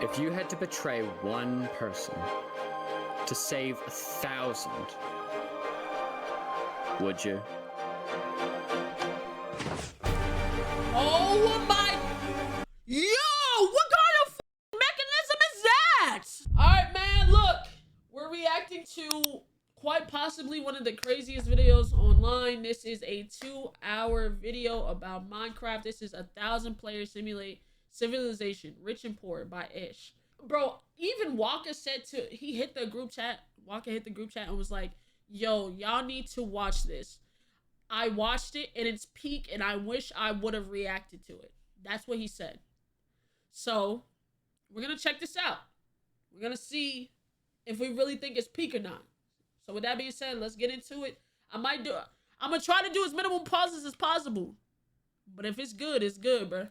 If you had to betray one person to save 1,000, would you? Oh my! Yo! What kind of mechanism is that? Alright, man, look. We're reacting to quite possibly one of the craziest videos online. This is a 2-hour video about Minecraft. This is 1,000 players simulate civilization, rich and poor by Ish. Bro, even Waka said he hit the group chat. Waka hit the group chat and was like, yo, y'all need to watch this. I watched it and it's peak and I wish I would have reacted to it. That's what he said. So we're going to check this out. We're going to see if we really think it's peak or not. So with that being said, let's get into it. I'm going to try to do as minimum pauses as possible. But if it's good, bro.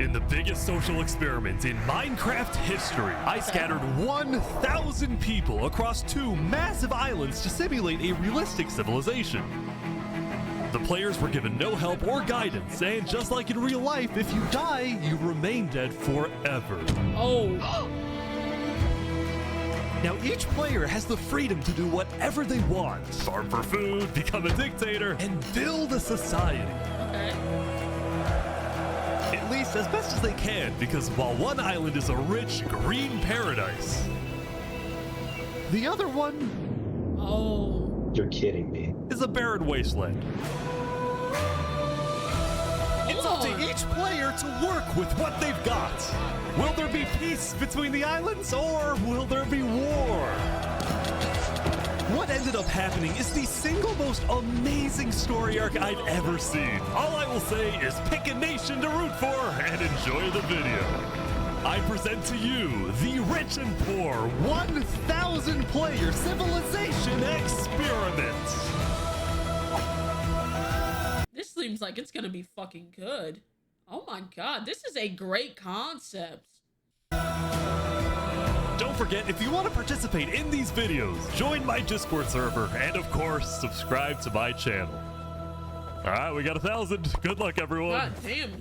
In the biggest social experiment in Minecraft history, I scattered 1,000 people across 2 massive islands to simulate a realistic civilization. The players were given no help or guidance, and just like in real life, if you die, you remain dead forever. Oh. Now each player has the freedom to do whatever they want. Farm for food, become a dictator, and build a society. Okay. At least as best as they can, because while one island is a rich, green paradise, the other one... Oh. You're kidding me. ...is a barren wasteland. It's up to each player to work with what they've got. Will there be peace between the islands, or will there be war? What ended up happening is the single most amazing story arc I've ever seen. All I will say is pick a nation to root for and enjoy the video. I present to you the Rich and Poor 1,000 player civilization experiment. This seems like it's gonna be fucking good. Oh my god, this is a great concept. Don't forget, if you want to participate in these videos, join my Discord server, and of course, subscribe to my channel. All right, we got 1,000. Good luck, everyone. God damn.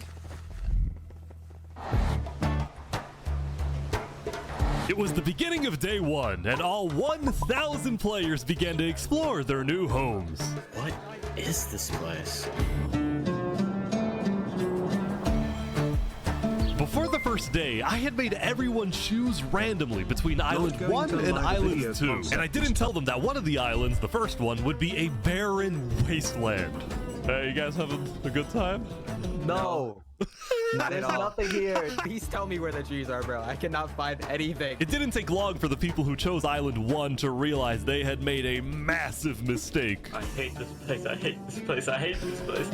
It was the beginning of day 1, and all 1,000 players began to explore their new homes. What is this place? Before the first day, I had made everyone choose randomly between Island 1 and Island 2. And I didn't tell them that one of the islands, the first one, would be a barren wasteland. Hey, you guys having a good time? No. There's nothing here. Please tell me where the trees are, bro. I cannot find anything. It didn't take long for the people who chose Island 1 to realize they had made a massive mistake. I hate this place. I hate this place. I hate this place.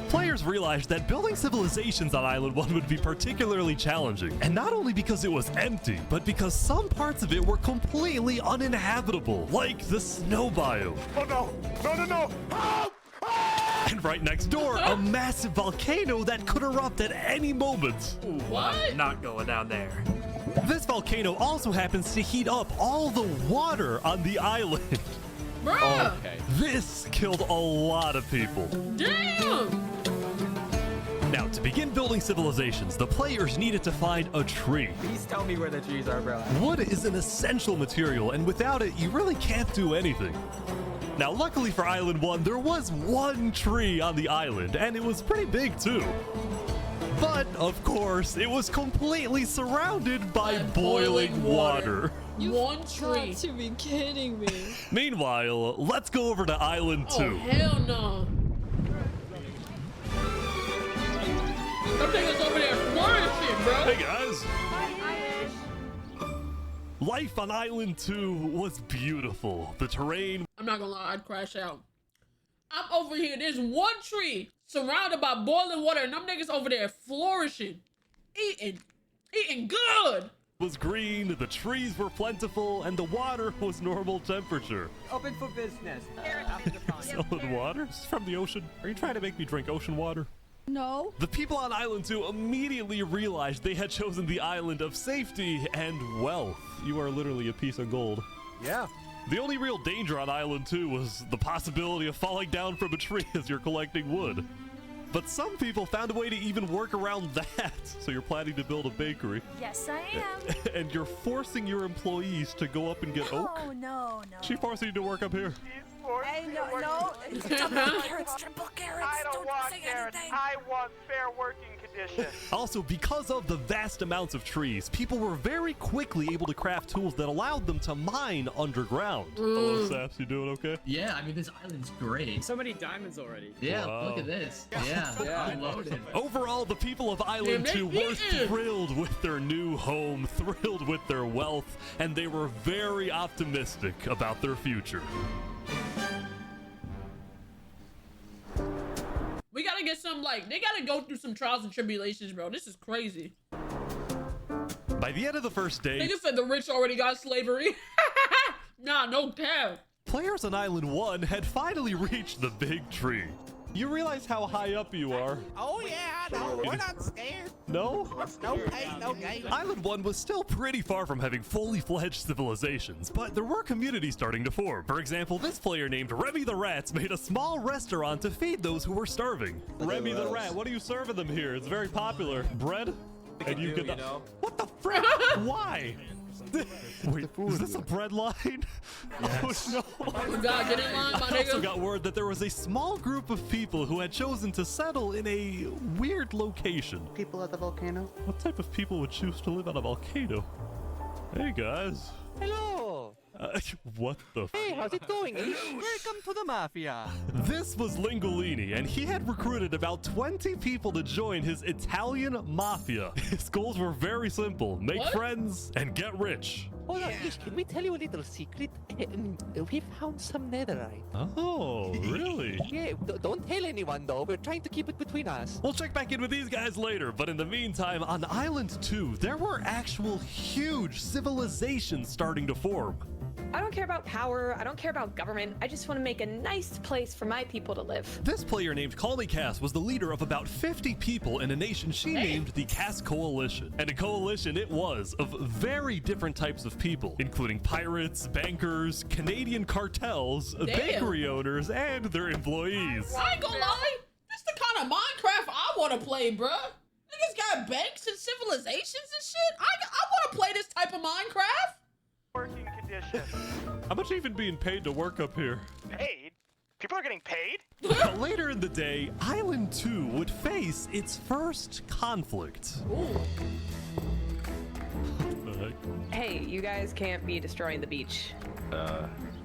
Players realized that building civilizations on Island 1 would be particularly challenging. And not only because it was empty, but because some parts of it were completely uninhabitable, like the snow biome. Oh no! No, no, no! Help! And right next door, a massive volcano that could erupt at any moment. What? I'm not going down there. This volcano also happens to heat up all the water on the island. Bruh. Okay. This killed a lot of people. Damn. Now, to begin building civilizations, the players needed to find a tree. Please tell me where the trees are, bro. Wood is an essential material, and without it, you really can't do anything. Now, luckily for Island 1, there was one tree on the island, and it was pretty big too. But, of course, it was completely surrounded by boiling water. One tree. Got to be kidding me. Meanwhile, let's go over to Island 2. Oh, hell no. That thing is over there flourishing, bro. Hey, guys. Life on Island 2 was beautiful. The terrain... I'm not gonna lie, I'd crash out. I'm over here, there's one tree surrounded by boiling water, and them niggas over there flourishing, eating good. was green, the trees were plentiful, and the water was normal temperature. Open for business. Selling water? It's from the ocean. Are you trying to make me drink ocean water? No. The people on Island 2 immediately realized they had chosen the island of safety and wealth. You are literally a piece of gold. Yeah. The only real danger on Island 2 was the possibility of falling down from a tree as you're collecting wood. But some people found a way to even work around that. So you're planning to build a bakery. Yes, I am. And you're forcing your employees to go up and get oak? Oh, no. She forcing you to work up here? Hey, no. Triple carrots. I don't want carrots. I want fair working conditions. Also, because of the vast amounts of trees, people were very quickly able to craft tools that allowed them to mine underground. Hello, Saps, you doing okay? Yeah, I mean, this island's great. So many diamonds already. Yeah, Wow. look at this. Yeah, I'm loaded. Overall, the people of Island 2 were thrilled with their new home, thrilled with their wealth, and they were very optimistic about their future. We gotta get some, like, they gotta go through some trials and tribulations, bro. This is crazy. By the end of the first day, Nigga said the rich already got slavery. Nah, no cap. players on Island 1 had finally reached the big tree. You realize how high up you are? Oh yeah, no, we're not scared. No? No pain, no gain. Island 1 was still pretty far from having fully fledged civilizations, but there were communities starting to form. For example, this player named Remy the Rats made a small restaurant to feed those who were starving. Remy the Rat, what are you serving them here? It's very popular. Bread? And you could... What the frick? Why? Wait, is this a bread line? Yes. Oh no. You gotta get in line, my I also nigga. got word that there was a small group of people who had chosen to settle in a weird location. People at the volcano. What type of people would choose to live on a volcano? Hey guys. Hello. What the Hey, how's it going? Welcome to the mafia. This was Lingolini, and he had recruited about 20 people to join his Italian mafia. His goals were very simple: make friends and get rich. Hold on, please, can we tell you a little secret? We found some netherite. Oh, really? Yeah, don't tell anyone though. We're trying to keep it between us. We'll check back in with these guys later, but in the meantime, on Island 2, there were actual huge civilizations starting to form. I don't care about power. I don't care about government. I just want to make a nice place for my people to live. This player named Call Me Cass was the leader of about 50 people in a nation she named the Cass Coalition. And a coalition it was of very different types of people, including pirates, bankers, Canadian cartels, bakery owners, and their employees. I ain't gonna lie. This the kind of Minecraft I want to play, bruh. Niggas got banks and civilizations and shit. I want to play this type of Minecraft. Working conditions. How much are you even being paid to work up here? Paid? People are getting paid? Later in the day, Island 2 would face its first conflict. Ooh. What the heck? Hey, you guys can't be destroying the beach.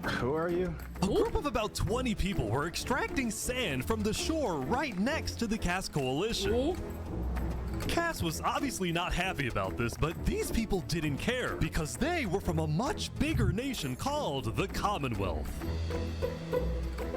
Who are you? A group of about 20 people were extracting sand from the shore right next to the Cass Coalition. Ooh. Cass was obviously not happy about this, but these people didn't care because they were from a much bigger nation called the Commonwealth.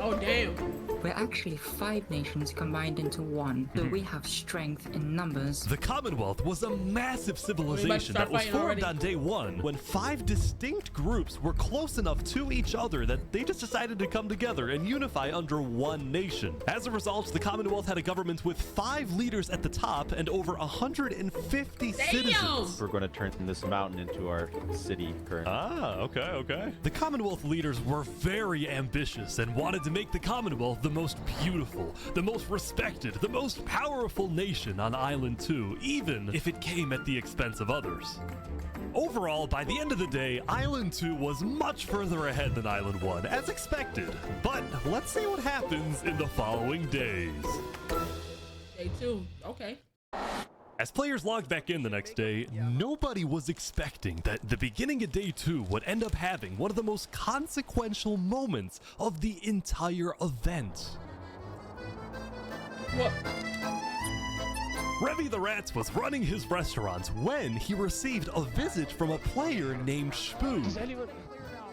Oh, damn. We're actually 5 nations combined into one, so we have strength in numbers. The Commonwealth was a massive civilization that was formed on day 1 when 5 distinct groups were close enough to each other that they just decided to come together and unify under one nation. As a result, the Commonwealth had a government with 5 leaders at the top and over 150 citizens. We're going to turn this mountain into our city currently. Ah, okay. The Commonwealth leaders were very ambitious and wanted to make the Commonwealth the most beautiful, the most respected, the most powerful nation on Island 2, even if it came at the expense of others. Overall, by the end of the day, Island 2 was much further ahead than Island 1, as expected. But let's see what happens in the following days. Day 2. Okay. As players logged back in the next day, nobody was expecting that the beginning of day 2 would end up having one of the most consequential moments of the entire event. What? Remy the Rats was running his restaurant when he received a visit from a player named Spoon. Does anyone...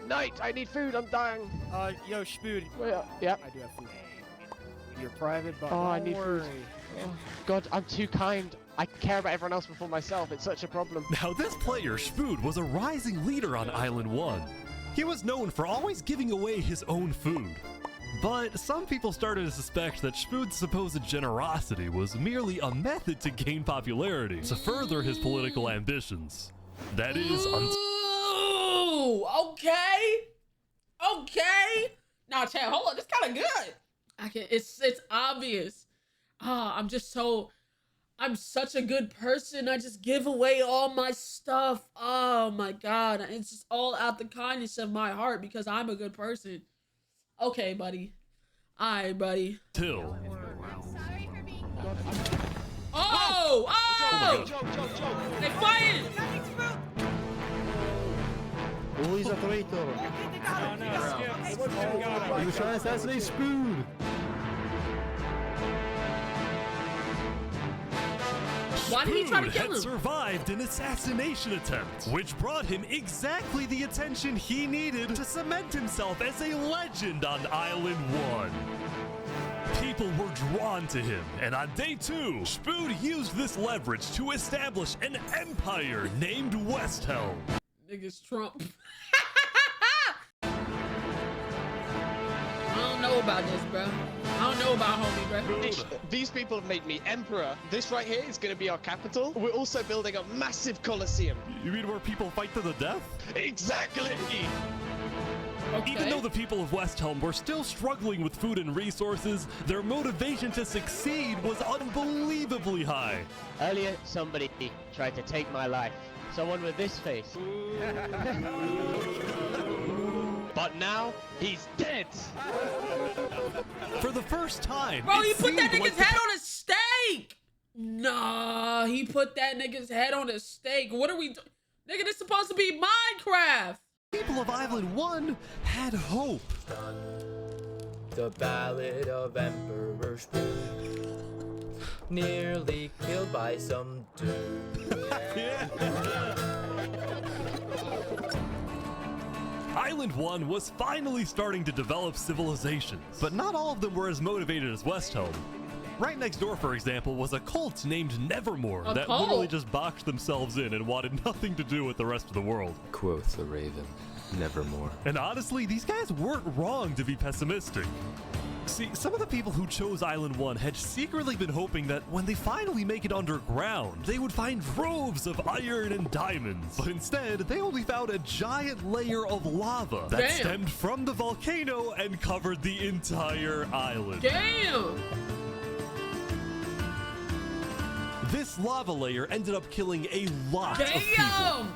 Knight, I need food, I'm dying. Yo, Spoon. Well, yeah. I do have food. You're private, but I need food. Oh, God, I'm too kind. I care about everyone else before myself. It's such a problem. Now this player, Spoon, was a rising leader on Island 1. He was known for always giving away his own food. But some people started to suspect that Spoon's supposed generosity was merely a method to gain popularity, to further his political ambitions. That is Ooh, okay. Now, Chad, hold on. This kind of good. It's obvious. I'm such a good person. I just give away all my stuff. Oh my God. It's just all out the kindness of my heart because I'm a good person. Okay, buddy. All right, buddy. Till. Oh! Oh! They fighting! Oh, he's a traitor. He was trying to assassinate Spoon. Why did he try to kill him? Had survived an assassination attempt, which brought him exactly the attention he needed to cement himself as a legend on Island 1. People were drawn to him, and on day 2, Spoon used this leverage to establish an empire named West Helm. Niggas Trump. I don't know about this, bro. I don't know about homie, bro. These people have made me emperor. This right here is going to be our capital. We're also building a massive coliseum. You mean where people fight to the death? Exactly. Okay. Even though the people of West Helm were still struggling with food and resources, their motivation to succeed was unbelievably high. Earlier, somebody tried to take my life. Someone with this face. But now, he's dead. For the first time, bro, he put that nigga's head on a stake. Nah, he put that nigga's head on a stake. What are we doing? Nigga, this supposed to be Minecraft. People of Island 1 had hope. The Ballad of Emperor Spoon. Nearly killed by some dude. Island 1 was finally starting to develop civilizations, but not all of them were as motivated as West Helm. Right next door, for example, was a cult named Nevermore that literally just boxed themselves in and wanted nothing to do with the rest of the world. Quoth the Raven, Nevermore. And honestly, these guys weren't wrong to be pessimistic. See, some of the people who chose Island 1 had secretly been hoping that when they finally make it underground, they would find troves of iron and diamonds. But instead, they only found a giant layer of lava that stemmed from the volcano and covered the entire island. Damn! This lava layer ended up killing a lot of people.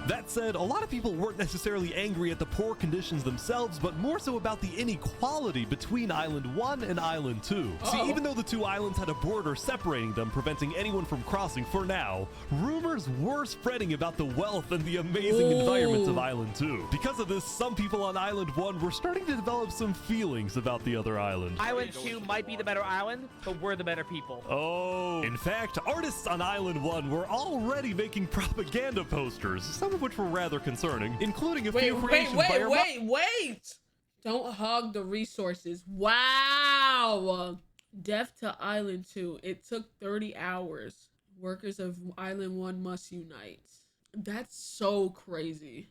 That said, a lot of people weren't necessarily angry at the poor conditions themselves, but more so about the inequality between Island 1 and Island 2. See, even though the two islands had a border separating them, preventing anyone from crossing for now, rumors were spreading about the wealth and the amazing environments of Island 2. Because of this, some people on Island 1 were starting to develop some feelings about the other island. Island 2 might be the better island, but we're the better people. Oh. In fact, artists on Island 1 were already making propaganda posters, some of which were rather concerning, including a few creations by Wait! Don't hog the resources. Wow! Death to Island 2. It took 30 hours. Workers of Island 1 must unite. That's so crazy.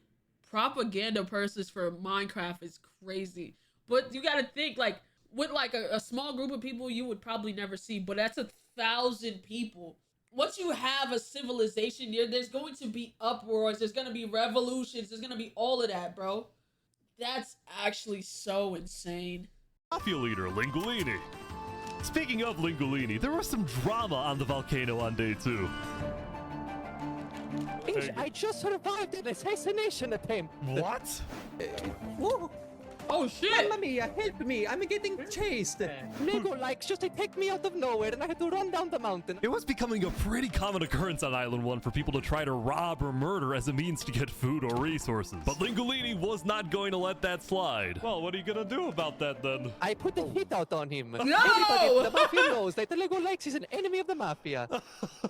Propaganda purses for Minecraft is crazy. But you gotta think, like, with like a small group of people you would probably never see, but that's 1,000 people. Once you have a civilization, there's going to be uproars, there's going to be revolutions, there's going to be all of that, bro. That's actually so insane. Mafia leader Lingolini. Speaking of Lingolini, there was some drama on the volcano on day 2. I just survived an assassination attempt. What? Whoa. Oh shit! Mamma mia, help me! I'm getting chased! Lego likes just to take me out of nowhere and I had to run down the mountain. It was becoming a pretty common occurrence on Island 1 for people to try to rob or murder as a means to get food or resources. But Lingolini was not going to let that slide. Well, what are you gonna do about that then? I put the hit out on him. No! Everybody, the mafia knows that Lego likes is an enemy of the mafia.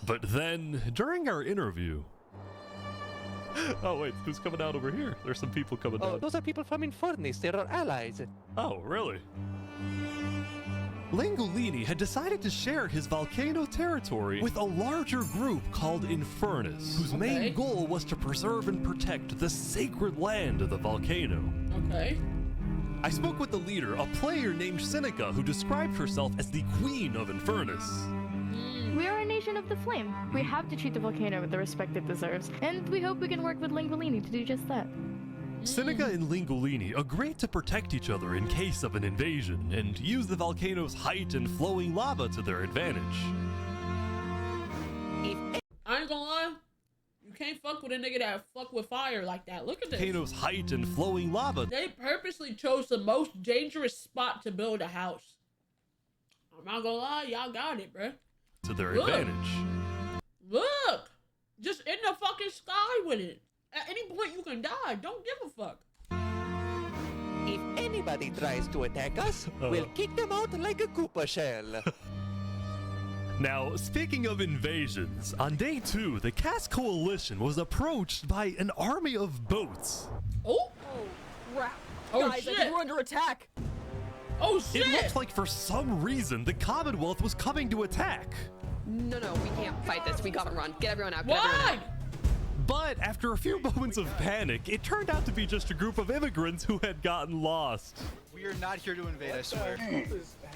But then, during our interview... Oh wait, who's coming out over here? There's some people coming down. Those are people from Infernus. They're our allies. Oh, really? Lingolini had decided to share his volcano territory with a larger group called Infernus, whose main goal was to preserve and protect the sacred land of the volcano. Okay. I spoke with the leader, a player named Seneca, who described herself as the Queen of Infernus. We are a nation of the flame. We have to treat the volcano with the respect it deserves, and we hope we can work with Lingolini to do just that. Seneca and Lingolini agreed to protect each other in case of an invasion and use the volcano's height and flowing lava to their advantage. I ain't gonna lie, you can't fuck with a nigga that fuck with fire like that. Look at this. Volcano's height and flowing lava. They purposely chose the most dangerous spot to build a house. I'm not gonna lie, y'all got it, bruh. To their advantage. Look! Just in the fucking sky with it. At any point you can die. Don't give a fuck. If anybody tries to attack us, we'll kick them out like a Koopa shell. Now, speaking of invasions, on day 2, the Cass Coalition was approached by an army of boats. Oh? Crap. Oh, Guys, shit. I think we're under attack. Oh, shit. It looked like for some reason the Commonwealth was coming to attack. No, we can't fight this. We gotta run. Get everyone out. Get Why? everyone out. But after a few moments of panic, it turned out to be just a group of immigrants who had gotten lost. We are not here to invade, I swear.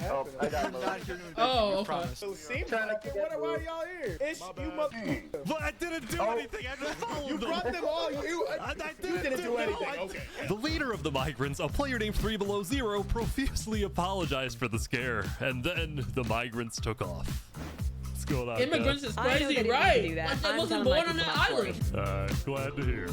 Oh, I got We're not here to invade. Oh, we okay. promise. So seems like why are y'all here? It's you mother. But I didn't do anything. I just followed You them. brought them all. You didn't do anything. Okay. The leader of the migrants, a player named 3 Below Zero, profusely apologized for the scare, and then the migrants took off. What's going on? Immigrants is I know crazy, they didn't right? do that. Like they I'm wasn't telling my born on people that not island. Glad to hear.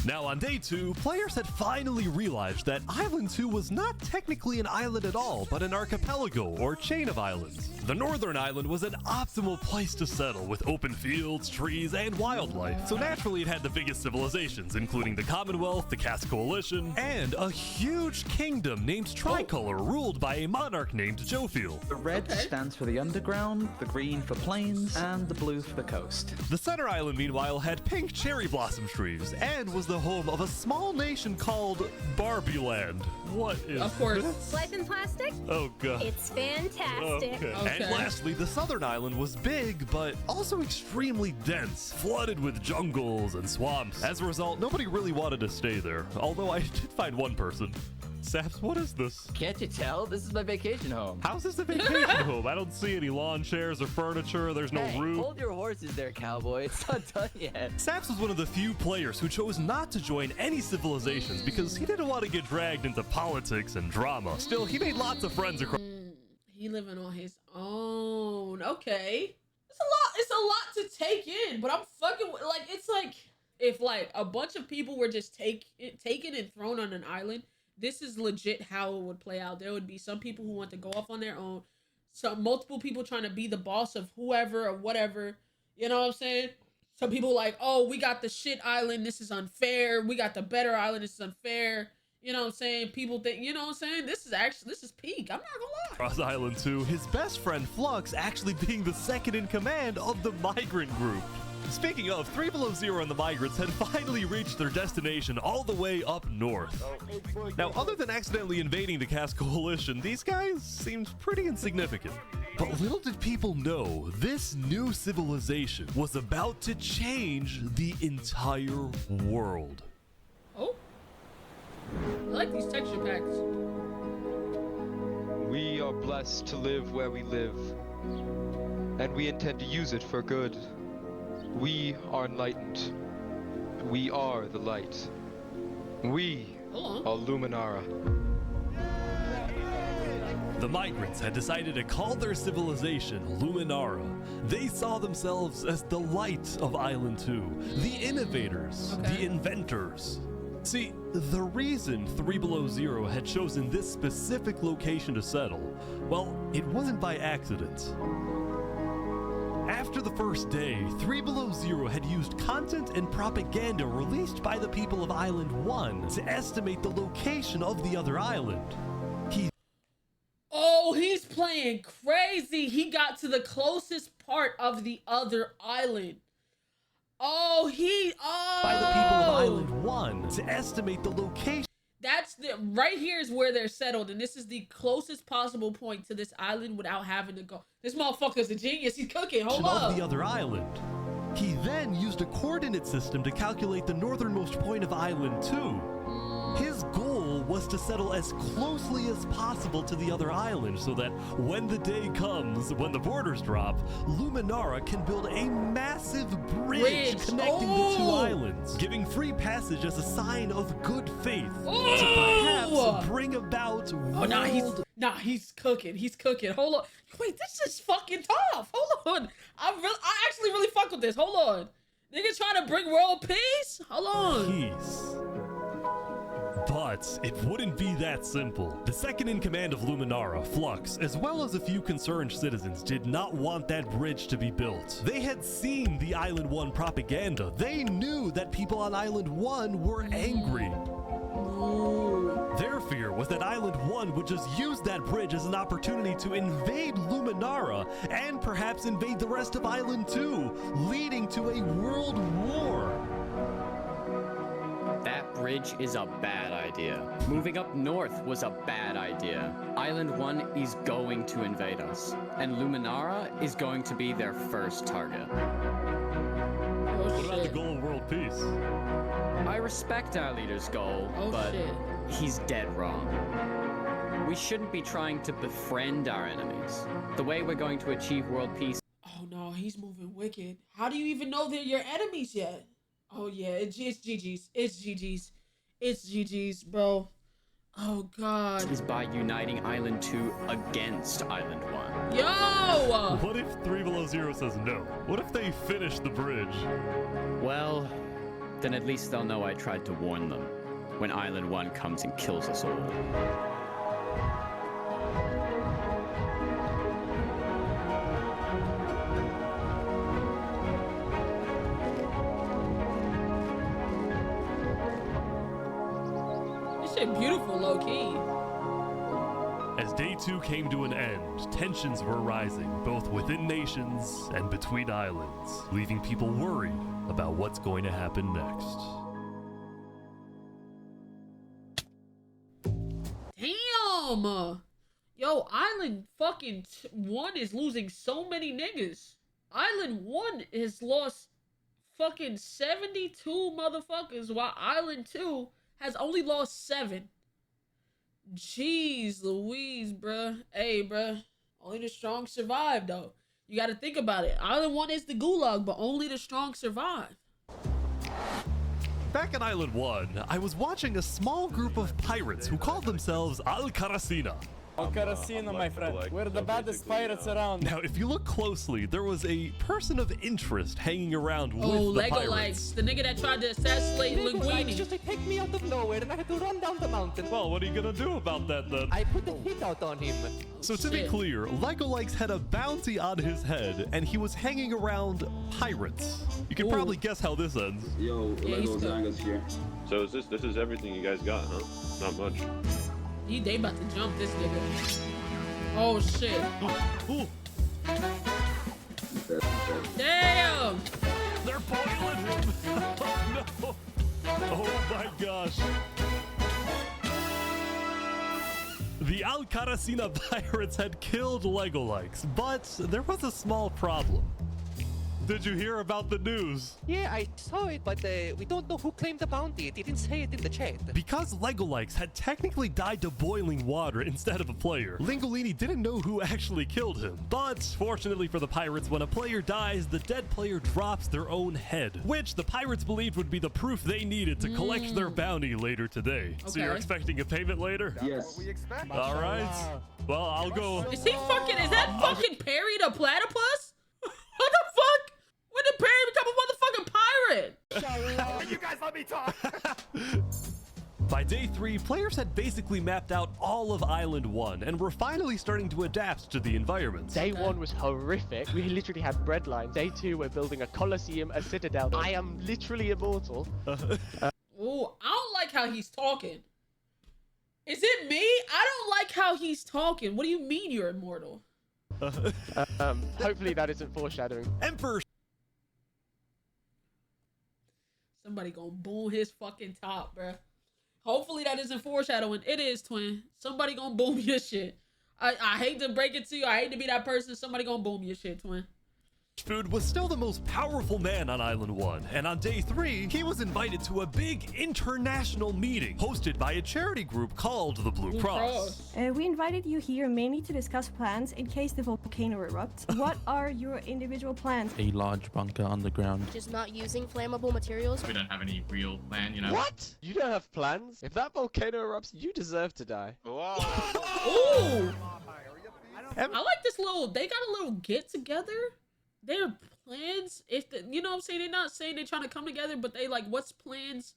Now on day 2, players had finally realized that Island 2 was not technically an island at all, but an archipelago or chain of islands. The northern island was an optimal place to settle with open fields, trees, and wildlife. So naturally it had the biggest civilizations, including the Commonwealth, the Cass Coalition, and a huge kingdom named Tricolor ruled by a monarch named Jophiel. The red stands for the underground, the green for plains, and the blue for the coast. The center island, meanwhile, had pink cherry blossom trees and was the home of a small nation called Barbieland. What is Of course. this? Life in plastic? Oh god. It's fantastic. Okay. And lastly, the southern island was big, but also extremely dense, flooded with jungles and swamps. As a result, nobody really wanted to stay there, although I did find one person. Saps, what is this? Can't you tell? This is my vacation home. How's this a vacation home? I don't see any lawn chairs or furniture. There's no roof. Hold your horses there, cowboy. It's not done yet. Saps was one of the few players who chose not to join any civilizations because he didn't want to get dragged into politics and drama. Still, he made lots of friends across. He living on his own. Okay. It's a lot to take in, but I'm fucking with, like, it's like if like a bunch of people were just taken and thrown on an island. This is legit how it would play out. There would be some people who want to go off on their own. Multiple people trying to be the boss of whoever or whatever. You know what I'm saying? Some people like, oh, we got the shit island. This is unfair. We got the better island. This is unfair. You know what I'm saying? People think, you know what I'm saying? This is peak. I'm not gonna lie. Across Island 2, his best friend Flux actually being the second in command of the migrant group. Speaking of, 3 Below Zero and the migrants had finally reached their destination all the way up north. Now, other than accidentally invading the Cass Coalition, these guys seemed pretty insignificant. But little did people know, this new civilization was about to change the entire world. Oh. I like these texture packs. We are blessed to live where we live, and we intend to use it for good. We are enlightened. We are the light. We are Luminara. The migrants had decided to call their civilization Luminara. They saw themselves as the light of Island 2, the innovators, the inventors. See, the reason 3 Below Zero had chosen this specific location to settle, well, it wasn't by accident. After the first day, 3 Below Zero had used content and propaganda released by the people of Island 1 to estimate the location of the other island. Oh, he's playing crazy. He got to the closest part of the other island. By the people of Island 1 to estimate the location. That's right here is where they're settled, and this is the closest possible point to this island without having to go. This motherfucker's a genius. He's cooking. Hold up. Of the other island. He then used a coordinate system to calculate the northernmost point of Island 2. His goal was to settle as closely as possible to the other island so that when the day comes, when the borders drop, Luminara can build a massive bridge bridge. connecting the two islands, giving free passage as a sign of good faith to perhaps bring about he's cooking. He's cooking. Hold on. Wait, this is fucking tough. Hold on. I actually really fuck with this. Hold on. Nigga trying to bring world peace? Hold on. Peace. But it wouldn't be that simple. The second in command of Luminara, Flux, as well as a few concerned citizens, did not want that bridge to be built. They had seen the Island 1 propaganda. They knew that people on Island 1 were angry. Their fear was that Island 1 would just use that bridge as an opportunity to invade Luminara and perhaps invade the rest of Island 2, leading to a world war. That bridge is a bad idea. Moving up north was a bad idea. Island 1 is going to invade us, and Luminara is going to be their first target. What about the goal of world peace? I respect our leader's goal, but he's dead wrong. We shouldn't be trying to befriend our enemies. The way we're going to achieve world peace... Oh no, he's moving wicked. How do you even know they're your enemies yet? Oh yeah, it's GG's. It's GG's. It's GG's, bro. Oh god. ...is by uniting Island 2 against Island 1. Yo! What if 3 Below Zero says no? What if they finish the bridge? Well, then at least they'll know I tried to warn them when Island 1 comes and kills us all. Beautiful, low-key. As day 2 came to an end, tensions were rising, both within nations and between islands, leaving people worried about what's going to happen next. Damn! Yo, Island fucking 1 is losing so many niggas. Island 1 has lost fucking 72 motherfuckers, while Island 2 has only lost 7. Jeez Louise, bruh. Hey, bruh. Only the strong survive, though. You gotta think about it. Island 1 is the gulag, but only the strong survive. Back at Island 1, I was watching a small group of pirates who called themselves Al-Karasina. Al-Karasina, my friend. We're the baddest pirates around. Now, if you look closely, there was a person of interest hanging around with the Lego pirates. Likes, the nigga that tried to assassinate Linguini. Just take me out of nowhere and I had to run down the mountain. Well, what are you gonna do about that then? I put a hit out on him. So to be clear, Lego Likes had a bounty on his head, and he was hanging around pirates. You can probably guess how this ends. Yo, Lego Zanga's here. So is this is everything you guys got, huh? Not much. They about to jump this nigga. Oh shit. Ooh. Damn! They're boiling him! Oh no! Oh my gosh. The Al-Karasina pirates had killed Lego Likes, but there was a small problem. Did you hear about the news? Yeah, I saw it, but we don't know who claimed the bounty. It didn't say it in the chat. Because Lego Likes had technically died to boiling water instead of a player, Lingolini didn't know who actually killed him. But fortunately for the pirates, when a player dies, the dead player drops their own head, which the pirates believed would be the proof they needed to collect their bounty later today. So you're expecting a payment later? Yes. All right. Well, I'll go. Is that fucking Perry the platypus? What the fuck? When did Perry become a motherfucking pirate? You guys let me talk. By day 3, players had basically mapped out all of Island 1 and were finally starting to adapt to the environment. Day 1 was horrific. We literally had bread lines. Day 2, we're building a coliseum, a citadel. I am literally immortal. Ooh, I don't like how he's talking. Is it me? I don't like how he's talking. What do you mean you're immortal? Hopefully that isn't foreshadowing. Emperor. Somebody gonna boom his fucking top, bruh. Hopefully that isn't foreshadowing. It is, twin. Somebody gonna boom your shit. I hate to break it to you. I hate to be that person. Somebody gonna boom your shit, twin. Food was still the most powerful man on Island 1, and on day 3, he was invited to a big international meeting hosted by a charity group called the Blue Cross. We invited you here mainly to discuss plans in case the volcano erupts. What are your individual plans? A large bunker underground. Just not using flammable materials. We don't have any real plan, you know. What? You don't have plans? If that volcano erupts, you deserve to die. Ooh! I like this little, they got a little get together. Their plans, if the, you know what I'm saying, they're not saying they're trying to come together, but they like, what's plans?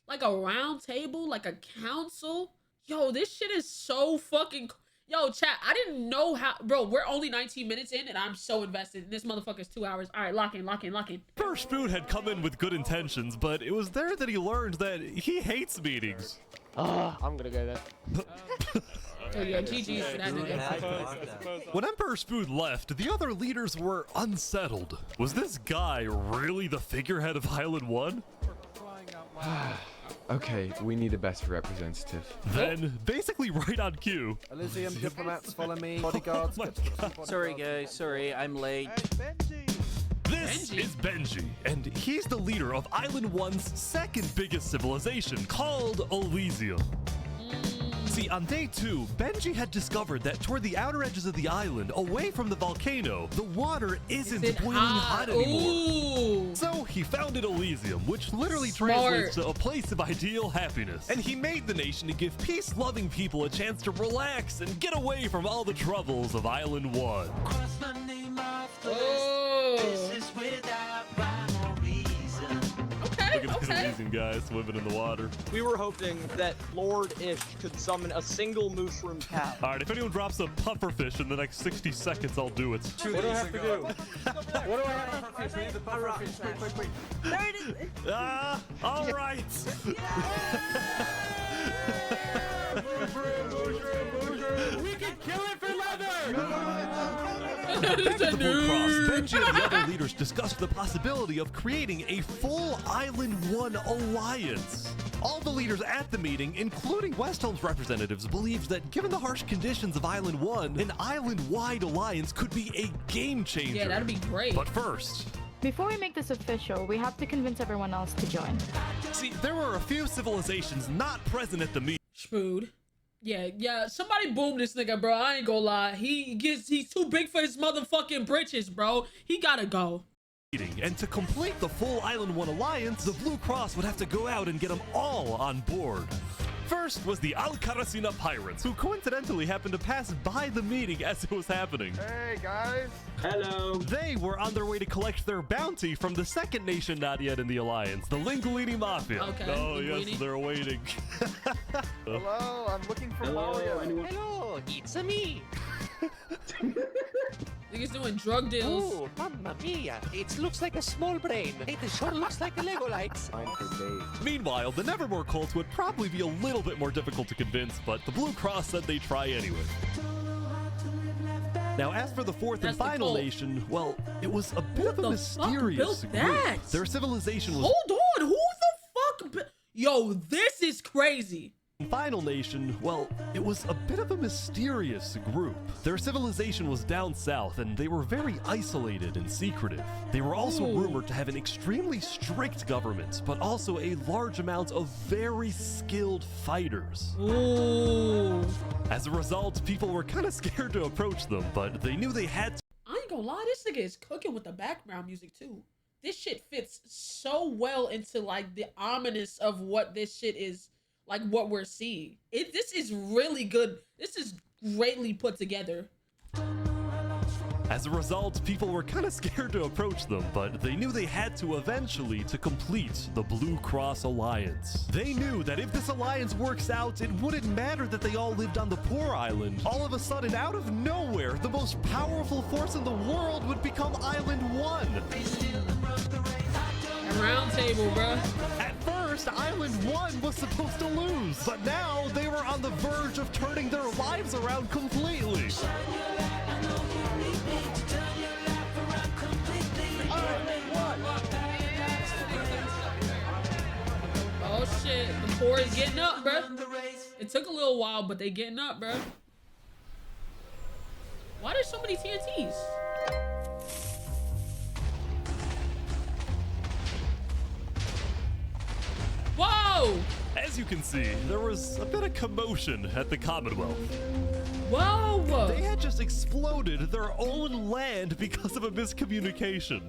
Like a round table, like a council. Yo, this shit is so fucking, yo, chat, I didn't know how, bro, we're only 19 minutes in and I'm so invested. This motherfucker's 2 hours. All right, lock in. First Food had come in with good intentions, but it was there that he learned that he hates meetings. I'm gonna go there. Oh yeah, GG's for that nigga. When Emperor's Food left, the other leaders were unsettled. Was this guy really the figurehead of Island 1? Okay, we need a better representative. Then, basically right on cue. Elysium diplomats follow me. Bodyguards. Sorry guys, sorry, I'm late. This is Benji, and he's the leader of Island 1's second biggest civilization, called Elysium. See, on day 2, Benji had discovered that toward the outer edges of the island, away from the volcano, the water isn't boiling hot anymore. Ooh. So he founded Elysium, which literally translates to a place of ideal happiness. And he made the nation to give peace-loving people a chance to relax and get away from all the troubles of Island 1. Look at this Elysium guy swimming in the water. We were hoping that Lord Ish could summon a single mushroom cow. Alright, if anyone drops a pufferfish in the next 60 seconds, I'll do it. What do I have to do? What do I have to do? We need the pufferfish. Quick. There it is. Alright. We can kill it for leather! Back at the Blue Cross, Benji and the other leaders discussed the possibility of creating a full Island 1 alliance. All the leaders at the meeting, including Westhelm's representatives, believed that given the harsh conditions of Island 1, an island-wide alliance could be a game changer. Yeah, that'd be great. But first, Before we make this official, we have to convince everyone else to join. see, there were a few civilizations not present at the meeting. Spood. Yeah, somebody boom this nigga, bro. I ain't gonna lie. He's too big for his motherfucking britches, bro. He gotta go. And to complete the full Island 1 alliance, the Blue Cross would have to go out and get them all on board. First was the Al-Karasina pirates, who coincidentally happened to pass by the meeting as it was happening. Hey, guys. Hello. They were on their way to collect their bounty from the second nation not yet in the alliance, the Linguini Mafia. Okay, Oh, Linguini. yes, they're waiting. Hello, I'm looking for Mario. Hello, it's me. Niggas doing drug deals. Oh, mamma mia. It looks like a small brain. It sure looks like a Lego lights. Meanwhile, the Nevermore cult would probably be a little bit more difficult to convince, but the Blue Cross said they'd try anyway. Now, as for the fourth and final nation, well, it was a bit of a mysterious group. Their civilization was... Hold on, who the fuck? Yo, this is crazy. Final nation, well, it was a bit of a mysterious group. Their civilization was down south, and they were very isolated and secretive. They were also rumored to have an extremely strict government, but also a large amount of very skilled fighters. Ooh. As a result, people were kind of scared to approach them, but they knew they had to. I ain't gonna lie, this nigga is cooking with the background music too. This shit fits so well into like the ominous of what this shit is. Like what we're seeing. This is really good. This is greatly put together. As a result, people were kind of scared to approach them, but they knew they had to eventually to complete the Blue Cross Alliance. They knew that if this alliance works out, it wouldn't matter that they all lived on the poor island. All of a sudden, out of nowhere, the most powerful force in the world would become Island 1. A round table, bro. At first, Island 1 was supposed to lose, but now they were on the verge of turning their lives around completely. Oh shit, the poor is getting up, bro. It took a little while, but they getting up, bro. Why there's so many TNTs? Whoa! As you can see, there was a bit of commotion at the Commonwealth. Whoa! They had just exploded their own land because of a miscommunication.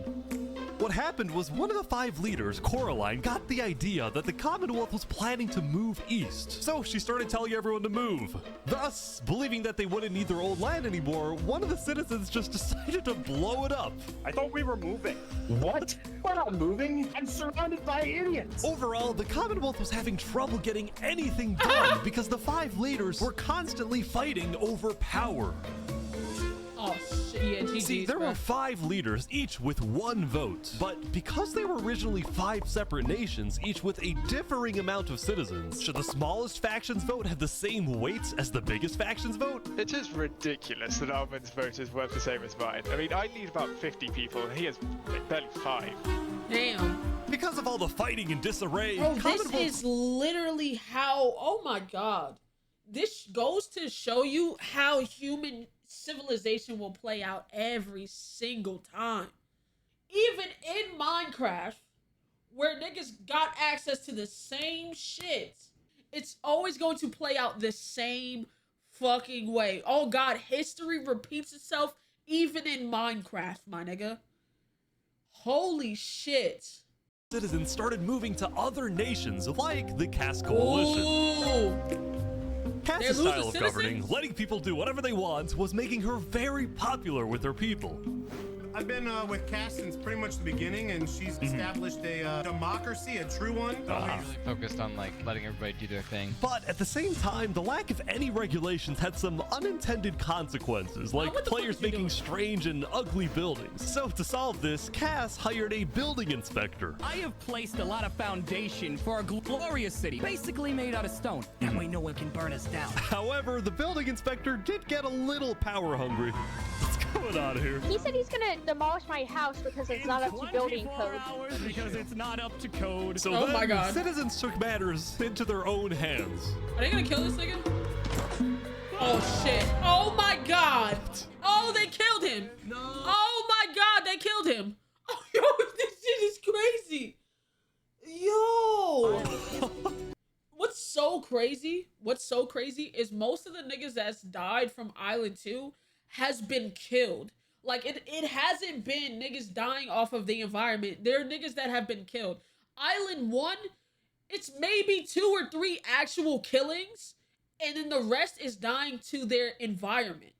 What happened was one of the 5 leaders, Coraline, got the idea that the Commonwealth was planning to move east. So she started telling everyone to move. Thus, believing that they wouldn't need their old land anymore, one of the citizens just decided to blow it up. I thought we were moving. What? We're not moving. I'm surrounded by idiots. Overall, the Commonwealth was having trouble getting anything done because the 5 leaders were constantly fighting over power. Oh shit, yeah, GG's, See, there were 5 leaders, each with 1 vote. But because they were originally 5 separate nations, each with a differing amount of citizens, should the smallest faction's vote have the same weight as the biggest faction's vote? It is ridiculous that Armin's vote is worth the same as mine. I mean, I need about 50 people, and he has barely 5. Damn. Because of all the fighting and disarray, Bro, this is literally how, oh my god. This goes to show you how human civilization will play out every single time. Even in Minecraft, where niggas got access to the same shit, it's always going to play out the same fucking way. Oh god, history repeats itself even in Minecraft, my nigga. Holy shit. Citizens started moving to other nations like the Cass Coalition. Ooh. Cass's style of governing, letting people do whatever they want, was making her very popular with her people. I've been with Cass since pretty much the beginning, and she's established a democracy, a true one. Really focused on like letting everybody do their thing. But at the same time, the lack of any regulations had some unintended consequences, like players making strange and ugly buildings. So to solve this, Cass hired a building inspector. I have placed a lot of foundation for a glorious city, basically made out of stone. That way no one can burn us down. However, the building inspector did get a little power hungry. What's going on here? He said he's gonna demolish my house because it's not up to building code. Because it's not up to code. So oh then, my god. Citizens took matters into their own hands. Are they gonna kill this nigga? Oh shit. Oh my god. Oh, they killed him. No. Oh my god, they killed him. Oh, yo, this shit is crazy. Yo. What's so crazy is most of the niggas that's died from Island 2 has been killed. Like, it hasn't been niggas dying off of the environment. There are niggas that have been killed. Island 1, it's maybe 2 or 3 actual killings, and then the rest is dying to their environment.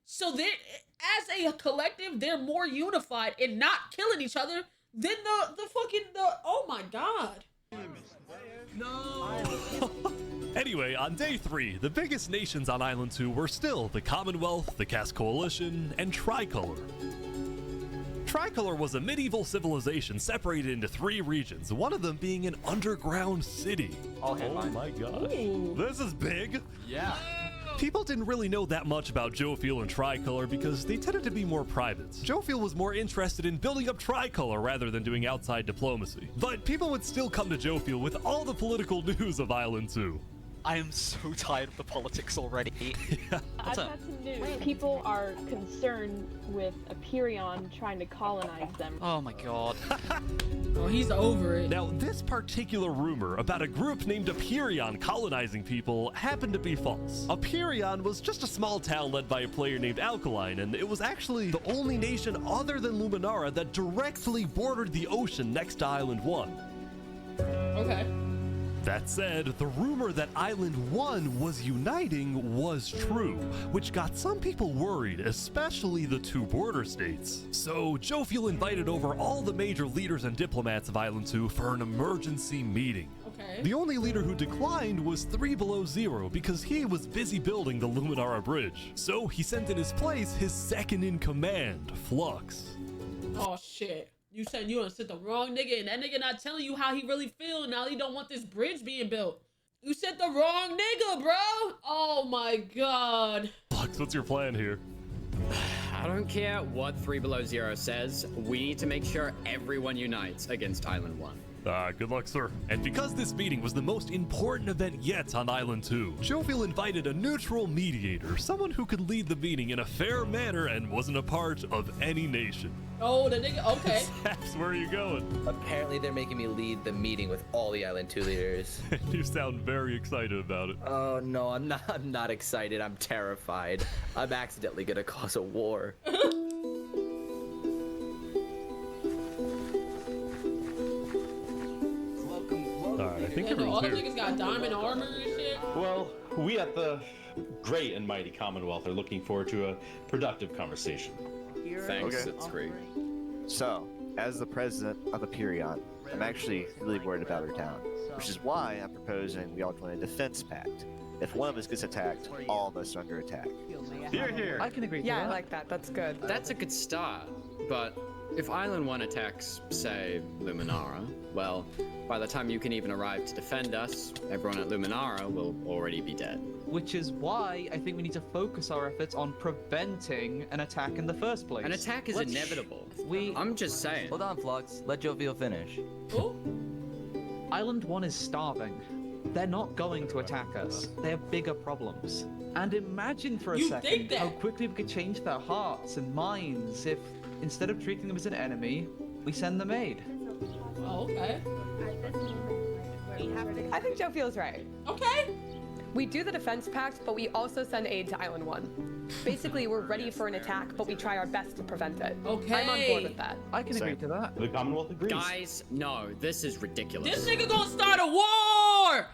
So they, as a collective, they're more unified in not killing each other than the oh my god. No. Anyway, on day 3, the biggest nations on Island 2 were still the Commonwealth, the Cass Coalition, and Tricolor. Tricolor was a medieval civilization separated into 3 regions, one of them being an underground city. Oh my gosh. Ooh. This is big. Yeah. People didn't really know that much about Jofiel and Tricolor because they tended to be more private. Jofiel was more interested in building up Tricolor rather than doing outside diplomacy. But people would still come to Jofiel with all the political news of Island 2. I am so tired of the politics already. Yeah. I've had some news. People are concerned with Aperion trying to colonize them. Oh my god. Oh, he's over it. Now, this particular rumor about a group named Aperion colonizing people happened to be false. Aperion was just a small town led by a player named Alkaline, and it was actually the only nation other than Luminara that directly bordered the ocean next to Island 1. Okay. That said, the rumor that Island 1 was uniting was true, which got some people worried, especially the 2 border states. So Jofiel invited over all the major leaders and diplomats of Island 2 for an emergency meeting. Okay. The only leader who declined was 3 Below Zero because he was busy building the Luminara Bridge. So he sent in his place his second in command, Flux. Oh shit. You said you done sent the wrong nigga, and that nigga not telling you how he really feel. Now he don't want this bridge being built. You sent the wrong nigga, bro. Oh my god. Flux, what's your plan here? I don't care what 3 Below Zero says. We need to make sure everyone unites against Island 1. Good luck, sir. And because this meeting was the most important event yet on Island 2, Jovial invited a neutral mediator, someone who could lead the meeting in a fair manner and wasn't a part of any nation. Oh, the nigga, okay. Saps, where are you going? Apparently they're making me lead the meeting with all the Island 2 leaders. You sound very excited about it. Oh no, I'm not excited. I'm terrified. I'm accidentally gonna cause a war. Alright, I think Yeah, the everyone's other here. niggas got diamond armor and shit. Well, we at the great and mighty Commonwealth are looking forward to a productive conversation. Thanks, Okay. it's great. So, as the president of Aperion, I'm actually really worried about our town, which is why I'm proposing we all join a defense pact. If one of us gets attacked, all of us are under attack. Here. I can agree to Yeah, that. I like that. That's good. That's a good start, but if Island 1 attacks, say, Luminara, well, by the time you can even arrive to defend us, everyone at Luminara will already be dead. Which is why I think we need to focus our efforts on preventing an attack in the first place. An attack is inevitable. I'm just saying. Hold on, Flux. Let Jovial finish. Island 1 is starving. They're not going to attack us. They have bigger problems. And imagine for a You second think that? how quickly we could change their hearts and minds if, instead of treating them as an enemy, we send them aid. Oh, okay. I think Joe feels right. Okay. We do the defense pact, but we also send aid to Island 1. Basically, we're ready for an attack, but we try our best to prevent it. Okay. I'm on board with that. I can agree to that. The Commonwealth agrees. Guys, no, this is ridiculous. This nigga gonna start a war!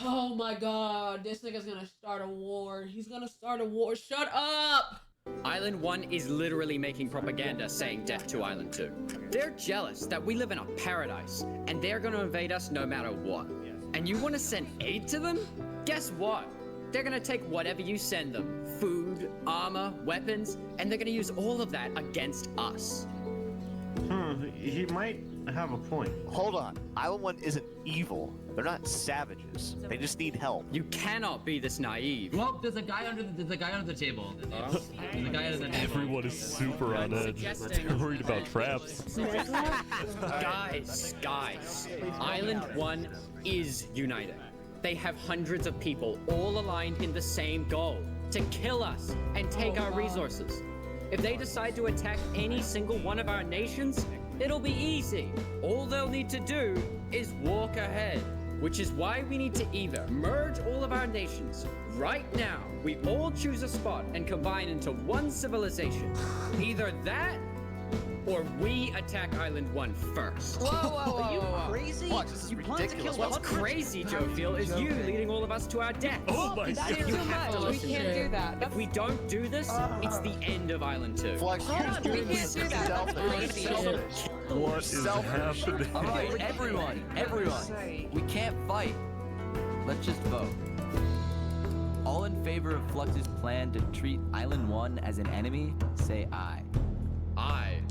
Oh my god, this nigga's gonna start a war. He's gonna start a war. Shut up! Island 1 is literally making propaganda saying death to Island 2. They're jealous that we live in a paradise, and they're gonna invade us no matter what. And you wanna send aid to them? Guess what? They're gonna take whatever you send them. Food, armor, weapons, and they're gonna use all of that against us. He might have a point. Hold on. Island 1 isn't evil. They're not savages. They just need help. You cannot be this naive. Well, there's a guy under the table. There's a guy under the table. Everyone is super on edge. They're worried about traps. Guys, Island 1 is united. They have hundreds of people all aligned in the same goal, to kill us and take our resources. If they decide to attack any single one of our nations, it'll be easy. All they'll need to do is walk ahead, which is why we need to either merge all of our nations right now. We all choose a spot and combine into one civilization. Either that, or we attack Island 1 first. Are you crazy? What? This is ridiculous. What's crazy, Jovial, is you leading all of us to our death. Oh my That's god. too much. We can't do that. If we don't do this, it's the end of Island 2. Flex, Hold on, we can't do that. That's crazy. What is happening? All right, everyone, we can't fight. Let's just vote. All in favor of Flux's plan to treat Island 1 as an enemy, say aye. Aye.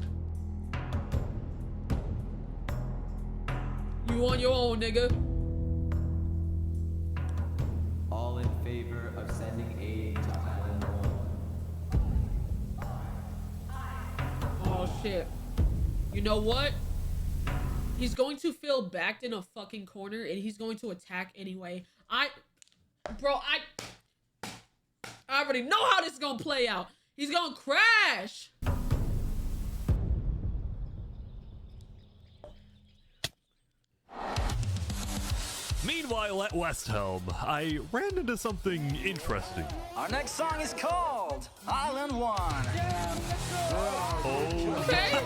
You on your own, nigga. All in favor of sending aid to Island 1. Oh shit. You know what? He's going to feel backed in a fucking corner and he's going to attack anyway. I already know how this is gonna play out. He's gonna crash. Meanwhile, at West Helm, I ran into something interesting. Our next song is called Island 1. Oh, Okay.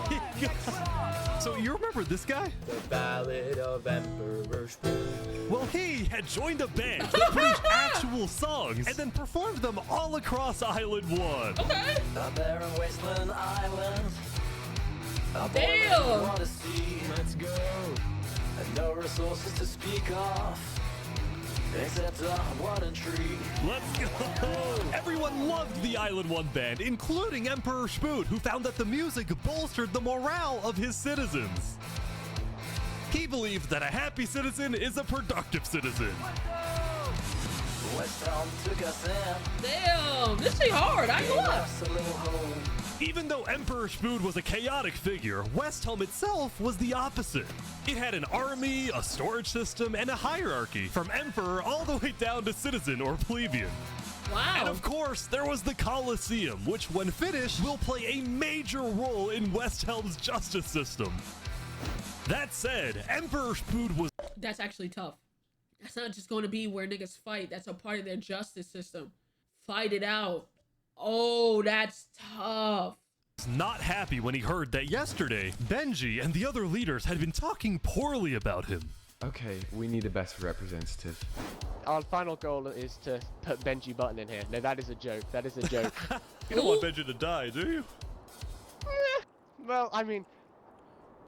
so you remember this guy? The Ballad of Emperor Spoon. Well, he had joined a band that produced actual songs and then performed them all across Island 1. Okay. A barren wasteland island. Damn. Want to see? Let's go. And no resources to speak of, except a wooden tree. Let's go! Everyone loved the Island 1 band, including Emperor Spoon, who found that the music bolstered the morale of his citizens. He believed that a happy citizen is a productive citizen. West Helm took us in. Damn, this shit hard. I ain't gonna lie. Left a little home Even though Emperor Spood was a chaotic figure, Westhelm itself was the opposite. It had an army, a storage system, and a hierarchy, from emperor all the way down to citizen or plebeian. Wow. And of course, there was the Colosseum, which when finished will play a major role in Westhelm's justice system. That said, Emperor Spood was— That's actually tough. That's not just going to be where niggas fight. That's a part of their justice system. Fight it out. Oh, that's tough. not happy when he heard that yesterday, Benji and the other leaders had been talking poorly about him. Okay, we need a better representative. Our final goal is to put Benji Button in here. No, that is a joke. That is a joke. You don't want Benji to die, do you? Well, I mean...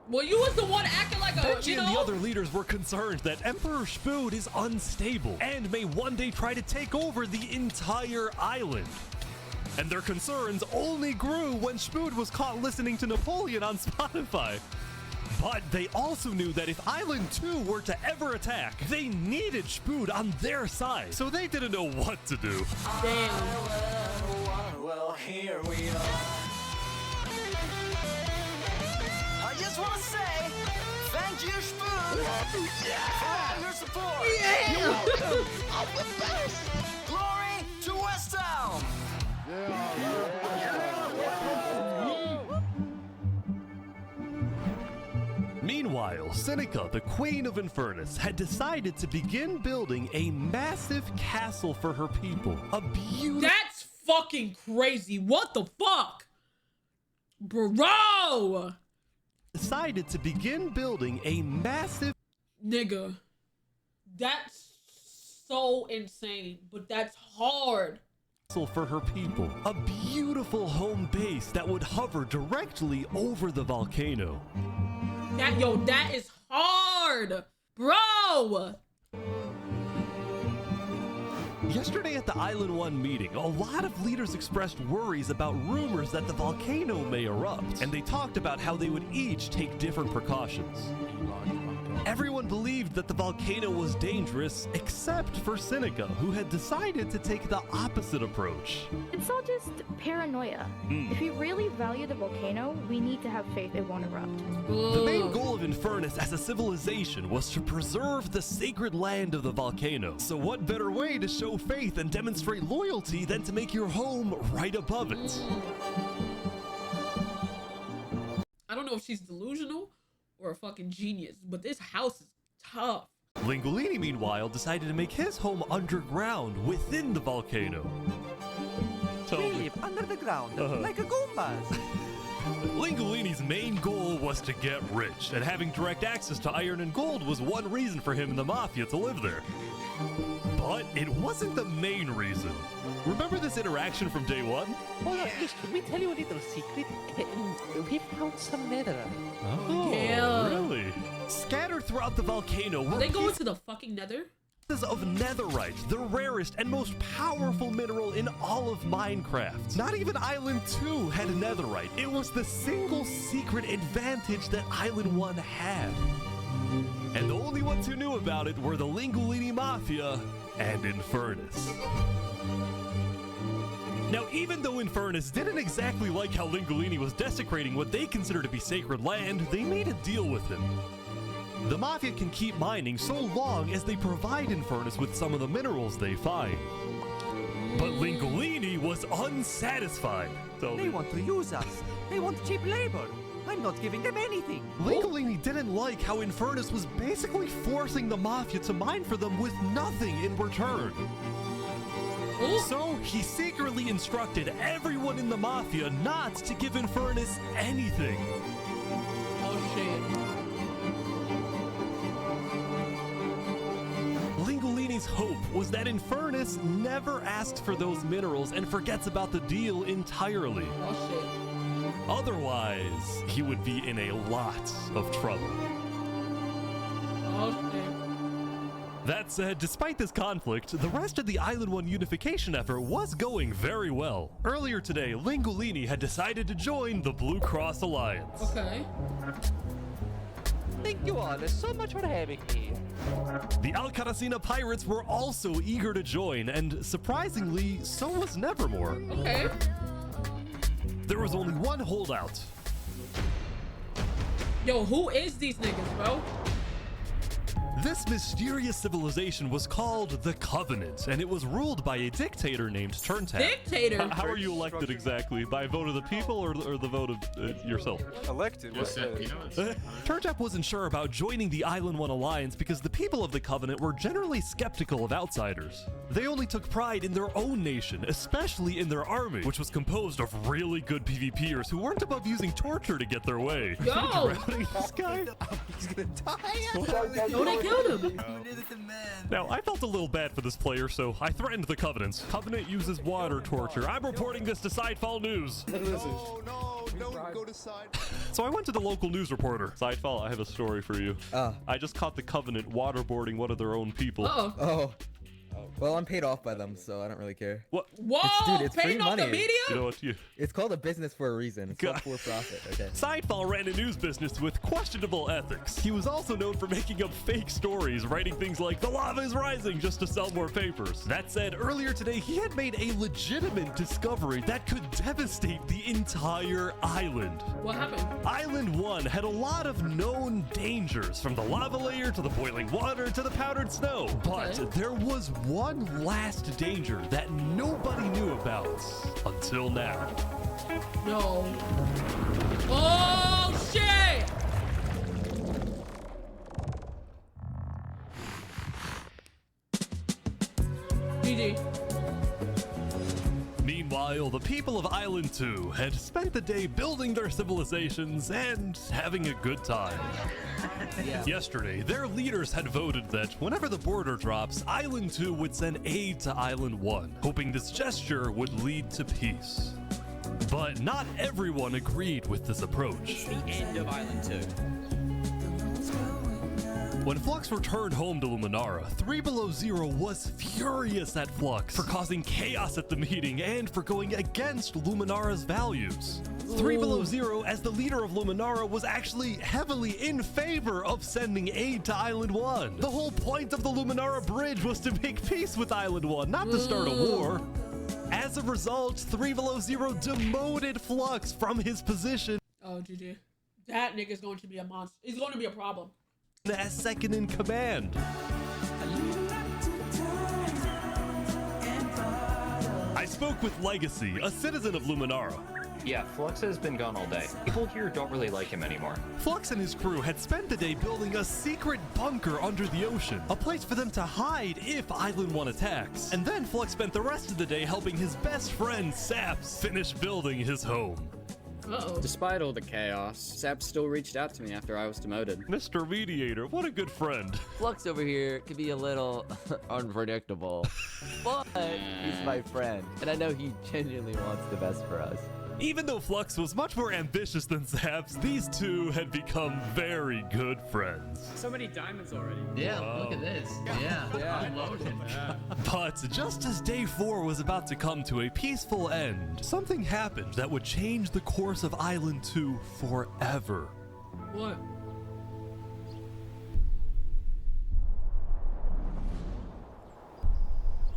Well, you was the one acting like a, Benji and the other leaders were concerned that Emperor Spood is unstable and may one day try to take over the entire island. And their concerns only grew when Spood was caught listening to Napoleon on Spotify. But they also knew that if Island 2 were to ever attack, they needed Spood on their side, so they didn't know what to do. Well, here we are. I just want to say, thank you, Spood, for all your support. Yeah! You're welcome. I'm the best. Glory to West Town. Meanwhile, Seneca, the Queen of Infernus, had decided to begin building a massive castle for her people. A beautiful... That's fucking crazy. What the fuck? Bro! Decided to begin building a massive... Nigga. That's so insane, but that's hard. For her people. A beautiful home base that would hover directly over the volcano. That is hard, bro. Yesterday at the Island 1 meeting, a lot of leaders expressed worries about rumors that the volcano may erupt, and they talked about how they would each take different precautions. Everyone believed that the volcano was dangerous, except for Seneca, who had decided to take the opposite approach. It's all just paranoia. If we really value the volcano, we need to have faith it won't erupt. The main goal of Infernus as a civilization was to preserve the sacred land of the volcano. So what better way to show faith and demonstrate loyalty than to make your home right above it? I don't know if she's delusional or a fucking genius, but this house is tough. Lingolini, meanwhile, decided to make his home underground within the volcano. We live under the ground, like a Goombas. Lingolini's main goal was to get rich, and having direct access to iron and gold was one reason for him and the Mafia to live there. But it wasn't the main reason. Remember this interaction from day one? Hold on, can we tell you a little secret? We found some netherite. Oh, yeah. Really? Scattered throughout the volcano were They go into the fucking nether? pieces of netherite, the rarest and most powerful mineral in all of Minecraft. Not even Island 2 had netherite. It was the single secret advantage that Island 1 had. And the only ones who knew about it were the Lingolini Mafia and Infernus. Now, even though Infernus didn't exactly like how Lingolini was desecrating what they consider to be sacred land, they made a deal with him. The Mafia can keep mining so long as they provide Infernus with some of the minerals they find. But Lingolini was unsatisfied. They want to use us. They want cheap labor. I'm not giving them anything. Lingolini didn't like how Infernus was basically forcing the Mafia to mine for them with nothing in return. So he secretly instructed everyone in the Mafia not to give Infernus anything. Oh shit. Lingolini's hope was that Infernus never asked for those minerals and forgets about the deal entirely. Oh shit. Otherwise, he would be in a lot of trouble. Oh shit. That said, despite this conflict, the rest of the Island 1 unification effort was going very well. Earlier today, Lingolini had decided to join the Blue Cross Alliance. Okay. Thank you all so much for having me. The Alcaracina pirates were also eager to join, and surprisingly, so was Nevermore. Okay. there was only one holdout. Yo, who is these niggas, bro? This mysterious civilization was called the Covenant, and it was ruled by a dictator named Turntap. Dictator? How are you elected exactly? By vote of the people or the vote of yourself? Elected? Turntap wasn't sure about joining the Island One Alliance because the people of the Covenant were generally skeptical of outsiders. They only took pride in their own nation, especially in their army, which was composed of really good PvPers who weren't above using torture to get their way. Yo! This guy? He's gonna die. Oh, they killed him. Now, I felt a little bad for this player, so I threatened the Covenants. Covenant uses water torture. I'm reporting this to Sidefall News. No, don't go to side. So I went to the local news reporter. Sidefall, I have a story for you. I just caught the Covenant waterboarding one of their own people. Uh-oh. Well, I'm paid off by them, so I don't really care. What? Whoa, Dude, it's free paying off money. the media? You know what? It's called a business for a reason. It's not for profit, okay? Sidefall ran a news business with questionable ethics. He was also known for making up fake stories, writing things like, "The lava is rising," just to sell more papers. That said, earlier today, he had made a legitimate discovery that could devastate the entire island. What happened? Island 1 had a lot of known dangers, from the lava layer to the boiling water to the powdered snow. But there was one last danger that nobody knew about until now. No. Oh, shit! GG. Meanwhile, the people of Island 2 had spent the day building their civilizations and having a good time. Yesterday, their leaders had voted that whenever the border drops, Island 2 would send aid to Island 1, hoping this gesture would lead to peace. But not everyone agreed with this approach. The end of Island 2. When Flux returned home to Luminara, 3 Below Zero was furious at Flux for causing chaos at the meeting and for going against Luminara's values. 3 Below Zero, as the leader of Luminara, was actually heavily in favor of sending aid to Island 1. The whole point of the Luminara Bridge was to make peace with Island 1, not to start a war. As a result, 3 Below Zero demoted Flux from his position. Oh, GG. That nigga's going to be a monster. He's going to be a problem. As second in command. I spoke with Legacy, a citizen of Luminara. Yeah, Flux has been gone all day. People here don't really like him anymore. Flux and his crew had spent the day building a secret bunker under the ocean, a place for them to hide if Island 1 attacks. And then Flux spent the rest of the day helping his best friend, Saps, finish building his home. Despite all the chaos, Saps still reached out to me after I was demoted. Mr. Mediator, what a good friend. Flux over here can be a little unpredictable, but he's my friend, and I know he genuinely wants the best for us. Even though Flux was much more ambitious than Saps, these two had become very good friends. So many diamonds already. Yeah, Wow. look at this. Yeah. Loaded. But just as day 4 was about to come to a peaceful end, something happened that would change the course of Island 2 forever. What?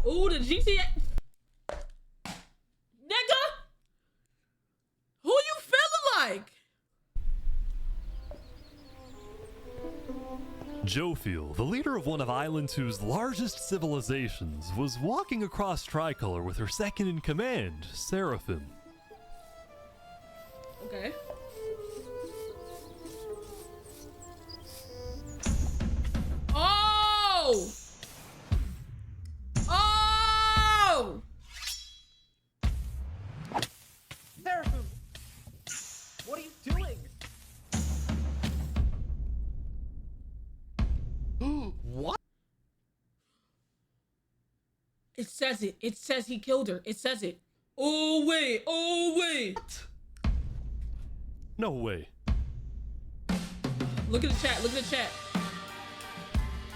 Ooh, the GTA. Nigga! Who you feeling like? Jofiel, the leader of one of Island 2's largest civilizations, was walking across Tricolor with her second in command, Seraphim. Okay. Oh! Oh! Seraphim! What are you doing? What? It says it. It says he killed her. It says it. Oh, wait. Oh, wait. No way. Look at the chat. Look at the chat.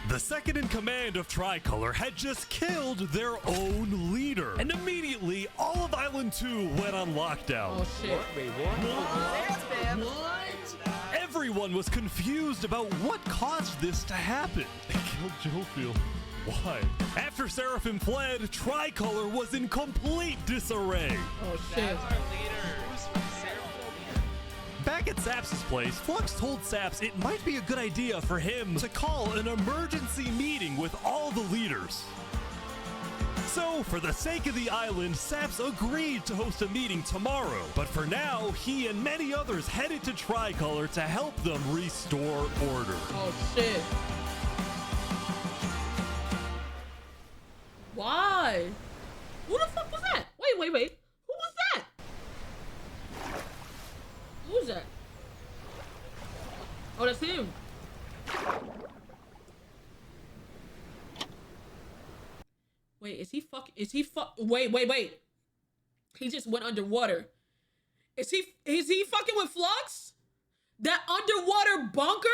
The second in command of Tricolor had just killed their own leader. And immediately, all of Island 2 went on lockdown. Oh, shit. Wait, what? Everyone was confused about what caused this to happen. They killed Jofiel. Why? After Seraphim fled, Tricolor was in complete disarray. Oh, shit. That's our leader. at Saps' place, Flux told Saps it might be a good idea for him to call an emergency meeting with all the leaders. So, for the sake of the island, Saps agreed to host a meeting tomorrow. But for now, he and many others headed to Tricolor to help them restore order. Oh, shit. Why? Who the fuck was that? Wait. Who was that? Who's that? Oh, that's him. Wait, is he wait. He just went underwater. Is he fucking with Flux? That underwater bunker?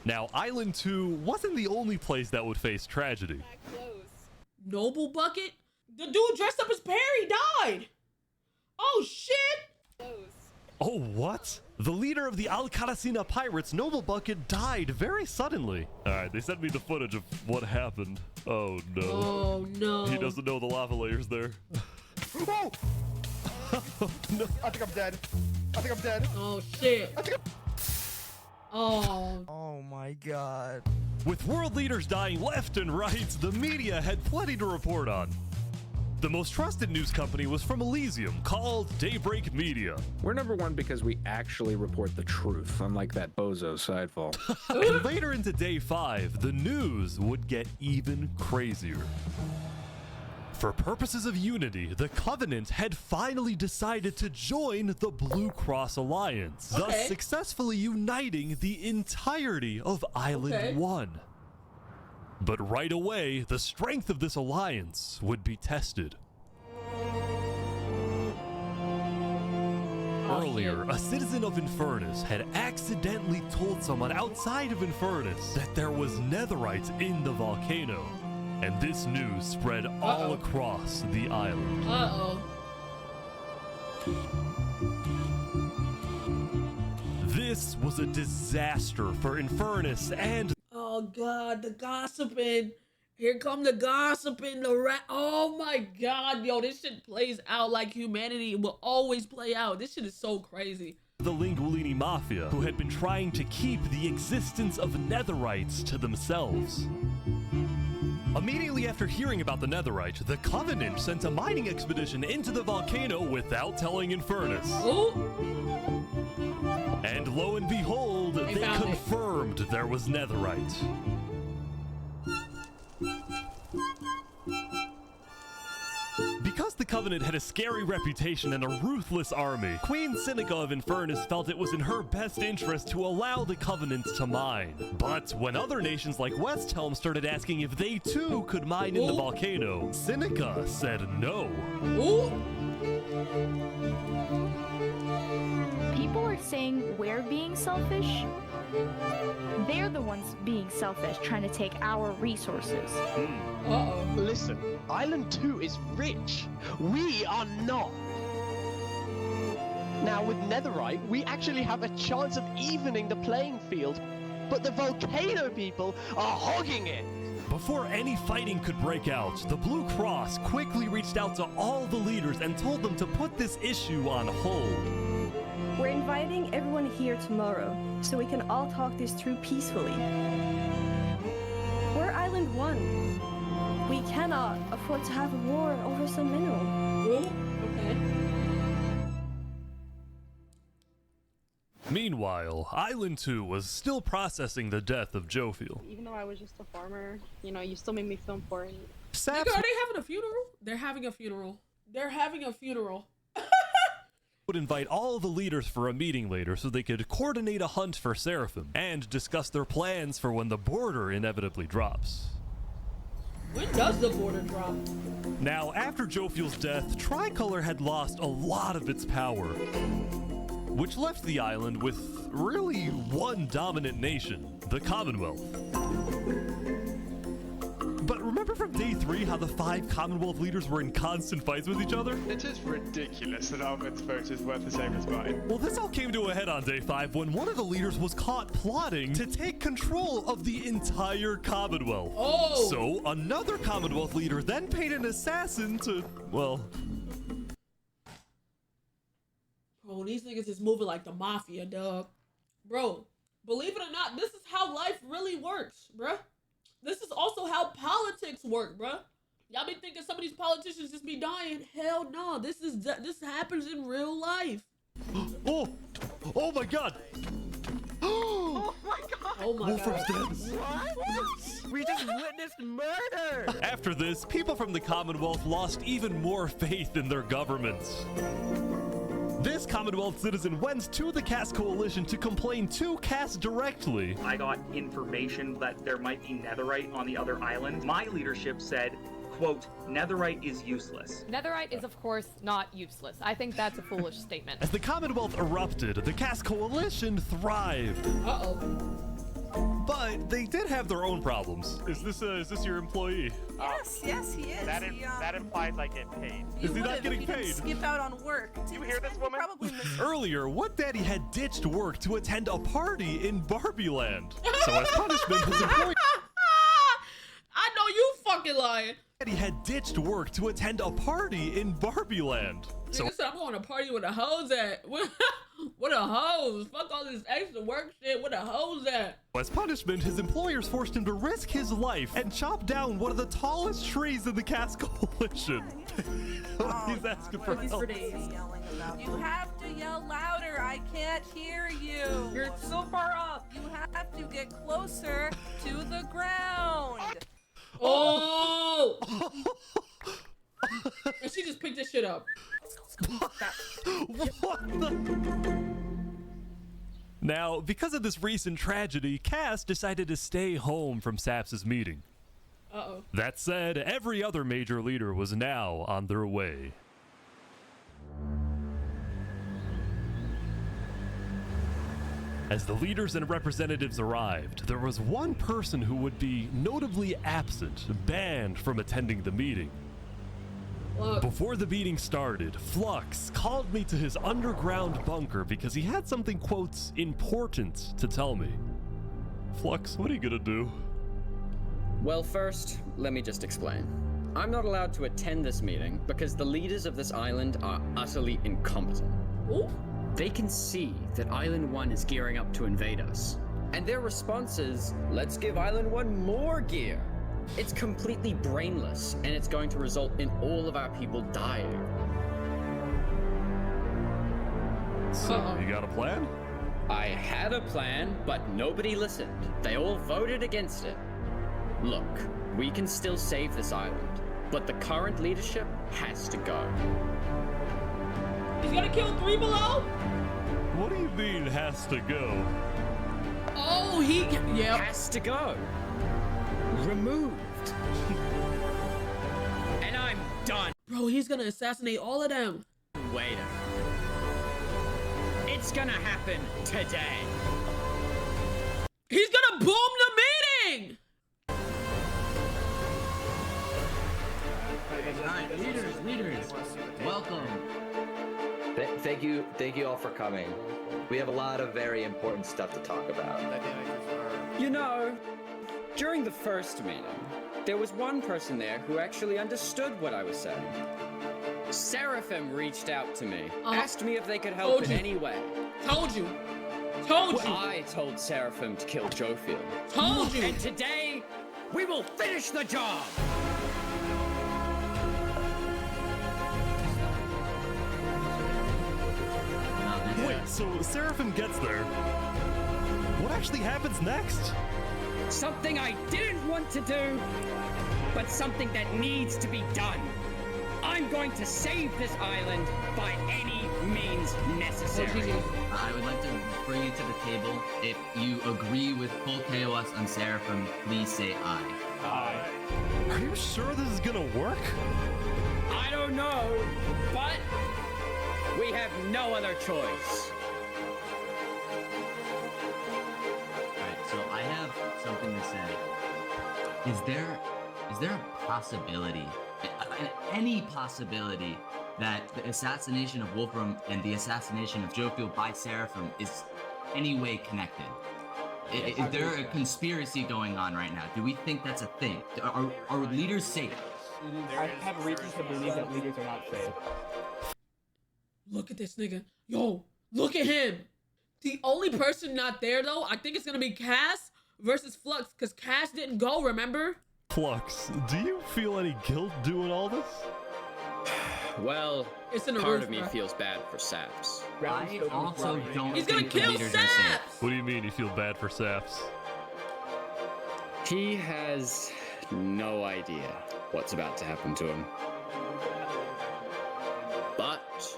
Now, Island 2 wasn't the only place that would face tragedy. Noble Bucket? The dude dressed up as Perry died. Oh, shit. Oh, what? The leader of the Alcaracina Pirates, Noble Bucket, died very suddenly. Alright, they sent me the footage of what happened. Oh, no. Oh, no. He doesn't know the lava layer's there. Oh! No. I think I'm dead. Oh, shit. Oh. Oh my god. With world leaders dying left and right, the media had plenty to report on. The most trusted news company was from Elysium, called Daybreak Media. We're number one because we actually report the truth, unlike that bozo Sidefall. And later into day 5, the news would get even crazier. For purposes of unity, the Covenant had finally decided to join the Blue Cross Alliance, thus successfully uniting the entirety of Island 1. But right away, the strength of this alliance would be tested. Earlier, a citizen of Infernus had accidentally told someone outside of Infernus that there was netherite in the volcano. And this news spread all across the island. This was a disaster for Infernus and... Oh god, the gossiping. Here come the gossiping, the rat. Oh my god, yo, this shit plays out like humanity will always play out. This shit is so crazy. The Lingulini Mafia, who had been trying to keep the existence of netherites to themselves. Immediately after hearing about the netherite, the Covenant sent a mining expedition into the volcano without telling Infernus. And lo and behold, they confirmed there was netherite. Because the Covenant had a scary reputation and a ruthless army, Queen Seneca of Infernus felt it was in her best interest to allow the Covenant to mine. But when other nations like Westhelm started asking if they too could mine in the volcano, Seneca said no. People are saying we're being selfish. They're the ones being selfish, trying to take our resources. Listen, Island 2 is rich. We are not. Now, with netherite, we actually have a chance of evening the playing field, but the volcano people are hogging it. Before any fighting could break out, the Blue Cross quickly reached out to all the leaders and told them to put this issue on hold. We're inviting everyone here tomorrow, so we can all talk this through peacefully. We're Island 1. We cannot afford to have a war over some mineral. Meanwhile, Island 2 was still processing the death of Jophiel. Even though I was just a farmer, you know, you still made me feel important. Nigga, are they having a funeral? They're having a funeral. They're having a funeral. Would invite all the leaders for a meeting later so they could coordinate a hunt for Seraphim and discuss their plans for when the border inevitably drops. When does the border drop? Now, after Jophiel's death, Tricolor had lost a lot of its power, which left the island with really one dominant nation, the Commonwealth. But remember from day 3 how the 5 Commonwealth leaders were in constant fights with each other? It is ridiculous that Ahmed's vote is worth the same as mine. Well, this all came to a head on day 5 when one of the leaders was caught plotting to take control of the entire Commonwealth. So another Commonwealth leader then paid an assassin to, well, Oh, these niggas is moving like the mafia, dog. Bro, believe it or not, this is how life really works, bruh. This is also how politics work, bruh. Y'all be thinking some of these politicians just be dying. Hell no, this happens in real life. Oh my god! Oh my god! Oh my Wolfram's god. dead. What? We just witnessed murder! After this, people from the Commonwealth lost even more faith in their governments. This Commonwealth citizen went to the Cass Coalition to complain to Cass directly. I got information that there might be netherite on the other island. My leadership said, quote, netherite is useless. Netherite is, of course, not useless. I think that's a foolish statement. As the Commonwealth erupted, the Cass Coalition thrived. Uh-oh. But they did have their own problems. Is this your employee? Yes, he is. That implies I get paid. Is he not getting paid? Skip out on work. Do you hear this woman? Earlier, What Daddy had ditched work to attend a party in Barbie Land. So as punishment, his employee... I know you fucking lying. He had ditched work to attend a party in Barbie Land. So said, I'm going to party with the hoes at. Where the hoes? Fuck all this extra work shit. Where the hoes at? As punishment, his employers forced him to risk his life and chop down one of the tallest trees in the Cass Coalition. He's asking for help. You have to yell louder. I can't hear you. You're so far up. You have to get closer to the ground. Oh! And she just picked this shit up. What the? Now, because of this recent tragedy, Cass decided to stay home from Saps' meeting. Uh-oh. That said, every other major leader was now on their way. As the leaders and representatives arrived, there was one person who would be notably absent, banned from attending the meeting. Before the meeting started, Flux called me to his underground bunker because he had something, quote, important to tell me. Flux, what are you gonna do? Well, first, let me just explain. I'm not allowed to attend this meeting because the leaders of this island are utterly incompetent. Ooh. They can see that Island 1 is gearing up to invade us. And their response is, let's give Island 1 more gear. It's completely brainless, and it's going to result in all of our people dying. So, you got a plan? I had a plan, but nobody listened. They all voted against it. Look, we can still save this island, but the current leadership has to go. He's gonna kill 3 Below? What do you mean, has to go? Oh, yeah. Has to go. Removed. And I'm done. Bro, he's gonna assassinate all of them. Wait a minute. It's gonna happen today. He's gonna boom the meeting! Alright, leaders, welcome. Thank you all for coming. We have a lot of very important stuff to talk about. You know, during the first meeting, there was one person there who actually understood what I was saying. Seraphim reached out to me, asked me if they could help in any way. Told you. I told Seraphim to kill Jofield. Told you. And today, we will finish the job. Wait, so Seraphim gets there. What actually happens next? Something I didn't want to do, but something that needs to be done. I'm going to save this island by any means necessary. I would like to bring you to the table. If you agree with full chaos on Seraphim, please say aye. Aye. Are you sure this is gonna work? I don't know, but we have no other choice. Alright, so I have something to say. Is there a possibility, any possibility, that the assassination of Wolfram and the assassination of Jofield by Seraphim is any way connected? Is there a conspiracy going on right now? Do we think that's a thing? Are leaders safe? I have reasons to believe that leaders are not safe. Look at this nigga. Yo, look at him. The only person not there though, I think it's gonna be Cass versus Flux, because Cass didn't go, remember? Flux, do you feel any guilt doing all this? Well, It's in the part roof, of me bro. feels bad for Saps. I also don't He's gonna think the kill leaders are safe. Saps! What do you mean you feel bad for Saps? He has no idea what's about to happen to him. But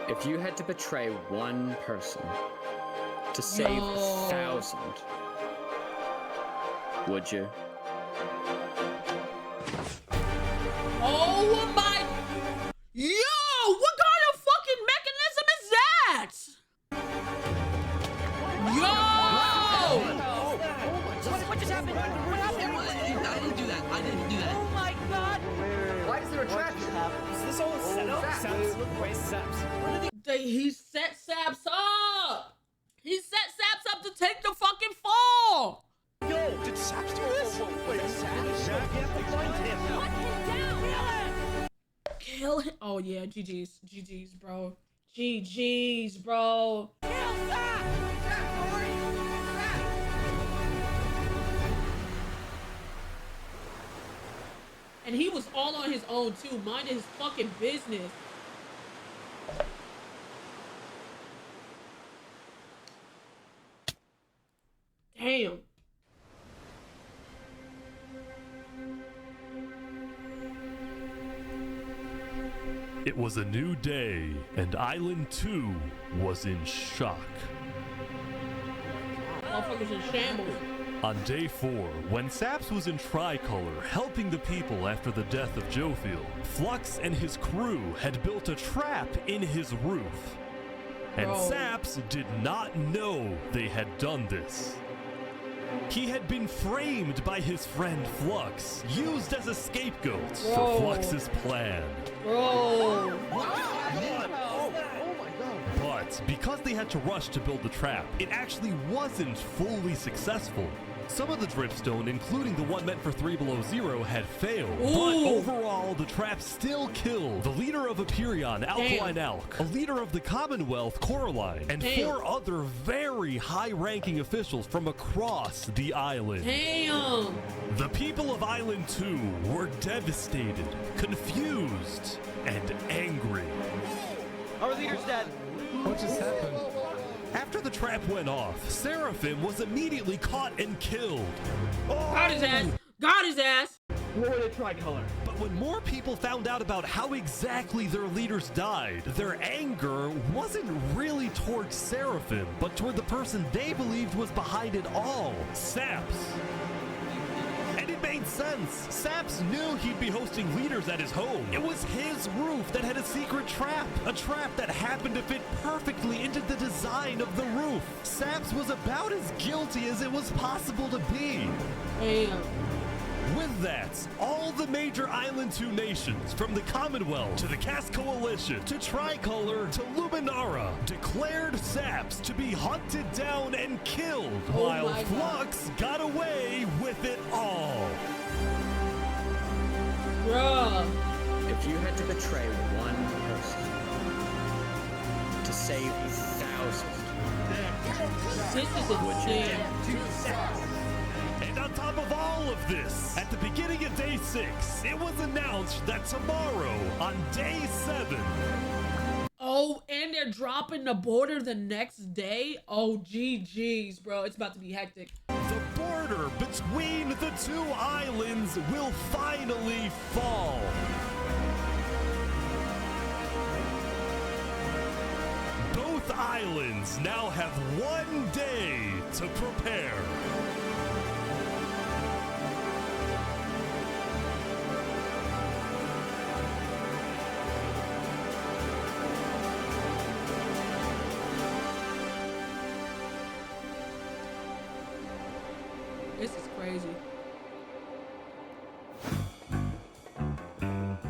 if you had to betray one person to save 1,000, would you? Oh my! Yo, what kind of fucking mechanism is that? Yo! What just happened? What happened? I didn't do that. I didn't do that. Oh my god! Why is there a trap? Is this all a setup? Saps, look, where's Saps? He set Saps up! He set Saps up to take the fucking fall! Yo, did Saps do this? Wait, Saps? You have to find him. Put him down! Kill him! Oh yeah, GG's. GG's, bro. GG's, bro. Kill Saps! Saps, where are you? And he was all on his own too, minding his fucking business. Damn. It was a new day, and Island 2 was in shock. Motherfuckers in shambles. On day 4, when Saps was in Tricolor helping the people after the death of Jofield, Flux and his crew had built a trap in his roof. And Bro. Saps did not know they had done this. He had been framed by his friend Flux, used as a scapegoat for Bro. Flux's plan. Bro. But because they had to rush to build the trap, it actually wasn't fully successful. Some of the dripstone, including the one meant for 3 Below Zero, had failed. But overall, the trap still killed the leader of Aperion, Alkaline Alk, a leader of the Commonwealth, Coraline, and 4 other very high-ranking officials from across the island. Damn. The people of Island 2 were devastated, confused, and angry. Our leader's dead. What just happened? After the trap went off, Seraphim was immediately caught and killed. Got his ass. Got his ass. Glory to Tricolor. But when more people found out about how exactly their leaders died, their anger wasn't really towards Seraphim, but toward the person they believed was behind it all, Saps. And it made sense. Saps knew he'd be hosting leaders at his home. It was his roof that had a secret trap. A trap that happened to fit perfectly into the design of the roof. Saps was about as guilty as it was possible to be. Damn. With that, all the major Island 2 nations, from the Commonwealth to the Cass Coalition to Tricolor to Luminara, declared Saps to be hunted down and killed, while Flux got away with it all. Bruh. If you had to betray one person to save 1,000, This is insane. And on top of all of this, at the beginning of day 6, it was announced that tomorrow, on day 7, oh, and they're dropping the border the next day? Oh, GG's, bro. It's about to be hectic. the border between the 2 islands will finally fall. Both islands now have 1 day to prepare. This is crazy.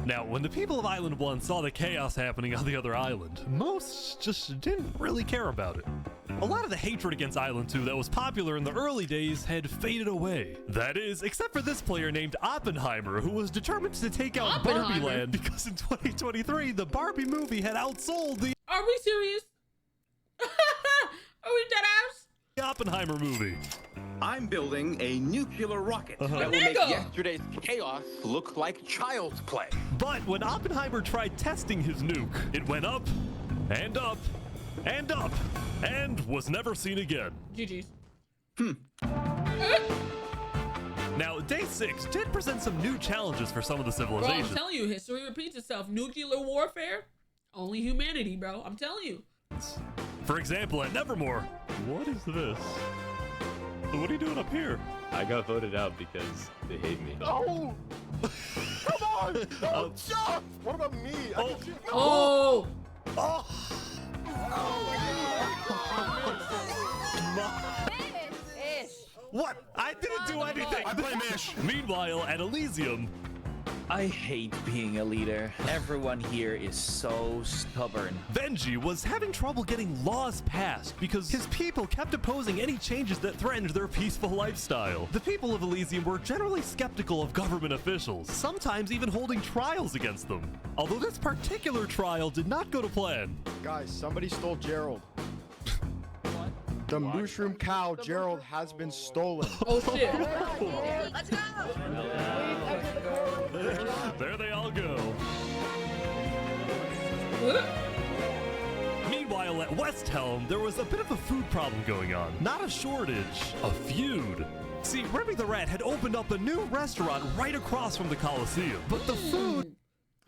Now, when the people of Island 1 saw the chaos happening on the other island, most just didn't really care about it. A lot of the hatred against Island 2 that was popular in the early days had faded away. That is, except for this player named Oppenheimer, who was determined to take out Barbie Land because in 2023, the Barbie movie had outsold the... Are we serious? Are we dead ass? The Oppenheimer movie. I'm building a nuclear rocket that will make yesterday's chaos look like child's play. But when Oppenheimer tried testing his nuke, it went up and up and up and was never seen again. GG's. Now, day 6 did present some new challenges for some of the Bro, civilizations. I'm telling you, history repeats itself. Nuclear warfare, only humanity, bro. I'm telling you. For example, at Nevermore, what is this? What are you doing up here? I got voted out because they hate me. Oh! Come on! Don't jump! What about me? Oh! What? I didn't do anything. I blame Ish. Meanwhile, at Elysium, I hate being a leader. Everyone here is so stubborn. Benji was having trouble getting laws passed because his people kept opposing any changes that threatened their peaceful lifestyle. The people of Elysium were generally skeptical of government officials, sometimes even holding trials against them. Although this particular trial did not go to plan. Guys, somebody stole Gerald. The mushroom cow, Gerald, has been stolen. Oh shit. Let's go. There they all go. Meanwhile, at West Helm, there was a bit of a food problem going on. Not a shortage, a feud. See, Remy the Rat had opened up a new restaurant right across from the Coliseum, but the food...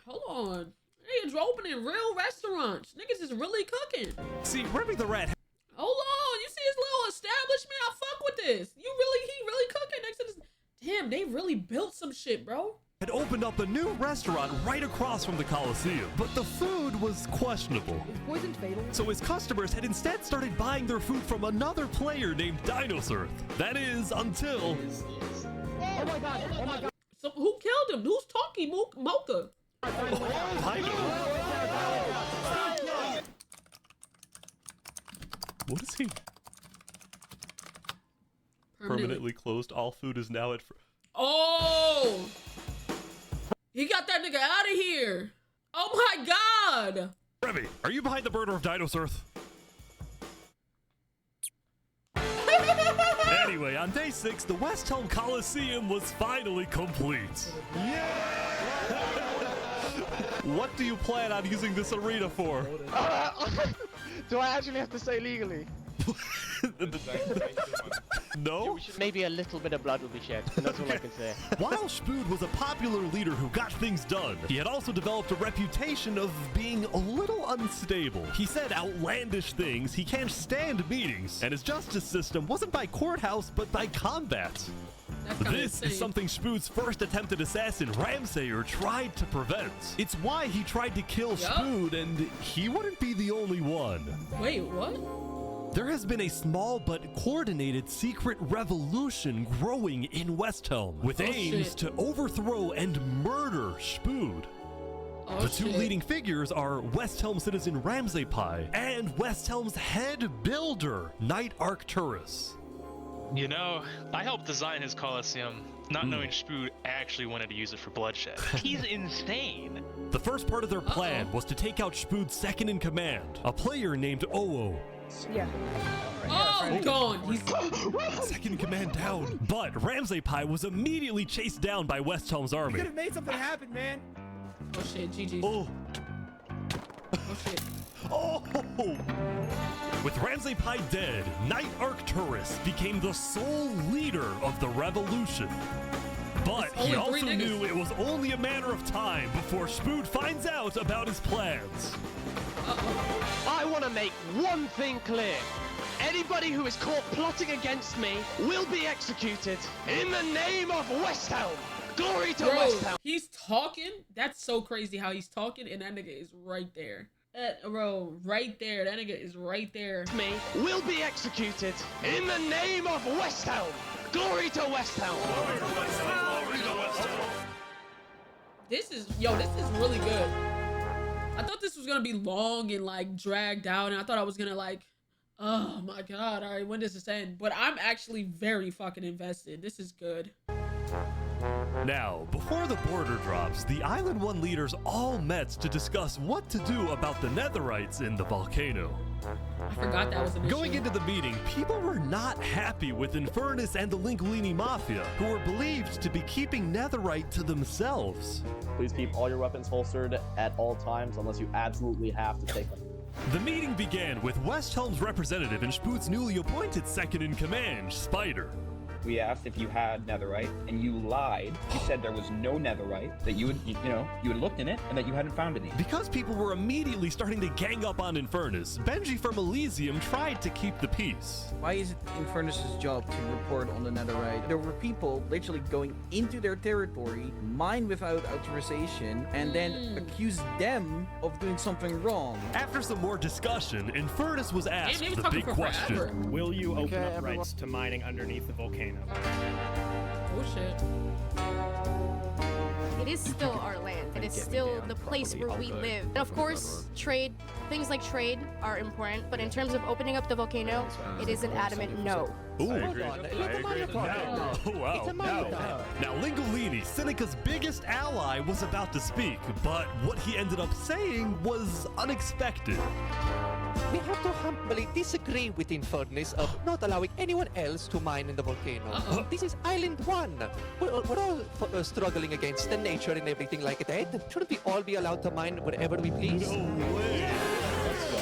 Hold on. Niggas opening real restaurants. Niggas is really cooking. See, Remy the Rat... Hold on. You see his little establishment? I fuck with this. He really cooking next to this. Damn, they really built some shit, bro. Had opened up a new restaurant right across from the Coliseum, but the food was questionable. Is poison fatal? So his customers had instead started buying their food from another player named Dinosaur. That is, until... Oh my god, oh my god. So who killed him? Who's talking? Mocha. What is he? Permanently closed. All food is now at... Oh! He got that nigga out of here. Oh my god. Remy, are you behind the murder of Dinosaur? Anyway, on day 6, the West Helm Coliseum was finally complete. Yeah! What do you plan on using this arena for? Do I actually have to say legally? No? Maybe a little bit of blood will be shed, and that's all I can say. While Spood was a popular leader who got things done, he had also developed a reputation of being a little unstable. He said outlandish things, he can't stand meetings, and his justice system wasn't by courthouse, but by combat. This is something Spood's first attempted assassin, Ramsayer, tried to prevent. It's why he tried to kill Spood, and he wouldn't be the only one. Wait, what? There has been a small but coordinated secret revolution growing in West Helm, with aims to overthrow and murder Spood. The two leading figures are West Helm citizen Ramsay Pi and West Helm's head builder, Knight Arcturus. You know, I helped design his Coliseum, not knowing Spood actually wanted to use it for bloodshed. He's insane. The first part of their plan was to take out Spood's second in command, a player named Oo. Yeah. Oh, gone. He's second in command down. But Ramsay Pi was immediately chased down by West Helm's army. You could have made something happen, man. Oh shit, GG. Oh. Oh shit. Oh! With Ramsay Pi dead, Knight Arcturus became the sole leader of the revolution. But he also knew it was only a matter of time before Spood finds out about his plans. I want to make one thing clear. Anybody who is caught plotting against me will be executed in the name of West Helm. Glory to West Helm. He's talking. That's so crazy how he's talking, and that nigga is right there. Bro, right there. That nigga is right there. Me will be executed in the name of West Helm. Glory to West Helm. Glory to West Helm. Glory to West Helm. This is really good. I thought this was gonna be long and like dragged out, and I thought I was gonna like, oh my god, all right, when does this end? But I'm actually very fucking invested. This is good. Now, before the border drops, the Island 1 leaders all met to discuss what to do about the Netherites in the volcano. I forgot that was an issue. Going into the meeting, people were not happy with Infernus and the Linguini Mafia, who were believed to be keeping Netherite to themselves. Please keep all your weapons holstered at all times unless you absolutely have to take them. The meeting began with West Helm's representative and Spoot's newly appointed second-in-command, Spider. We asked if you had netherite, and you lied. You said there was no netherite, that you had looked in it, and that you hadn't found any. Because people were immediately starting to gang up on Infernus, Benji from Elysium tried to keep the peace. Why is it Infernus's job to report on the netherite? There were people literally going into their territory, mine without authorization, and then accuse them of doing something wrong. After some more discussion, Infernus was asked the big question. Will you open up rights to mining underneath the volcano? Oh shit. It is still our land. It is still the place where we live. And of course, trade, things like trade are important, but in terms of opening up the volcano, it is an adamant no. Ooh. I agree. Oh, wow. Now, Lingolini, Seneca's biggest ally, was about to speak, but what he ended up saying was unexpected. We have to humbly disagree with Infernus of not allowing anyone else to mine in the volcano. This is Island 1. We're all struggling against the nature and everything like that. Shouldn't we all be allowed to mine wherever we please? No way.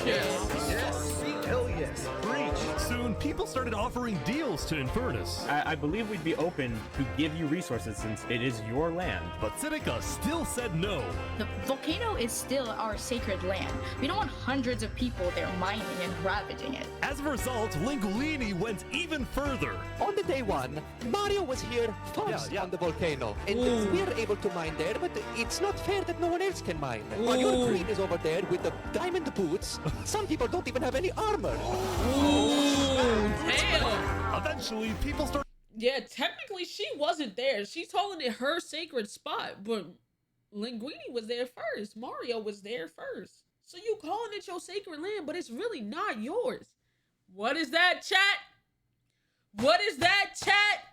Yes. Hell yes. Preach. Soon, people started offering deals to Infernus. I believe we'd be open to give you resources since it is your land. But Seneca still said no. The volcano is still our sacred land. We don't want hundreds of people there mining and ravaging it. As a result, Lingolini went even further. On the day one, Mario was here first on the volcano. And we're able to mine there, but it's not fair that no one else can mine. While your queen is over there with the diamond boots, some people don't even have any armor. Damn. Eventually, people started. Yeah, technically she wasn't there. She's calling it her sacred spot, but Linguini was there first. Mario was there first. So you calling it your sacred land, but it's really not yours. What is that, chat? What is that, chat?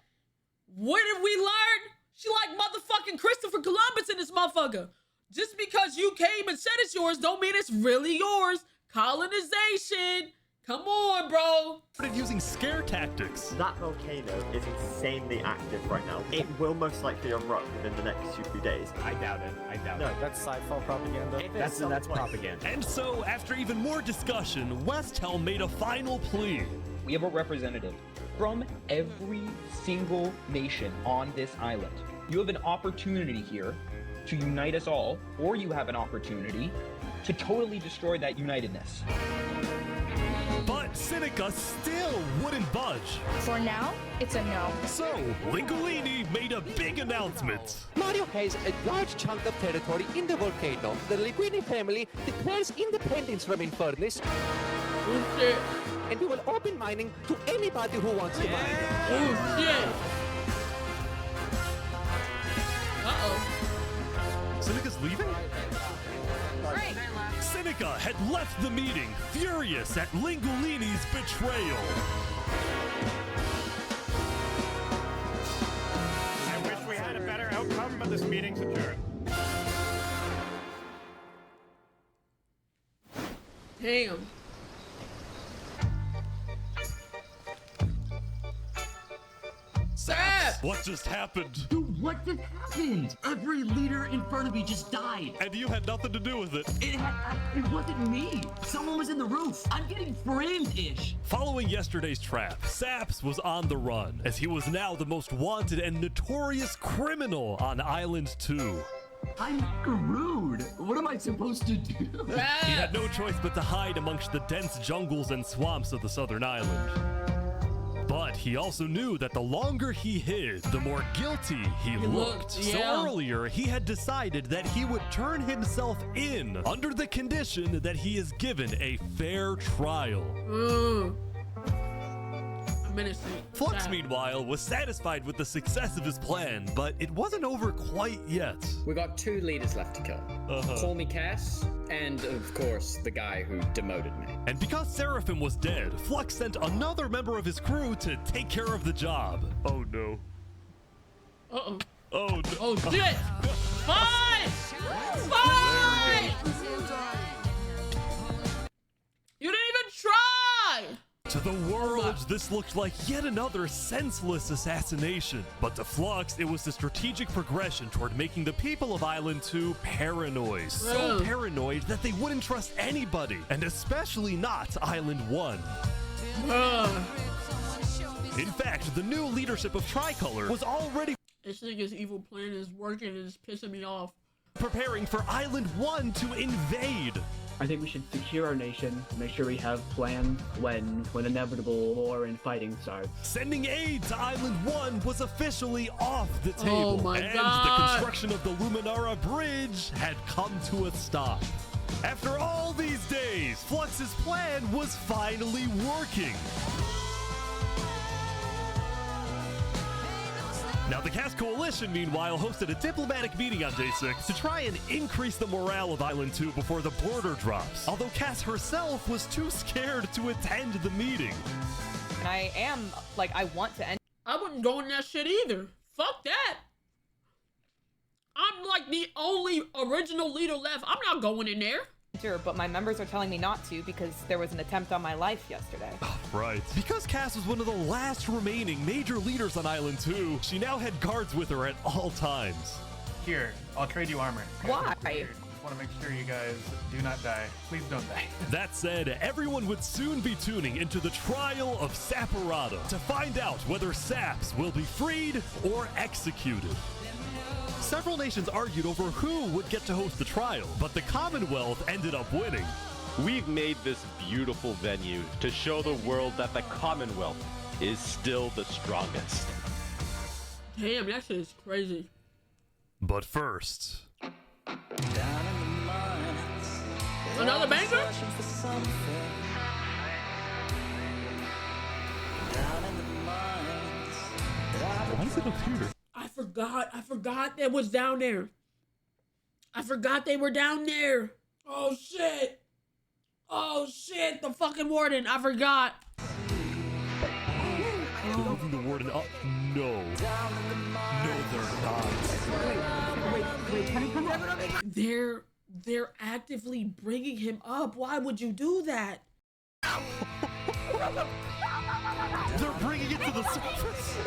What did we learn? She like motherfucking Christopher Columbus in this motherfucker. Just because you came and said it's yours don't mean it's really yours. Colonization. Come on, bro. Started using scare tactics. That volcano is insanely active right now. It will most likely erupt within the next 2 days. I doubt it. I doubt it. No, that's sci-fi propaganda. That's propaganda. And so, after even more discussion, West Helm made a final plea. We have a representative from every single nation on this island. You have an opportunity here to unite us all, or you have an opportunity to totally destroy that unitedness. But Seneca still wouldn't budge. For now, it's a no. So, Lingolini made a big announcement. Mario has a large chunk of territory in the volcano. The Linguini family declares independence from Infernus. Oh shit. And we will open mining to anybody who wants to mine. Oh shit. Uh-oh. Seneca's leaving? Great. Seneca had left the meeting, furious at Lingolini's betrayal. I wish we had a better outcome, but this meeting's adjourned. Damn. Sap! What just happened? Dude, what just happened? Every leader in front of me just died. And you had nothing to do with it. It wasn't me. Someone was in the roof. I'm getting framed-ish. Following yesterday's trap, Saps was on the run, as he was now the most wanted and notorious criminal on Island 2. I'm screwed. What am I supposed to do? He had no choice but to hide amongst the dense jungles and swamps of the southern island. But he also knew that the longer he hid, the more guilty he looked. So earlier, he had decided that he would turn himself in under the condition that he is given a fair trial. Flux, meanwhile, was satisfied with the success of his plan, but it wasn't over quite yet. We got 2 leaders left to kill. Call Me Cass, and of course, the guy who demoted me. And because Seraphim was dead, Flux sent another member of his crew to take care of the job. Oh no. Oh, no. Oh shit! Fight! Fight! You didn't even try! To the world, this looked like yet another senseless assassination. But to Flux, it was a strategic progression toward making the people of Island 2 paranoid. So paranoid that they wouldn't trust anybody, and especially not Island 1. In fact, the new leadership of Tricolor was already... This nigga's evil plan is working and it's pissing me off. ...preparing for Island 1 to invade. I think we should secure our nation, make sure we have plans when inevitable war and fighting starts. Sending aid to Island 1 was officially off the table. Oh my and God. The construction of the Luminara Bridge had come to a stop. After all these days, Flux's plan was finally working. Now, the Cass Coalition, meanwhile, hosted a diplomatic meeting on Day 6 to try and increase the morale of Island 2 before the border drops. Although Cass herself was too scared to attend the meeting. And I want to end. I wouldn't go in that shit either. Fuck that. I'm like the only original leader left. I'm not going in there. Sure, but my members are telling me not to because there was an attempt on my life yesterday. Right. Because Cass was one of the last remaining major leaders on Island 2, she now had guards with her at all times. Here, I'll trade you armor. Why? Just want to make sure you guys do not die. Please don't die. That said, everyone would soon be tuning into the trial of Saporada to find out whether Saps will be freed or executed. Several nations argued over who would get to host the trial, but the Commonwealth ended up winning. We've made this beautiful venue to show the world that the Commonwealth is still the strongest. Damn, that shit is crazy. But first... Another banger? Why is it up here? I forgot that was down there. I forgot they were down there. Oh shit. Oh shit, the fucking warden, I forgot. They're moving the warden up. No. No, they're not. They're actively bringing him up. Why would you do that? They're bringing it to the surface.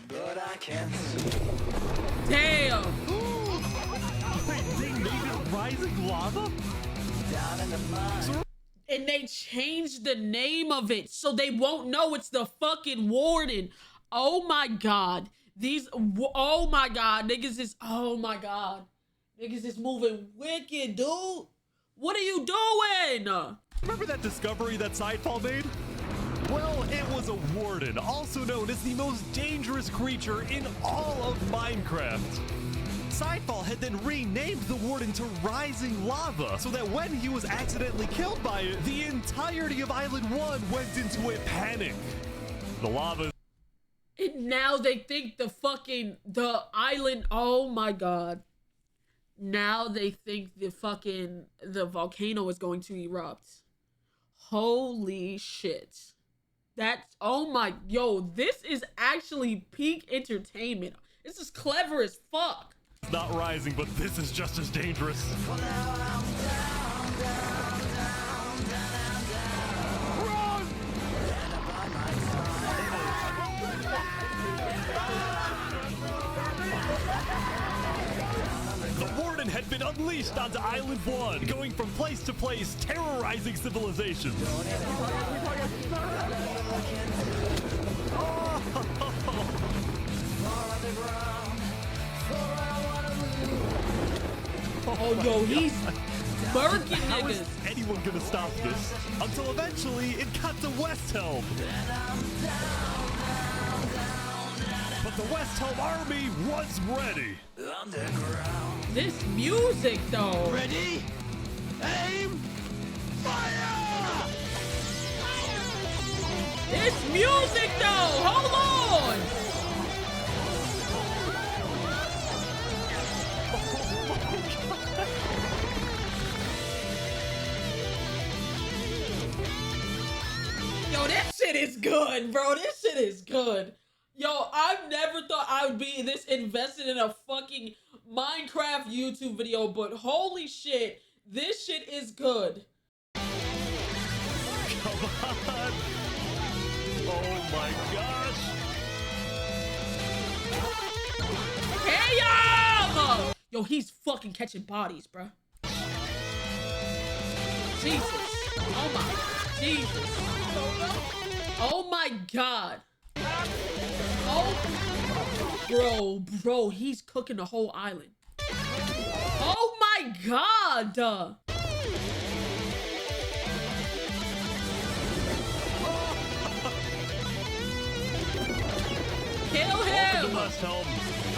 But I can't. Damn. Wait, they made it rising lava? And they changed the name of it so they won't know it's the fucking warden. Oh my God. Oh my God. Niggas is moving wicked, dude. What are you doing? Remember that discovery that Sidefall made? Well, it was a warden, also known as the most dangerous creature in all of Minecraft. Sidefall had then renamed the warden to Rising Lava, so that when he was accidentally killed by it, the entirety of Island 1 went into a panic. The lava... And now they think the island, oh my God. Now they think the volcano is going to erupt. Holy shit. This is actually peak entertainment. This is clever as fuck. It's not rising, but this is just as dangerous. The warden had been unleashed onto Island 1, going from place to place, terrorizing civilizations. Oh, yo, he's murking How niggas. is anyone gonna stop this? Until eventually it got to West Helm. But the West Helm army was ready. This music, though. Ready? Aim! Fire! This music, though. Hold on. is good, bro. This shit is good. Yo, I've never thought I would be this invested in a fucking Minecraft YouTube video, but holy shit, this shit is good. Come on! Oh my gosh! Damn! Yo, he's fucking catching bodies, bro. Jesus. Oh my Jesus. Oh my god. Oh, bro, he's cooking the whole island. Oh my god. Kill him.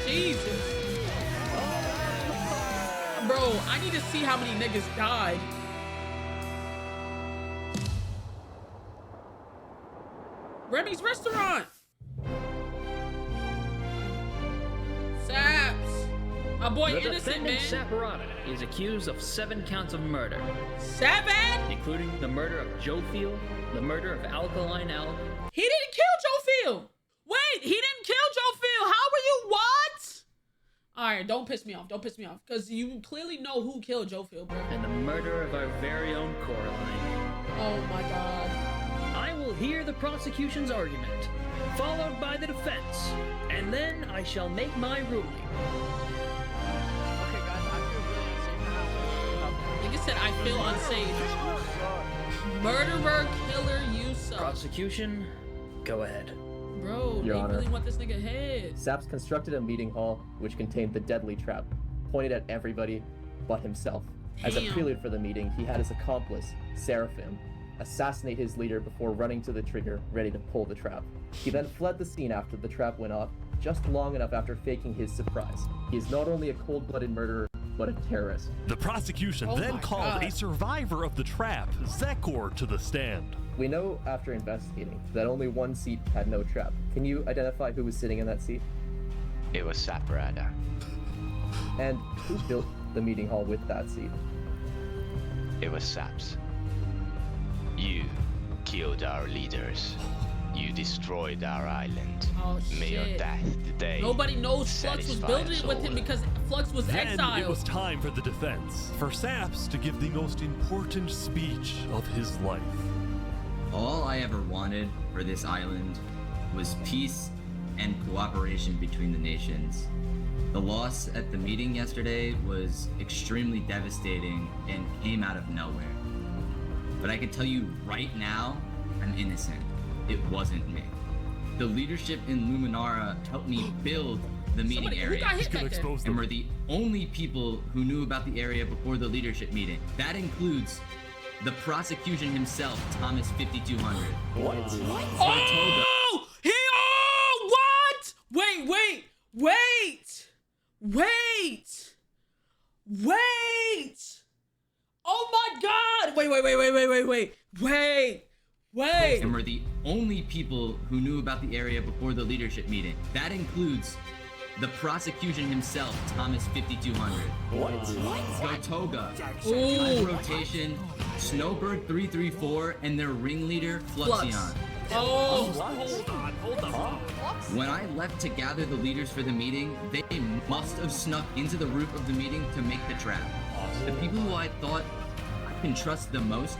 Jesus. Bro, I need to see how many niggas died. Remy's restaurant. Saps. My boy The innocent, man. defendant Saporata is accused of 7 counts of murder. 7? Including the murder of Joe Field, the murder of Alkaline Al. He didn't kill Joe Field. Wait, he didn't kill Joe Field. How were you? What? All right, don't piss me off. Don't piss me off. Because you clearly know who killed Joe Field, bro. And the murder of our very own Coraline. Oh my god. I will hear the prosecution's argument, followed by the defense, and then I shall make my ruling. Okay, guys, I feel really unsafe now. Nigga said I feel unsafe. Murderer, killer, you suck. Prosecution, go ahead. Bro, Your they Honor. really want this nigga head. Saps constructed a meeting hall which contained the deadly trap, pointed at everybody but himself. As a Damn. prelude for the meeting, he had his accomplice, Seraphim, assassinate his leader before running to the trigger, ready to pull the trap. He then fled the scene after the trap went off, just long enough after faking his surprise. He is not only a cold-blooded murderer, but a terrorist. The prosecution Oh then my called God. a survivor of the trap, Zekor, to the stand. We know after investigating that only one seat had no trap. Can you identify who was sitting in that seat? It was Saporata. And who built the meeting hall with that seat? It was Saps. You killed our leaders. You destroyed our island. Oh, May your shit. death today Nobody knows Flux was satisfy building us it with all. him because Flux was Then exiled. it was time for the defense, for Saps to give the most important speech of his life. All I ever wanted for this island was peace and cooperation between the nations. The loss at the meeting yesterday was extremely devastating and came out of nowhere. But I can tell you right now, I'm innocent. It wasn't me. The leadership in Luminara helped me build the meeting Somebody- who area. got hit back there? And we're the only people who knew about the area before the leadership meeting. That includes the prosecution himself, Thomas 5200. Oh! What? Wait! Oh my god! Wait! And we're the only people who knew about the area before the leadership meeting. That includes the prosecution himself, Thomas 5200. Gotoga, Ooh. Rotation, Snowbird 334, and their ringleader, Fluxion. Oh! Hold on. When I left to gather the leaders for the meeting, they must have snuck into the roof of the meeting to make the trap. The people who I thought I can trust the most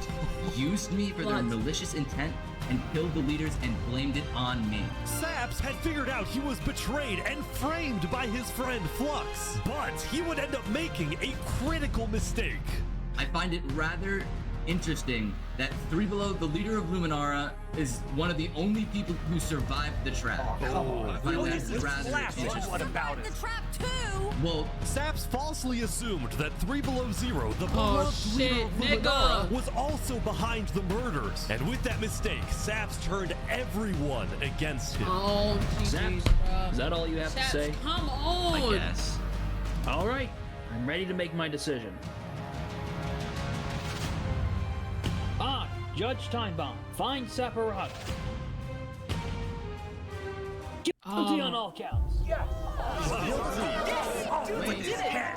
used me for their What? malicious intent and killed the leaders and blamed it on me. Saps had figured out he was betrayed and framed by his friend Flux, but he would end up making a critical mistake. I find it rather interesting that Three Below, the leader of Luminara, is one of the only people who survived the trap. I find that rather interesting. What about it? The trap too. Well, Saps falsely assumed that 3 Below Zero, the Oh, beloved leader shit, of nigga. Luminara, was also behind the murders. And with that mistake, Saps turned everyone against him. Oh, Zaps, is that all you have Saps, to say? come on! I guess. All right, I'm ready to make my decision. Judge Timebomb, find Saporata. Guilty on all counts. Yes!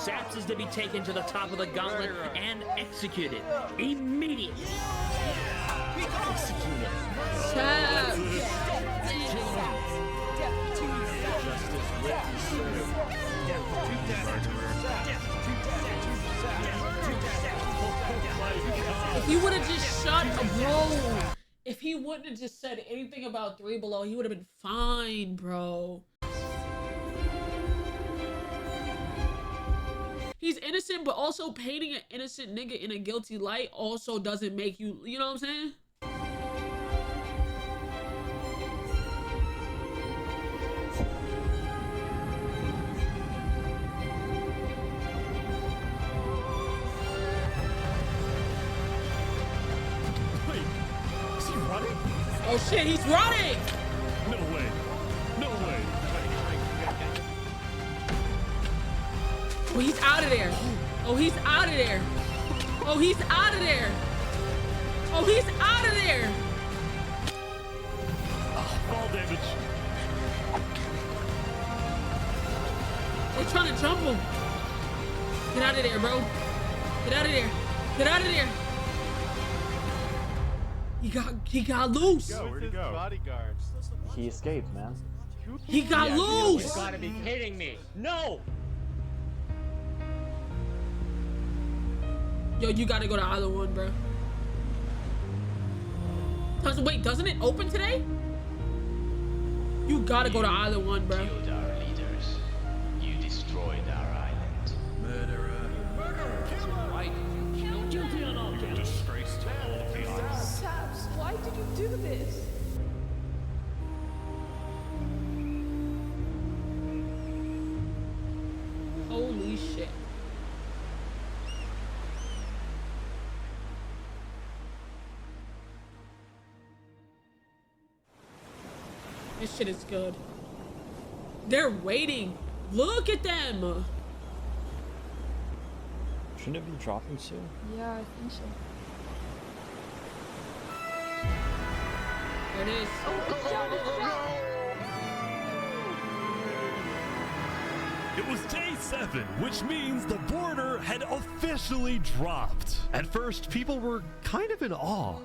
Saps is to be taken to the top of the gauntlet and executed immediately. Executed. Saps. If he would have just shut a bro, if he wouldn't have just said anything about 3 Below, he would have been fine, bro. He's innocent, but also painting an innocent nigga in a guilty light also doesn't make you, you know what I'm saying? Oh shit, he's running! No way. No way. Oh, he's out of there. Oh, he's out of there. Oh, he's out of there. Oh, he's out of there. Fall damage. They're trying to jump him. Get out of there, bro. Get out of there. Get out of there. He got loose. Where'd he go? Bodyguards. He escaped, man. He got loose. You gotta be kidding me. No. Yo, you gotta go to Island 1, bro. Wait, doesn't it open today? You gotta go to Island 1, bro. Killed our leaders. You destroyed our island. Murderer. Guilty on all counts. Disgrace to all of the island. Saps, why did you do this? Holy shit. This shit is good. They're waiting. Look at them. Shouldn't it be dropping soon? Yeah, I think so. There it is. It was day 7, which means the border had officially dropped. At first, people were kind of in awe.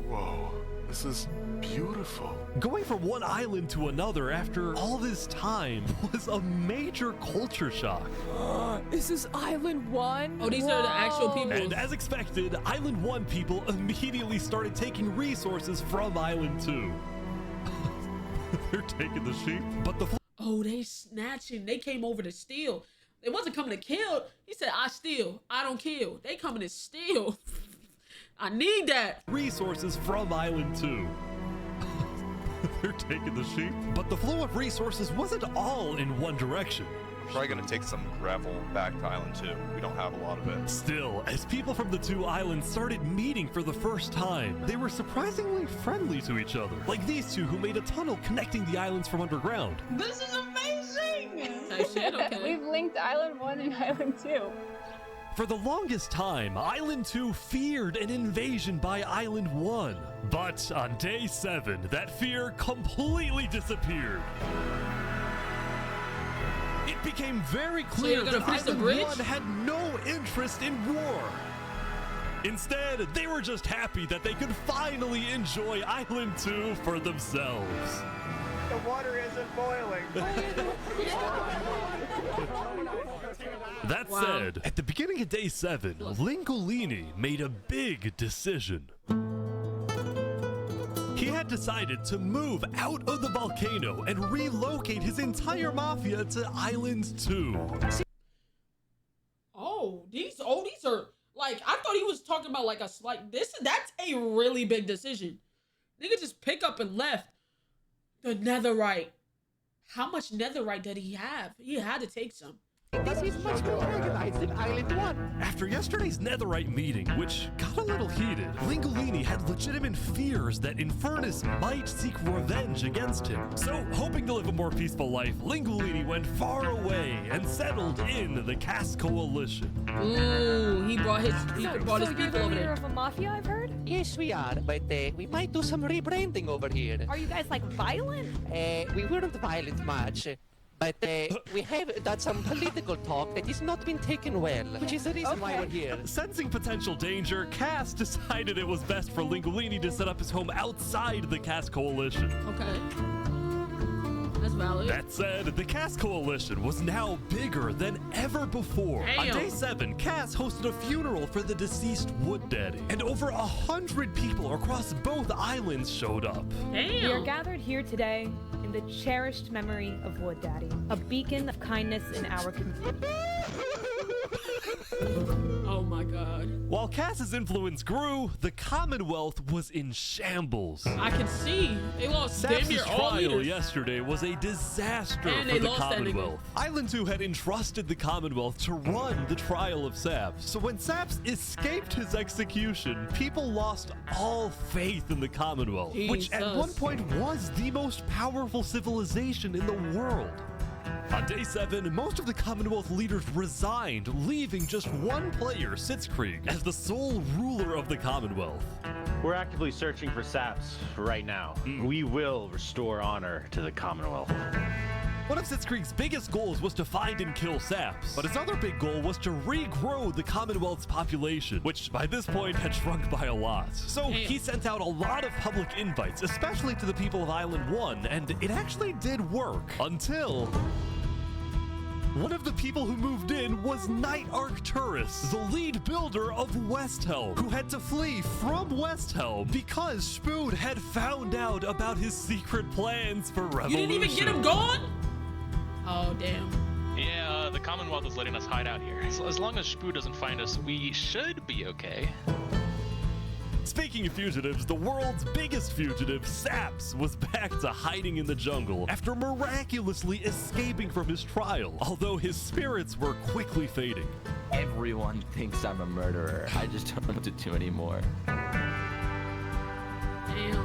Whoa, this is beautiful. Going from one island to another after all this time was a major culture shock. Is this Island 1? Oh, these are the actual people. And as expected, Island 1 people immediately started taking resources from Island 2. They're taking the sheep, but the Oh, they snatching. They came over to steal. They wasn't coming to kill. He said, I steal. I don't kill. They coming to steal. I need that. resources from Island 2. They're taking the sheep, but the flow of resources wasn't all in one direction. Probably gonna take some gravel back to Island 2. We don't have a lot of it. Still, as people from the 2 islands started meeting for the first time, they were surprisingly friendly to each other. Like these 2 who made a tunnel connecting the islands from underground. This is amazing! Oh shit, okay. We've linked Island 1 and Island 2. For the longest time, Island 2 feared an invasion by Island 1. But on day 7, that fear completely disappeared. It became very clear you're gonna that fix the Island bridge? 1 had no interest in war. Instead, they were just happy that they could finally enjoy Island 2 for themselves. The water isn't boiling. That Wow. said, at the beginning of day 7, Lingolini made a big decision. He had decided to move out of the volcano and relocate his entire mafia to Island 2. These are like, I thought he was talking about like a slight, that's a really big decision. Nigga just pick up and left. The netherite. How much netherite did he have? He had to take some. This is much more organized than Island 1. After yesterday's netherite meeting, which got a little heated, Lingolini had legitimate fears that Infernus might seek revenge against him. So, hoping to live a more peaceful life, Lingolini went far away and settled in the Cass Coalition. Ooh, he brought his So people you're over the there. leader of a mafia, I've heard? Yes, we are, but we might do some rebranding over here. Are you guys like violent? We weren't violent much. But we have done some political talk that has not been taken well, which is the reason why we're here. Sensing potential danger, Cass decided it was best for Lingolini to set up his home outside the Cass Coalition. Okay. That's valid. That said, the Cass Coalition was now bigger than ever before. Damn. On day 7, Cass hosted a funeral for the deceased Wood Daddy, and over 100 people across both islands showed up. We are gathered here today in the cherished memory of Wood Daddy, a beacon of kindness in our community. Oh my god. While Cass's influence grew, the Commonwealth was in shambles. I can see. They lost damn Saps' near all trial leaders. yesterday was a disaster And for they the lost that nigga. Commonwealth. Island 2 had entrusted the Commonwealth to run the trial of Saps. So when Saps escaped his execution, people lost all faith in the Commonwealth, which at Jesus. one point was the most powerful civilization in the world. On day 7, most of the Commonwealth leaders resigned, leaving just one player, Sitzkrieg, as the sole ruler of the Commonwealth. We're actively searching for Saps right now. We will restore honor to the Commonwealth. One of Sitzkrieg's biggest goals was to find and kill Saps, but his other big goal was to regrow the Commonwealth's population, which by this point had shrunk by a lot. So he sent out a lot of public invites, especially to the people of Island 1, and it actually did work, until one of the people who moved in was Knight Arcturus, the lead builder of Westhelm, who had to flee from Westhelm because Spood had found out about his secret plans for revolution. You didn't even get him gone? Oh, damn. Yeah, the Commonwealth is letting us hide out here. So as long as Spoo doesn't find us, we should be okay. Speaking of fugitives, the world's biggest fugitive, Saps, was back to hiding in the jungle after miraculously escaping from his trial, although his spirits were quickly fading. Everyone thinks I'm a murderer. I just don't know what to do anymore.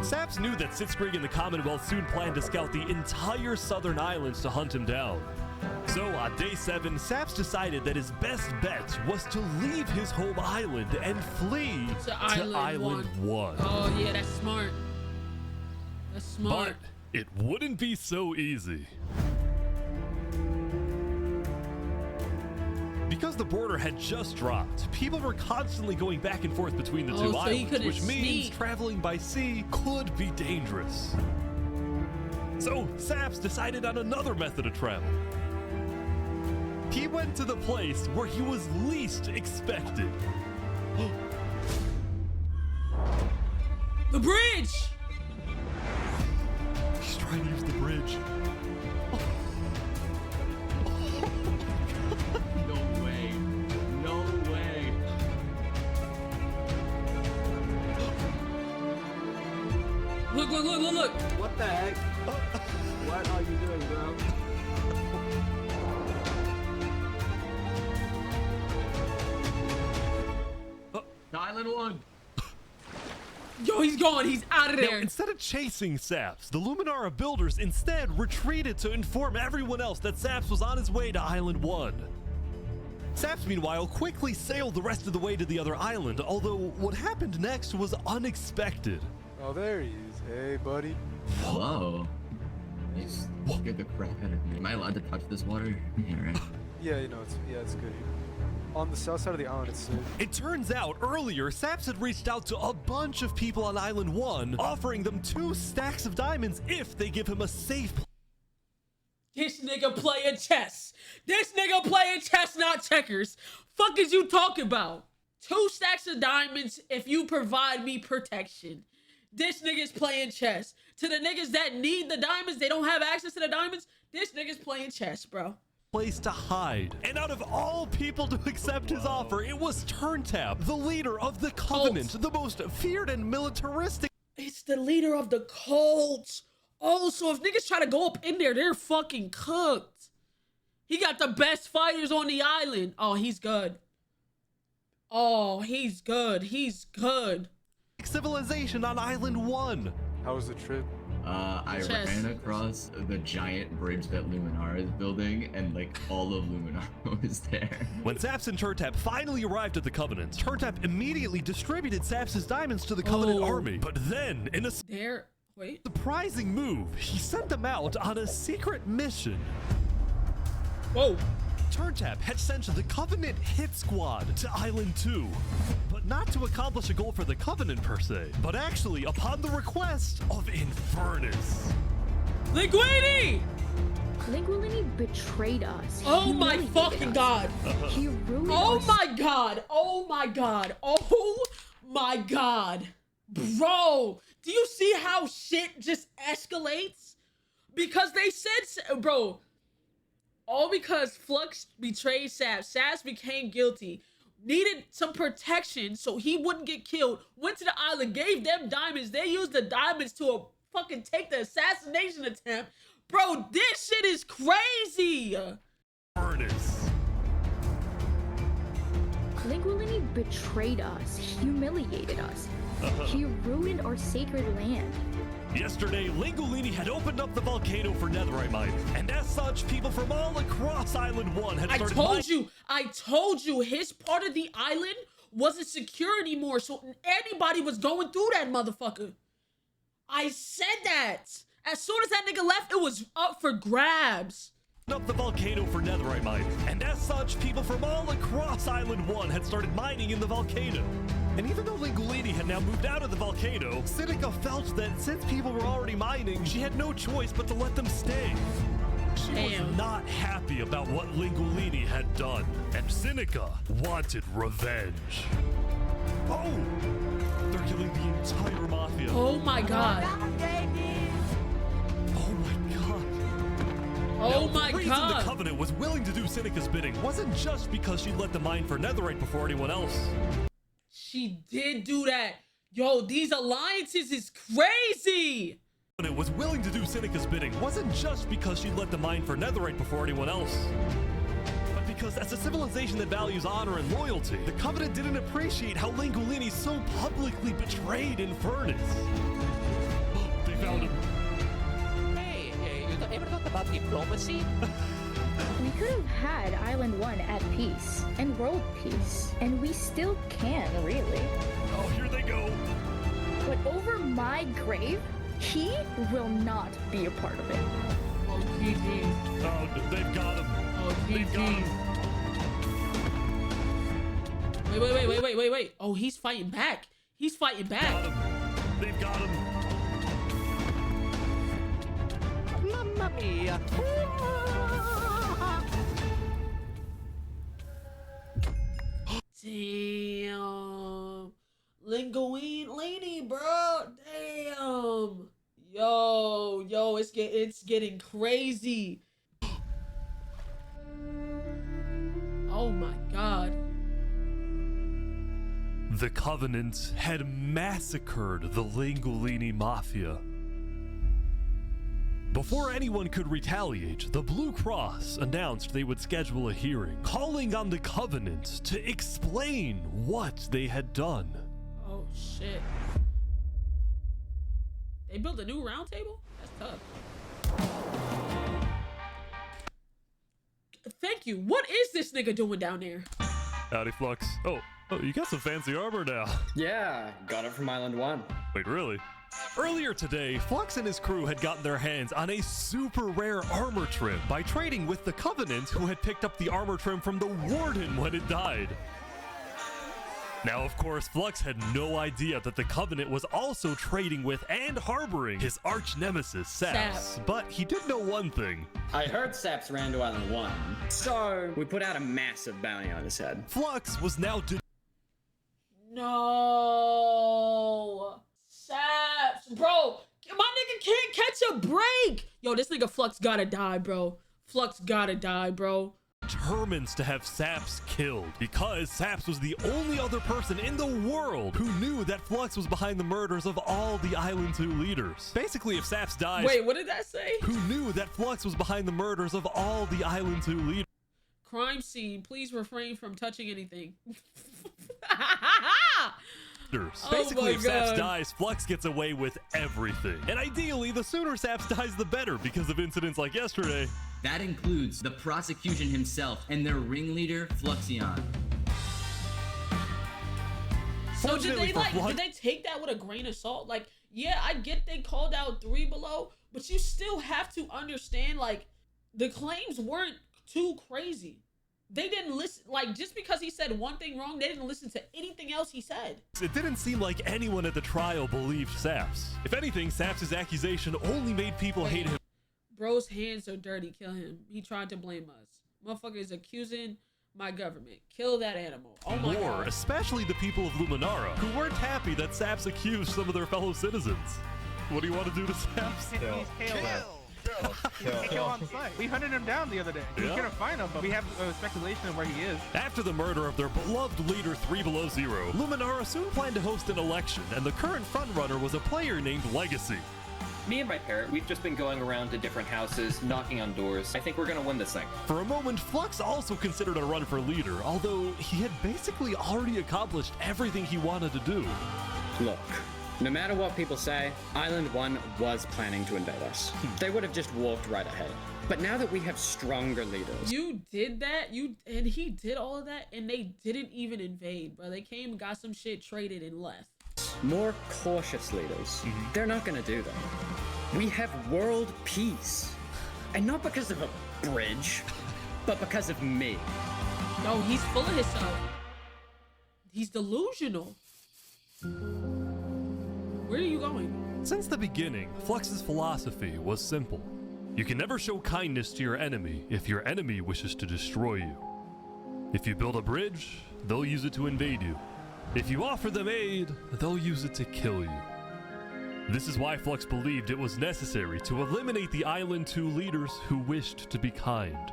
Saps knew that Sitzkrieg and the Commonwealth soon planned to scout the entire southern islands to hunt him down. So on day 7, Saps decided that his best bet was to leave his home island and flee to Island 1. Oh yeah, that's smart. That's smart. But it wouldn't be so easy. Because the border had just dropped, people were constantly going back and forth between the two so he islands, couldn't which means sneak. traveling by sea could be dangerous. So Saps decided on another method of travel. He went to the place where he was least expected. The bridge! He's trying to use the bridge. No way. No way. Look, look, look, look, look. What the heck? What are you doing, bro? Island 1. Yo, he's gone. He's out of Now, there. instead of chasing Saps, the Luminara builders instead retreated to inform everyone else that Saps was on his way to Island 1. Saps, meanwhile, quickly sailed the rest of the way to the other island, although what happened next was unexpected. Oh, there he is. Hey, buddy. Whoa. You scared the crap out of me. Am I allowed to touch this water? Yeah, right. Yeah, you know, it's good here. On the south side of the island, it's safe. It turns out earlier, Saps had reached out to a bunch of people on Island 1, offering them 2 stacks of diamonds if they give him a safe place. This nigga playing chess. This nigga playing chess, not checkers. Fuck is you talking about? 2 stacks of diamonds if you provide me protection. This nigga's playing chess. To the niggas that need the diamonds, they don't have access to the diamonds. This nigga's playing chess, bro. Place to hide. And out of all people to accept his offer, it was Turntap, the leader of the Covenant, the most feared and militaristic. It's the leader of the cult. Oh, so if niggas try to go up in there, they're fucking cooked. He got the best fighters on the island. Oh, he's good. Oh, he's good. He's good. Civilization on Island 1. How was the trip? I ran across the giant bridge that Luminar is building, and like all of Luminar was there. When Saps and Turtap finally arrived at the Covenant, Turtap immediately distributed Saps' diamonds to the Covenant army. But then, in a surprising move, he sent them out on a secret mission. Whoa. Turtap had sent the Covenant hit squad to Island 2, but not to accomplish a goal for the Covenant per se, but actually upon the request of Infernus. Linguini! Linguini betrayed us. Oh my fucking god. He ruined Oh my god. Oh my god. Oh my god. Bro, do you see how shit just escalates? Because they said, bro, all because Flux betrayed Saps. Saps became guilty. Needed some protection so he wouldn't get killed. Went to the island, gave them diamonds. They used the diamonds to fucking take the assassination attempt. Bro, this shit is crazy. Linguini betrayed us, humiliated us. He ruined our sacred land. Yesterday, Lingolini had opened up the volcano for netherite mining, and as such, people from all across Island 1 had started I told you, his part of the island wasn't secure anymore, so anybody was going through that motherfucker. I said that. As soon as that nigga left, it was up for grabs. Up the volcano for netherite mining, and as such, people from all across Island 1 had started mining in the volcano. And even though Lingolini had now moved out of the volcano, Sinica felt that since people were already mining, she had no choice but to let them stay. She was not happy about what Lingolini had done, and Sinica wanted revenge. Oh! They're killing the entire mafia. Oh my god. Oh my god. Oh now, my the reason god. the Covenant was willing to do Sinica's bidding wasn't just because she let them mine for netherite before anyone else. She did do that. Yo, these alliances is crazy. It was willing to do Sinica's bidding wasn't just because she let them mine for netherite before anyone else, but because as a civilization that values honor and loyalty, the Covenant didn't appreciate how Lingolini so publicly betrayed Infernus. They found him. Hey, you ever thought about diplomacy? We could have had Island 1 at peace and world peace, and we still can, really. Oh, here they go. But over my grave, he will not be a part of it. Oh, GG. Oh, they've got him. Oh, They've got him. Wait. Oh, he's fighting back. He's fighting back. They've got him. Mamma mia. Damn. Linguini, bro. Damn. Yo, it's getting crazy. Oh my god. The Covenant had massacred the Lingolini Mafia. Before anyone could retaliate, the Blue Cross announced they would schedule a hearing, calling on the Covenant to explain what they had done. Oh shit. They built a new round table? That's tough. Thank you. What is this nigga doing down there? Howdy, Flux. Oh, you got some fancy armor now. Yeah, got it from Island 1. Wait, really? Earlier today, Flux and his crew had gotten their hands on a super rare armor trim by trading with the Covenant, who had picked up the armor trim from the Warden when it died. Now, of course, Flux had no idea that the Covenant was also trading with and harboring his arch nemesis, Saps. But he did know one thing. I heard Saps ran to Island 1, so we put out a massive bounty on his head. Flux was now No. Saps, bro. My nigga can't catch a break. Yo, this nigga Flux gotta die, bro. Flux gotta die, bro. determines to have Saps killed because Saps was the only other person in the world who knew that Flux was behind the murders of all the Island 2 leaders. Basically, if Saps dies... Wait, what did that say? Who knew that Flux was behind the murders of all the Island 2 leaders? Crime scene. Please refrain from touching anything. Basically, if Saps dies, Flux gets away with everything. And ideally, the sooner Saps dies, the better because of incidents like yesterday. That includes the prosecution himself and their ringleader, Fluxion. So did they take that with a grain of salt? Like, yeah, I get they called out 3 Below, but you still have to understand, like, the claims weren't too crazy. They didn't listen, like, just because he said one thing wrong, they didn't listen to anything else he said. It didn't seem like anyone at the trial believed Saps. If anything, Saps' accusation only made people hate him. Bro's hands are dirty, kill him. He tried to blame us. Motherfucker is accusing my government. Kill that animal. Oh my God. Especially the people of Luminara, who weren't happy that Saps accused some of their fellow citizens. What do you want to do to Saps? Kill on site. We hunted him down the other day. We couldn't find him, but we have speculation of where he is. After the murder of their beloved leader 3 Below Zero, Luminara soon planned to host an election, and the current frontrunner was a player named Legacy. Me and my parent, we've just been going around to different houses, knocking on doors. I think we're gonna win this thing. For a moment, Flux also considered a run for leader, although he had basically already accomplished everything he wanted to do. Look, no matter what people say, Island 1 was planning to invade us. They would have just walked right ahead. But now that we have stronger leaders... You did that, and he did all of that, and they didn't even invade, bro. They came, got some shit traded, and left. More cautious leaders, they're not gonna do that. We have world peace. And not because of a bridge, but because of me. No, he's full of himself. He's delusional. Where are you going? Since the beginning, Flux's philosophy was simple. You can never show kindness to your enemy if your enemy wishes to destroy you. If you build a bridge, they'll use it to invade you. If you offer them aid, they'll use it to kill you. This is why Flux believed it was necessary to eliminate the Island 2 leaders who wished to be kind.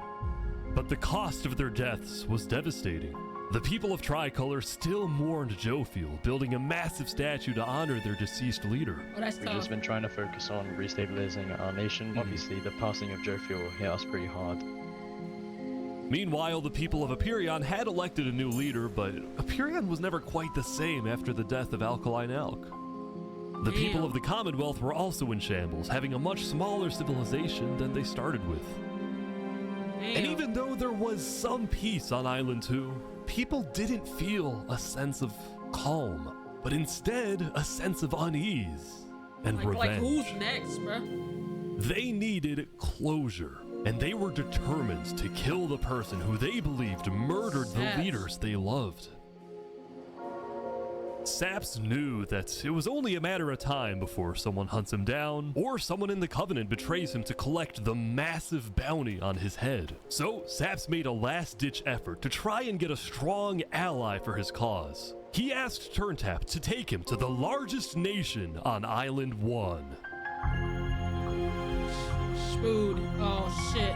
But the cost of their deaths was devastating. The people of Tricolor still mourned Jofiel, building a massive statue to honor their deceased leader. We've just been trying to focus on restabilizing our nation. Obviously, the passing of Jofiel hit us pretty hard. Meanwhile, the people of Aperion had elected a new leader, but Aperion was never quite the same after the death of Alkaline Elk. The people of the Commonwealth were also in shambles, having a much smaller civilization than they started with. And even though there was some peace on Island 2, people didn't feel a sense of calm, but instead a sense of unease and revenge. Like who's next, bro? They needed closure, and they were determined to kill the person who they believed murdered the leaders they loved. Saps knew that it was only a matter of time before someone hunts him down, or someone in the Covenant betrays him to collect the massive bounty on his head. So Saps made a last-ditch effort to try and get a strong ally for his cause. He asked Turntap to take him to the largest nation on Island 1. Spood. Oh, shit.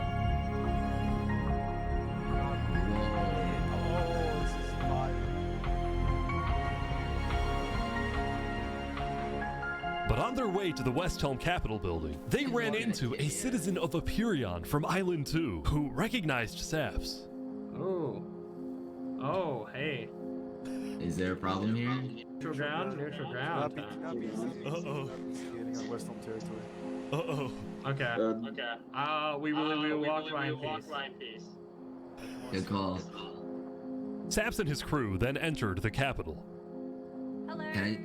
But on their way to the West Helm Capitol building, they ran into a citizen of Aperion from Island 2 who recognized Saps. Oh. Oh, hey. Is there a problem here? Neutral ground? Neutral ground. Uh-oh. Skating on West Helm territory. Uh-oh. Okay. Okay. We will walk by in peace. Good call. Saps and his crew then entered the Capitol. Hello.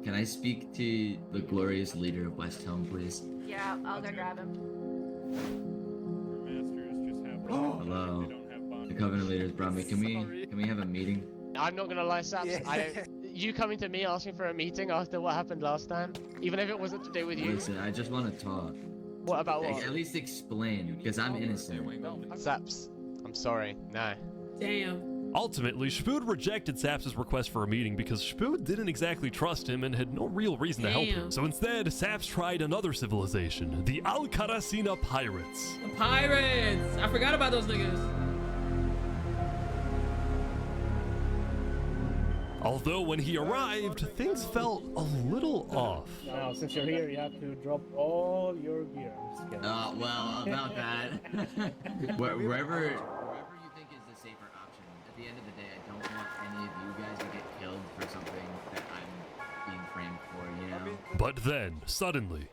Can I speak to the glorious leader of West Helm, please? Yeah, I'll go grab him. Hello. The Covenant leaders brought me. Can we have a meeting? I'm not gonna lie, Saps. You coming to me asking for a meeting after what happened last time, even if it wasn't to do with you. Listen, I just want to talk. What about what? At least explain, because I'm innocent. Saps, I'm sorry. No. Damn. Ultimately, Spood rejected Saps' request for a meeting because Spood didn't exactly trust him and had no real reason to help him. So instead, Saps tried another civilization, the Alcaracina Pirates. The Pirates! I forgot about those niggas. Although when he arrived, things felt a little off. Now, since you're here, you have to drop all your gear. I'm just kidding. Well, about that. Wherever you think is the safer option. At the end of the day, I don't want any of you guys to get killed for something that I'm being framed for, you know? But then, suddenly...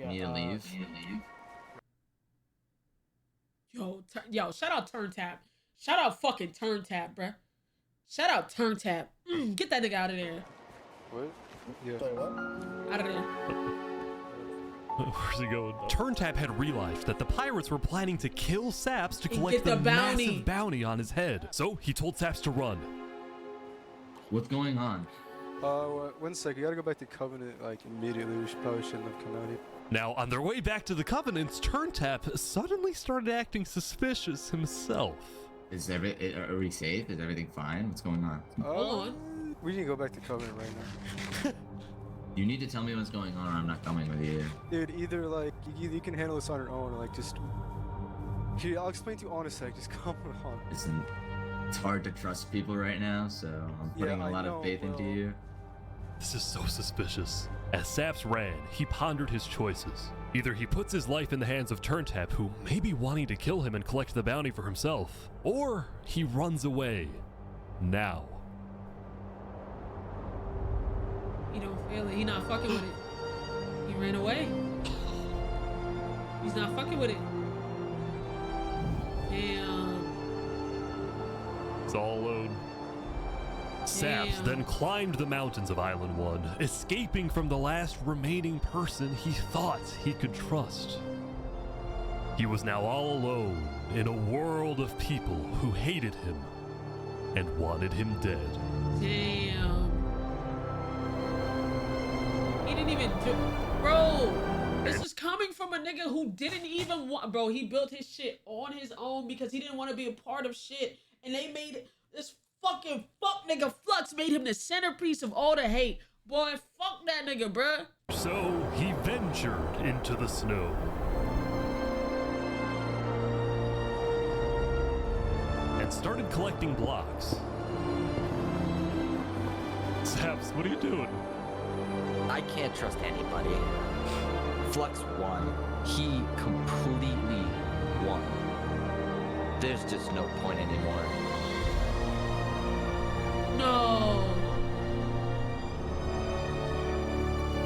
Need to leave? Yo, shout out TurnTap. Shout out fucking TurnTap, bruh. Shout out TurnTap. Get that nigga out of there. What? Yeah. Sorry, what? Out of there. Where's he going? TurnTap had realized that the pirates were planning to kill Saps to collect the the bounty. massive bounty on his head. So he told Saps to run. What's going on? 1 second. You gotta go back to Covenant like immediately. We probably shouldn't have come out here. Now, on their way back to the Covenants, TurnTap suddenly started acting suspicious himself. Are we safe? Is everything fine? What's going on? Hold on. We need to go back to Covenant right now. You need to tell me what's going on or I'm not coming with you. Dude, either like you can handle this on your own or like just... Here, I'll explain to you in a sec. Just come on. Listen, it's hard to trust people right now, so I'm putting a lot of faith into you. This is so suspicious. As Saps ran, he pondered his choices. Either he puts his life in the hands of TurnTap, who may be wanting to kill him and collect the bounty for himself, or he runs away. Now. He don't feel it. He not fucking with it. He ran away. He's not fucking with it. Damn. It's all alone. Saps then climbed the mountains of Island 1, escaping from the last remaining person he thought he could trust. He was now all alone in a world of people who hated him and wanted him dead. Damn. He didn't even do... Bro, this is coming from a nigga who didn't even want... Bro, he built his shit on his own because he didn't want to be a part of shit. And they made this fucking fuck nigga Flux made him the centerpiece of all the hate. Boy, fuck that nigga, bruh. So he ventured into the snow. And started collecting blocks. Saps, what are you doing? I can't trust anybody. Flux won. He completely won. There's just no point anymore. No.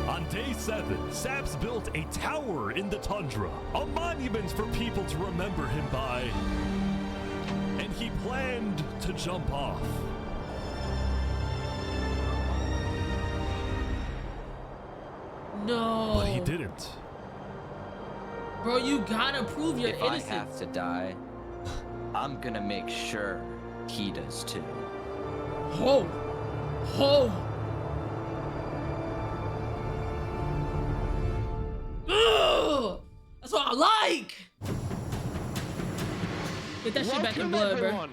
On day 7, Saps built a tower in the tundra, a monument for people to remember him by. And he planned to jump off. No. But he didn't. Bro, you gotta prove your innocence. If I have to die, I'm gonna make sure he does too. Ho! Ho! Ugh! That's what I like! Get that shit back in blood, bro.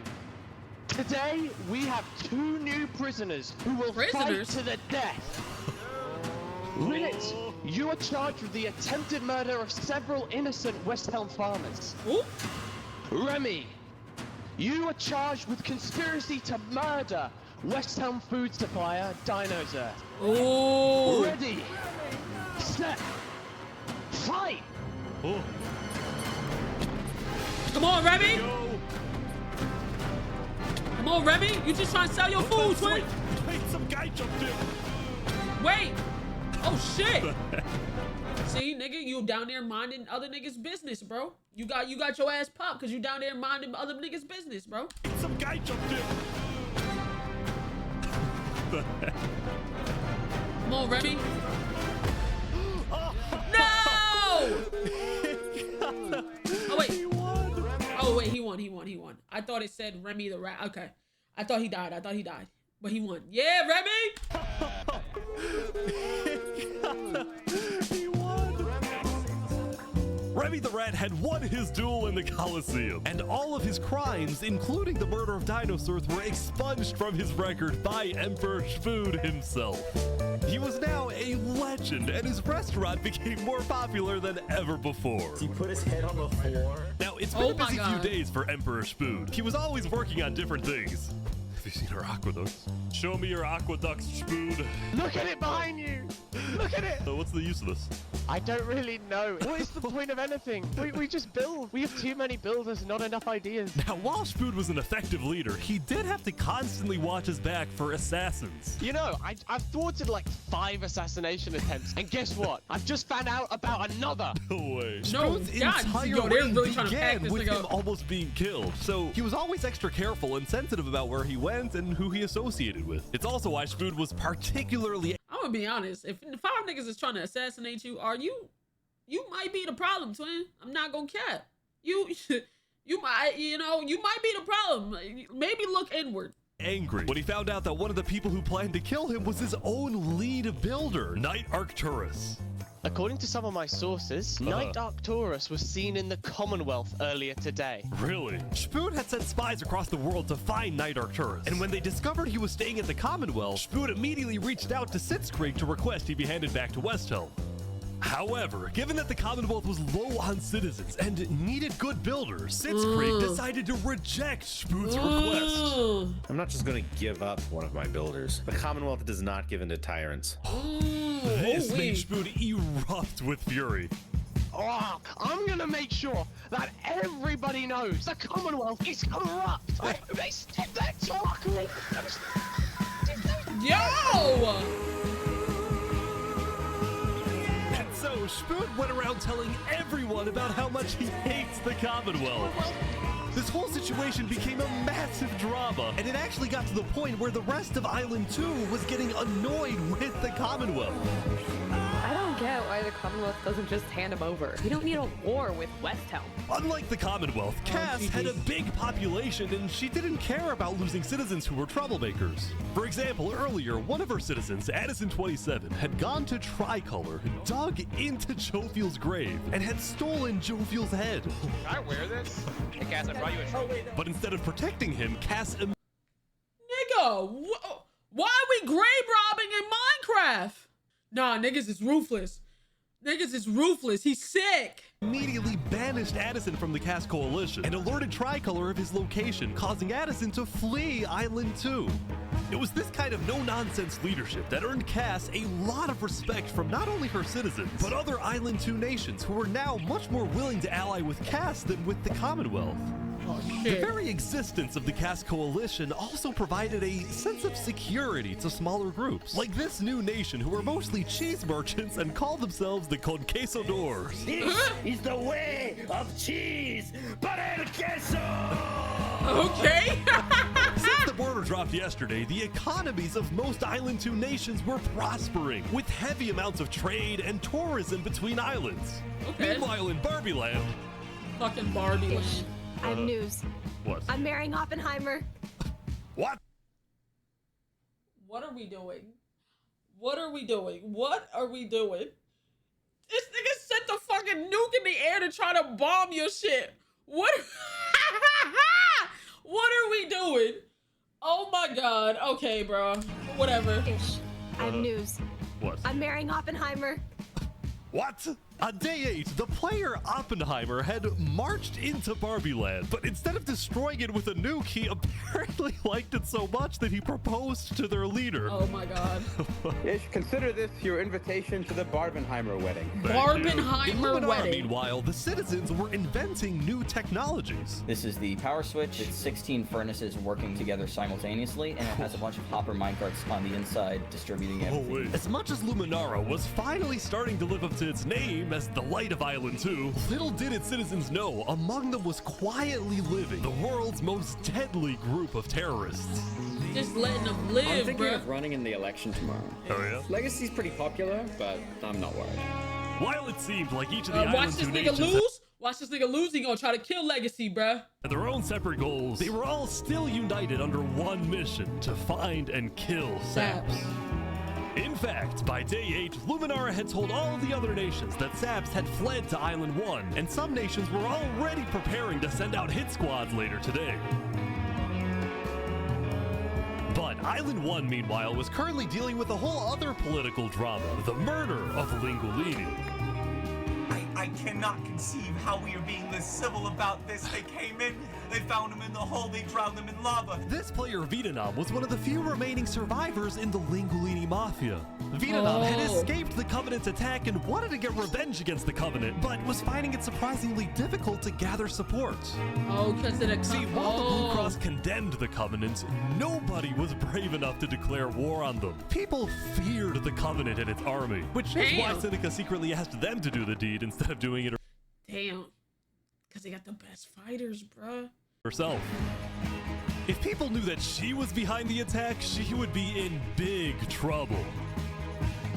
Today, we have 2 new prisoners who will fight to the death. Rinit, you are charged with the attempted murder of several innocent West Helm farmers. Ooh. Remy, you are charged with conspiracy to murder West Helm food supplier Dinosaur. Ooh. Ready, set, fight! Oh. Come on, Remy! Come on, Remy! You just trying to sell your food, twin! Wait, some guy jumped in! Wait! Oh shit! See, nigga, you down there minding other niggas' business, bro. You got your ass popped because you down there minding other niggas' business, bro. Some guy jumped in! Come on, Remy. No! Oh wait. Oh wait, he won. I thought it said Remy the rat. Okay. I thought he died. But he won. Yeah, Remy! He won! Remy the Rat had won his duel in the Colosseum, and all of his crimes, including the murder of dinosaurs, were expunged from his record by Emperor Spood himself. He was now a legend, and his restaurant became more popular than ever before. He put his head on the floor. Now, it's been a busy few days for Emperor Spood. He was always working on different things. Have you seen our aqueducts? Show me your aqueducts, Spood. Look at it behind you! Look at it! What's the use of this? I don't really know. What is the point of anything? We just build. We have too many builders, not enough ideas. Now, while Spood was an effective leader, he did have to constantly watch his back for assassins. You know, I've thwarted like 5 assassination attempts, and guess what? I've just found out about another. No way. No, Spood's God, entire yo, they're reign really trying to pack began this with thing him up. almost being killed, so he was always extra careful and sensitive about where he went and who he associated with. It's also why Spood was particularly... I'm gonna be honest. If 5 niggas is trying to assassinate you, you might be the problem, twin. I'm not gonna cap. You might, you might be the problem. Maybe look inward. Angry when he found out that one of the people who planned to kill him was his own lead builder, Knight Arcturus. According to some of my sources, Knight Arcturus was seen in the Commonwealth earlier today. Really? Spood had sent spies across the world to find Knight Arcturus, and when they discovered he was staying at the Commonwealth, Spood immediately reached out to Sitzkrieg to request he be handed back to Westhelm. However, given that the Commonwealth was low on citizens and needed good builders, Sitzkrieg decided to reject Spood's request. I'm not just going to give up one of my builders. The Commonwealth does not give in to tyrants. This made Spood erupt with fury. Oh, I'm gonna make sure that everybody knows the Commonwealth is corrupt. They stepped that chocolate. Yo! And so Spood went around telling everyone about how much he hates the Commonwealth. This whole situation became a massive drama, and it actually got to the point where the rest of Island 2 was getting annoyed with the Commonwealth. I don't get why the Commonwealth doesn't just hand him over. We don't need a war with Westhelm. Unlike the Commonwealth, Cass had a big population and she didn't care about losing citizens who were troublemakers. For example, earlier, one of her citizens, Addison27, had gone to Tricolor, dug into Jovial's grave, and had stolen Jovial's head. Can I wear this? Hey, Cass, I brought you a trophy. But instead of protecting him, Cass... Nigga, why are we grave robbing in Minecraft? Nah, niggas is ruthless. Niggas is ruthless. He's sick. Immediately banished Addison from the Cass Coalition and alerted Tricolor of his location, causing Addison to flee Island 2. It was this kind of no-nonsense leadership that earned Cass a lot of respect from not only her citizens, but other Island 2 nations who were now much more willing to ally with Cass than with the Commonwealth. Oh, the very existence of the Cass Coalition also provided a sense of security to smaller groups, like this new nation who are mostly cheese merchants and call themselves the Conquistadors. This is the way of cheese, para el queso! Okay. Since the border dropped yesterday, the economies of most Island 2 nations were prospering, with heavy amounts of trade and tourism between islands. Okay. Meanwhile, in Barbie Land... Fucking Barbie Land. I have news. What? I'm marrying Oppenheimer. What? What are we doing? What are we doing? What are we doing? This nigga sent the fucking nuke in the air to try to bomb your shit. What? What are we doing? Oh my god. Okay, bro. Whatever. I have news. What? I'm marrying Oppenheimer. What? On day 8, the player Oppenheimer had marched into Barbie Land, but instead of destroying it with a nuke, he apparently liked it so much that he proposed to their leader. Oh my god. Ish, consider this your invitation to the Barbenheimer wedding. Barbenheimer wedding. Meanwhile, the citizens were inventing new technologies. This is the power switch. It's 16 furnaces working together simultaneously, and it has a bunch of hopper minecarts on the inside distributing everything. As much as Luminara was finally starting to live up to its name as the light of Island 2, little did its citizens know among them was quietly living the world's most deadly group of terrorists. Just letting them live, I'm thinking bro. of running in the election tomorrow. Oh yeah? Legacy's pretty popular, but I'm not worried. While it seemed like each of the Watch Island this 2 nigga nations lose. Watch this nigga lose. He gonna try to kill Legacy, bruh. had their own separate goals, they were all still united under one mission: to find and kill Saps. In fact, by day 8, Luminara had told all of the other nations that Saps had fled to Island 1, and some nations were already preparing to send out hit squads later today. But Island 1, meanwhile, was currently dealing with a whole other political drama, the murder of Lingualini. I cannot conceive how we are being this civil about this. They came in, they found him in the hole, they drowned him in lava. This player, Vietnam, was one of the few remaining survivors in the Lingolini Mafia. Vietnam had escaped the Covenant's attack and wanted to get revenge against the Covenant, but was finding it surprisingly difficult to gather support. Oh, because of the See, while the Blue Cross condemned the Covenant, nobody was brave enough to declare war on them. People feared the Covenant and its army, which is why Seneca secretly asked them to do the deed instead of doing it Damn. Because they got the best fighters, bruh. herself. If people knew that she was behind the attack, she would be in big trouble.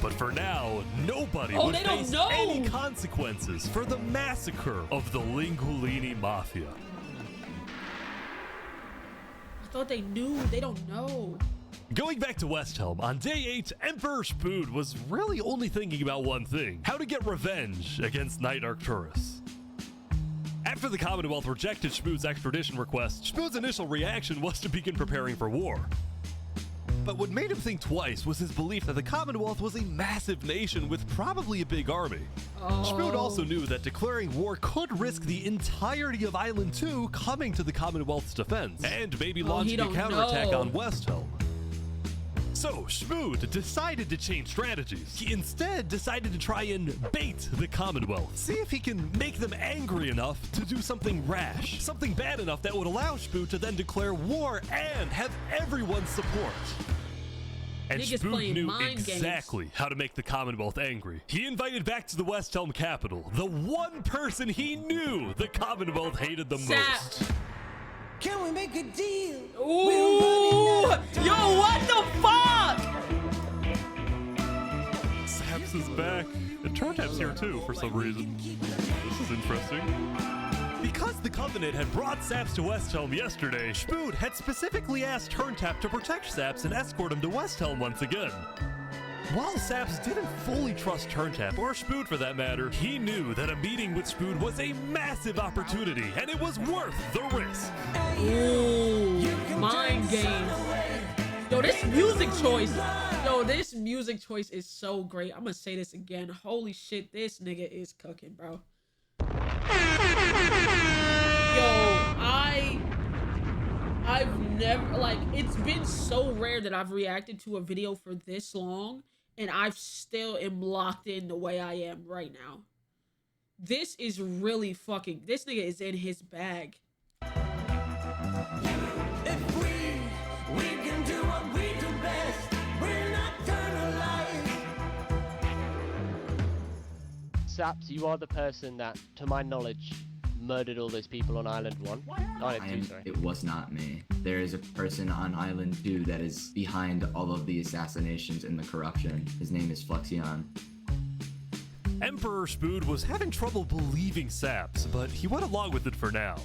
But for now, nobody would face any consequences for the massacre of the Lingolini Mafia. I thought they knew. They don't know. Going back to Westhelm, on day 8, Emperor Spood was really only thinking about one thing: how to get revenge against Knight Arcturus. After the Commonwealth rejected Spood's extradition request, Spood's initial reaction was to begin preparing for war. But what made him think twice was his belief that the Commonwealth was a massive nation with probably a big army. Spood also knew that declaring war could risk the entirety of Island 2 coming to the Commonwealth's defense, and maybe launching a counterattack on Westhelm. So, Spood decided to change strategies. He instead decided to try and bait the Commonwealth. See if he can make them angry enough to do something rash. Something bad enough that would allow Spood to then declare war and have everyone's support. And Spood knew exactly how to make the Commonwealth angry. He invited back to the Westhelm capital the one person he knew the Commonwealth hated the most. Can we make a deal? Ooh! Yo, what the fuck? Saps is back. And Turntap's here too, for some reason. This is interesting. Because the Covenant had brought Saps to Westhelm yesterday, Spood had specifically asked Turntap to protect Saps and escort him to Westhelm once again. While Saps didn't fully trust Turntap, or Spood for that matter, he knew that a meeting with Spood was a massive opportunity, and it was worth the risk. Ooh, mind games. Yo, this music choice. Yo, this music choice is so great. I'm gonna say this again. Holy shit, this nigga is cooking, bro. Yo, I've never, like, it's been so rare that I've reacted to a video for this long, and I've still am locked in the way I am right now. This is really fucking, this nigga is in his bag. If we can do what we do best, we're not gonna lie. Saps, you are the person that, to my knowledge, murdered all those people on Island 1. Island 2, sorry. It was not me. There is a person on Island 2 that is behind all of the assassinations and the corruption. His name is Flexion. Emperor Spood was having trouble believing Saps, but he went along with it for now.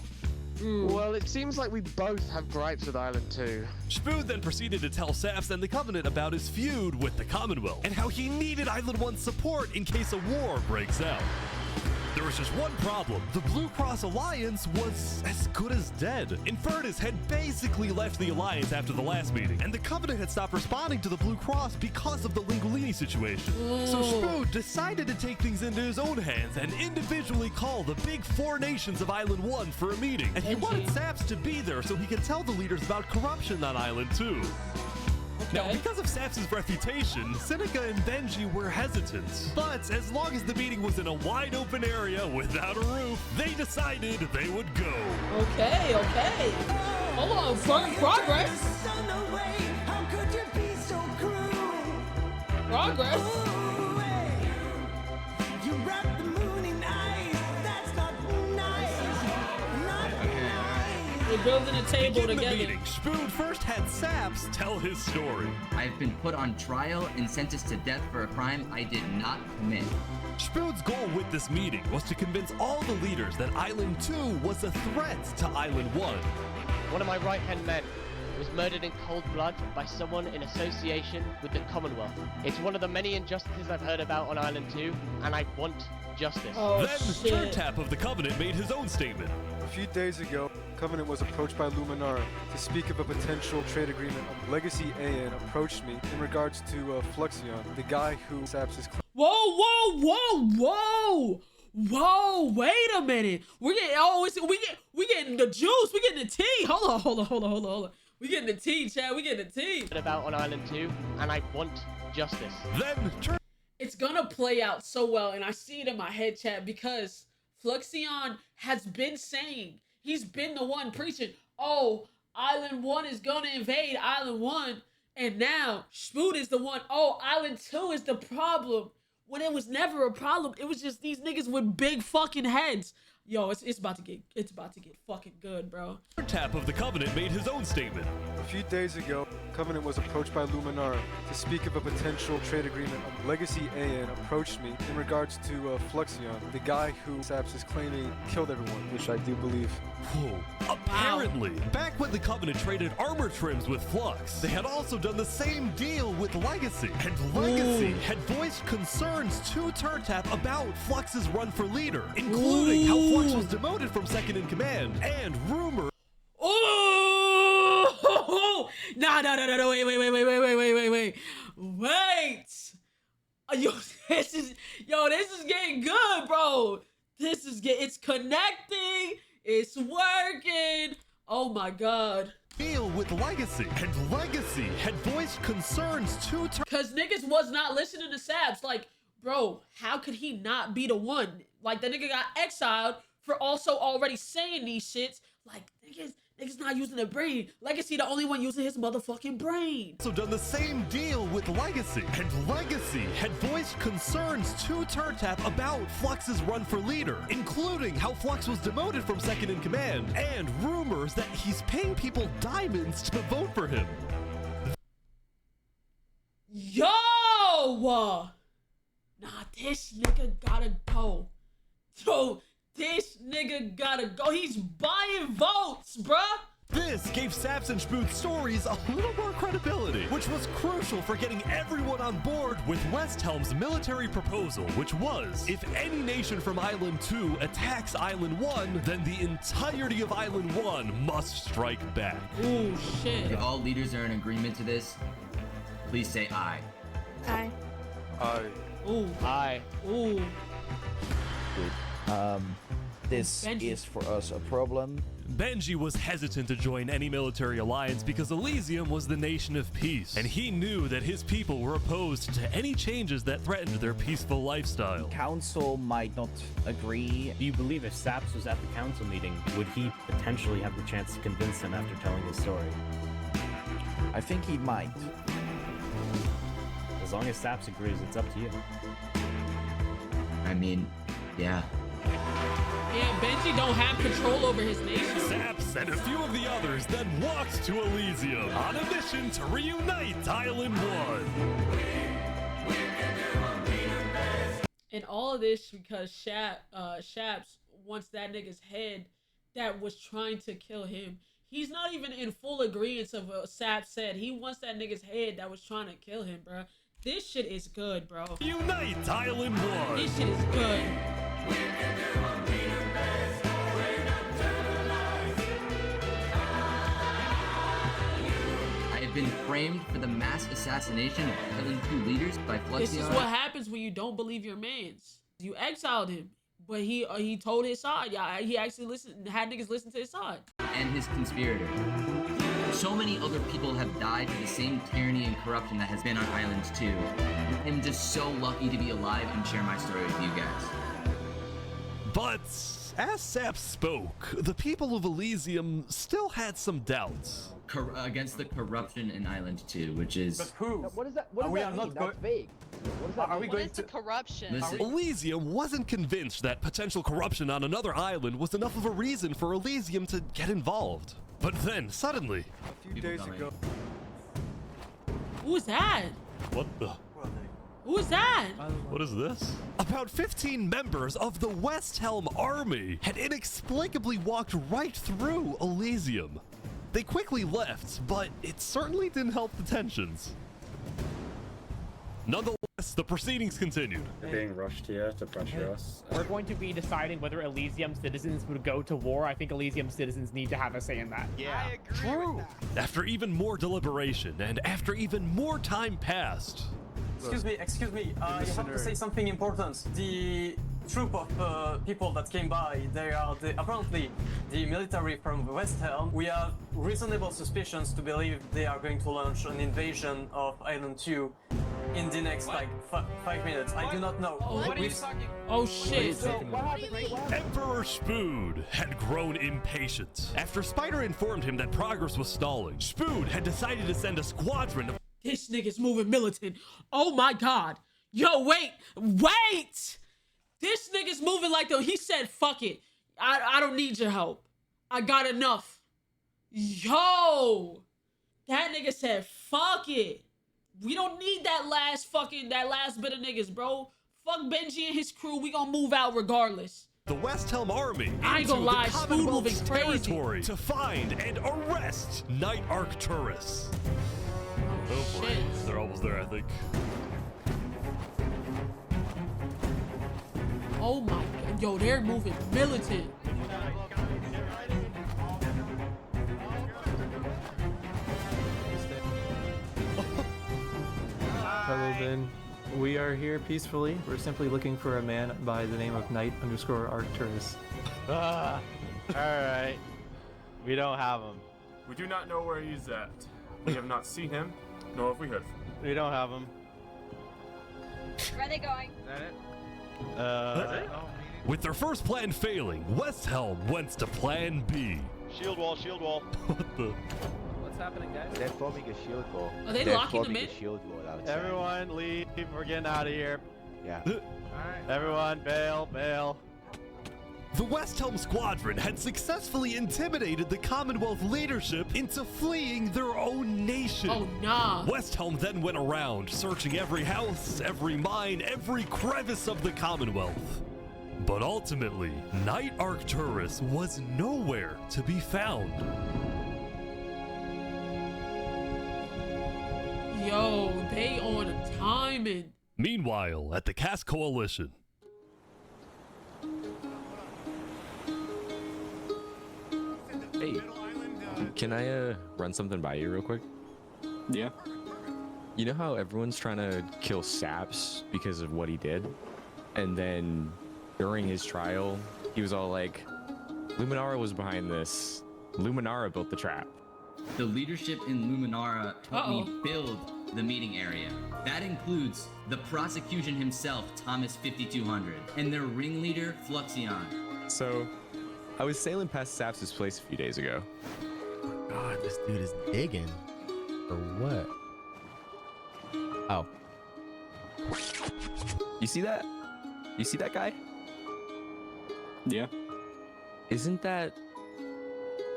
Well, it seems like we both have gripes with Island 2. Spood then proceeded to tell Saps and the Covenant about his feud with the Commonwealth, and how he needed Island 1's support in case a war breaks out. There was just one problem. The Blue Cross Alliance was as good as dead. Infernus had basically left the Alliance after the last meeting, and the Covenant had stopped responding to the Blue Cross because of the Lingolini situation. So Spood decided to take things into his own hands and individually call the big 4 nations of Island 1 for a meeting. And he wanted Saps to be there so he could tell the leaders about corruption on Island 2. Now, because of Saps' reputation, Seneca and Benji were hesitant. But as long as the meeting was in a wide open area without a roof, they decided they would go. Okay. Hold on, progress. How could you be so cruel? Progress. You wrap the moon in ice. That's not nice. Not nice. We're building a table together. The meeting, Spood first had Saps tell his story. I've been put on trial and sentenced to death for a crime I did not commit. Spood's goal with this meeting was to convince all the leaders that Island 2 was a threat to Island 1. One of my right-hand men was murdered in cold blood by someone in association with the Commonwealth. It's one of the many injustices I've heard about on Island 2, and I want justice. Then Turntap of the Covenant made his own statement. A few days ago, Covenant was approached by Luminara to speak of a potential trade agreement. Legacy AN approached me in regards to Flexion, the guy who Saps is. Whoa! Whoa, wait a minute. We're getting we getting the juice. We getting the tea. Hold on. We getting the tea, Chad. We getting the tea. About on Island 2, and I want justice. Then it's gonna play out so well, and I see it in my head, Chad, because Fluxion has been saying, he's been the one preaching, oh, Island 1 is gonna invade Island 1, and now Spoot is the one, oh, Island 2 is the problem. When it was never a problem, it was just these niggas with big fucking heads. Yo, it's about to get fucking good, bro. Tap of the Covenant made his own statement. A few days ago, Covenant was approached by Luminara to speak of a potential trade agreement. Legacy AN approached me in regards to Fluxion, the guy who Saps is claiming killed everyone, which I do believe. Whoa. Apparently, back when the Covenant traded armor trims with Flux, they had also done the same deal with Legacy. And Legacy had voiced concerns to Tap about Flux's run for leader, including how Flux was demoted from second in command, and rumor. Oh! No, wait. Yo, this is getting good, bro. It's connecting. It's working. Oh my God. Deal with Legacy, and Legacy had voiced concerns to cause niggas was not listening to Saps. Like, bro, how could he not be the one? Like, the nigga got exiled for also already saying these shits. Like, niggas not using their brain. Legacy the only one using his motherfucking brain. So done the same deal with Legacy, and Legacy had voiced concerns to Tap about Flux's run for leader, including how Flux was demoted from second in command, and rumors that he's paying people diamonds to vote for him. Yo! Nah, this nigga gotta go. Yo, this nigga gotta go. He's buying votes, bruh. This gave Saps and Spoot's stories a little more credibility, which was crucial for getting everyone on board with West Helm's military proposal, which was, if any nation from Island 2 attacks Island 1, then the entirety of Island 1 must strike back. Oh, shit. If all leaders are in agreement to this, please say aye. Aye. Aye. Ooh. Aye. Ooh. This is for us a problem. Benji was hesitant to join any military alliance because Elysium was the nation of peace, and he knew that his people were opposed to any changes that threatened their peaceful lifestyle. Council might not agree. Do you believe if Saps was at the council meeting, would he potentially have the chance to convince them after telling his story? I think he might. As long as Saps agrees, it's up to you. I mean, yeah. Yeah, Benji don't have control over his nation. Saps and a few of the others then walked to Elysium on a mission to reunite Island 1. And all of this because Shaps wants that nigga's head that was trying to kill him. He's not even in full agreement of what Saps said. He wants that nigga's head that was trying to kill him, bro. This shit is good, bro. Unite Island 1. This shit is good. I have been framed for the mass assassination of Island 2 leaders by Fluxion. This is what happens when you don't believe your mans. You exiled him, but he told his side. Yeah, he actually had niggas listen to his side. And his conspirator. So many other people have died to the same tyranny and corruption that has been on Island 2. I'm just so lucky to be alive and share my story with you guys. But as Saps spoke, the people of Elysium still had some doubts. Against the corruption in Island 2, which is... But who? What does that mean? That's vague. What does that mean? Going to corruption? Listen. Elysium wasn't convinced that potential corruption on another island was enough of a reason for Elysium to get involved. But then, suddenly... A few days ago... Who's that? What the... Who's that? What is this? About 15 members of the West Helm army had inexplicably walked right through Elysium. They quickly left, but it certainly didn't help the tensions. Nonetheless, the proceedings continued. They're being rushed here to pressure us. We're going to be deciding whether Elysium citizens would go to war. I think Elysium citizens need to have a say in that. Yeah, True. After even more deliberation and after even more time passed... Excuse me, you have to say something important. The troop of people that came by. They are apparently the military from West Helm. We have reasonable suspicions to believe they are going to launch an invasion of Island 2 in the next like 5 minutes. I do not know. Oh shit. Emperor Spood had grown impatient. After Spider informed him that progress was stalling, Spood had decided to send a squadron of— This nigga's moving militant. Oh my god. Yo, wait. This nigga's moving like though he said, fuck it. I don't need your help. I got enough. Yo. That nigga said, fuck it. We don't need that last bit of niggas, bro. Fuck Benji and his crew. We gonna move out regardless. the West Helm army I ain't gonna lie, Spood moving territory to find and arrest Knight Arcturus. Oh boy, they're almost there, I think. Oh my god, yo, they're moving militant. Hello, Ben. We are here peacefully. We're simply looking for a man by the name of Knight_Arcturus. Alright. We don't have him. We do not know where he's at. We have not seen him, nor have we heard from him. We don't have him. Where are they going? Is that it? With their first plan failing, West Helm went to plan B. Shield wall, shield wall. What the? What's happening, guys? They're forming a shield wall. Are they locking them forming in? a shield wall outside. Everyone leave. We're getting out of here. Yeah. Alright. Everyone bail, bail. The West Helm squadron had successfully intimidated the Commonwealth leadership into fleeing their own nation. Oh, nah. West Helm then went around searching every house, every mine, every crevice of the Commonwealth. But ultimately, Knight Arcturus was nowhere to be found. Yo, they on timing. Meanwhile, at the Cass Coalition. Hey, can I run something by you real quick? Yeah. You know how everyone's trying to kill Saps because of what he did? And then during his trial, he was all like, Luminara was behind this. Luminara built the trap. The leadership in Luminara told me build the meeting area. That includes the prosecution himself, Thomas 5200, and their ringleader, Fluxion. So, I was sailing past Saps' place a few days ago. God, this dude is digging. Or what? Oh. You see that? You see that guy? Yeah. Isn't that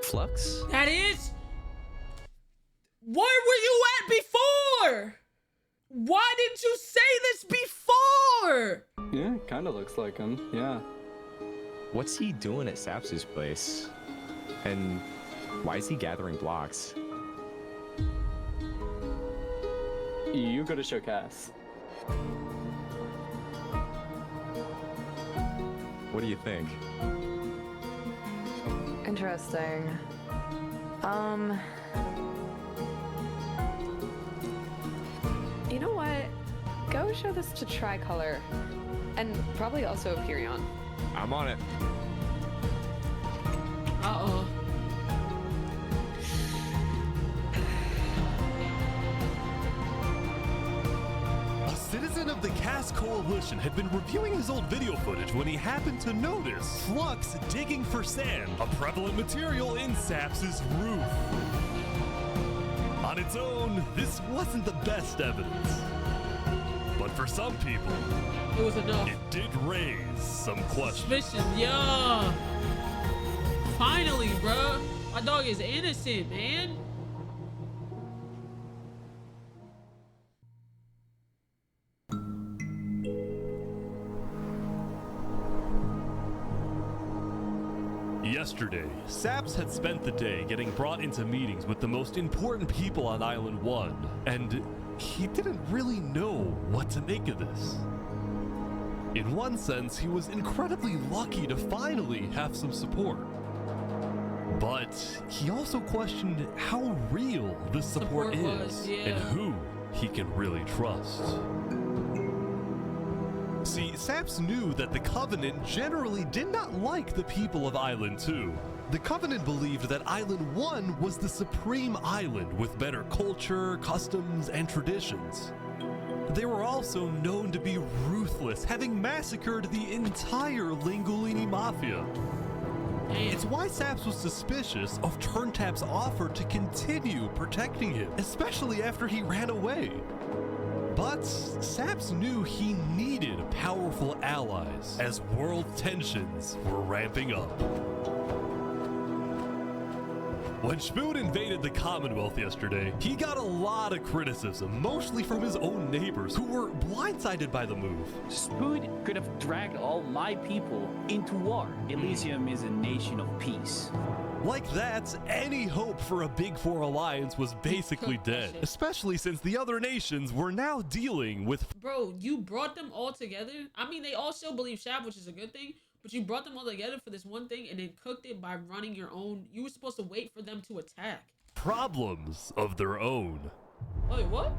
Flux? That is? Where were you at before? Why didn't you say this before? Yeah, kind of looks like him. Yeah. What's he doing at Saps' place? And why is he gathering blocks? You go to show Cass. What do you think? Interesting. You know what? Go show this to Tricolor. And probably also Hyperion. I'm on it. Uh-oh. A citizen of the Cass Coalition had been reviewing his old video footage when he happened to notice Flux digging for sand, a prevalent material in Saps' roof. On its own, this wasn't the best evidence. But for some people, it was enough. It did raise some questions. Suspicion, yeah. Finally, bruh. My dog is innocent, man. Yesterday, Saps had spent the day getting brought into meetings with the most important people on Island 1, and he didn't really know what to make of this. In one sense, he was incredibly lucky to finally have some support. But he also questioned how real this support is and who he can really trust. See, Saps knew that the Covenant generally did not like the people of Island 2. The Covenant believed that Island 1 was the supreme island with better culture, customs, and traditions. They were also known to be ruthless, having massacred the entire Lingolini Mafia. It's why Saps was suspicious of Turntap's offer to continue protecting him, especially after he ran away. But Saps knew he needed powerful allies as world tensions were ramping up. When Spoon invaded the Commonwealth yesterday, he got a lot of criticism, mostly from his own neighbors who were blindsided by the move. Spoon could have dragged all my people into war. Elysium is a nation of peace. Like that, any hope for a Big Four alliance was basically dead, especially since the other nations were now dealing with— Bro, you brought them all together. I mean, they all still believe Shab, which is a good thing, but you brought them all together for this one thing and then cooked it by running your own. You were supposed to wait for them to attack. problems of their own. Wait, what?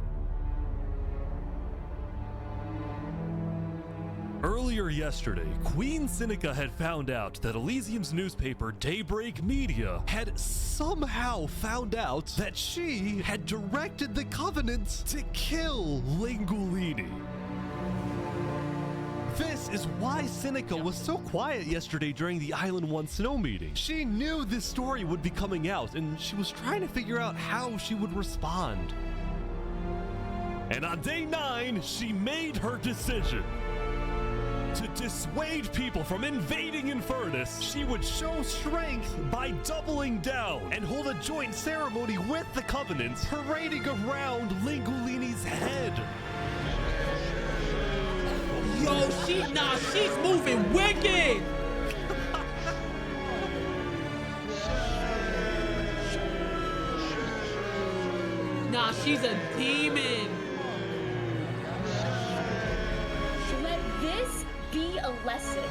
Earlier yesterday, Queen Seneca had found out that Elysium's newspaper Daybreak Media had somehow found out that she had directed the Covenant to kill Lingolini. This is why Seneca was so quiet yesterday during the Island 1 snow meeting. She knew this story would be coming out, and she was trying to figure out how she would respond. And on day 9, she made her decision. To dissuade people from invading Infernus, she would show strength by doubling down and hold a joint ceremony with the Covenant, parading around Lingolini's head. Yo, she's moving wicked. Nah, she's a demon. Let this be a lesson.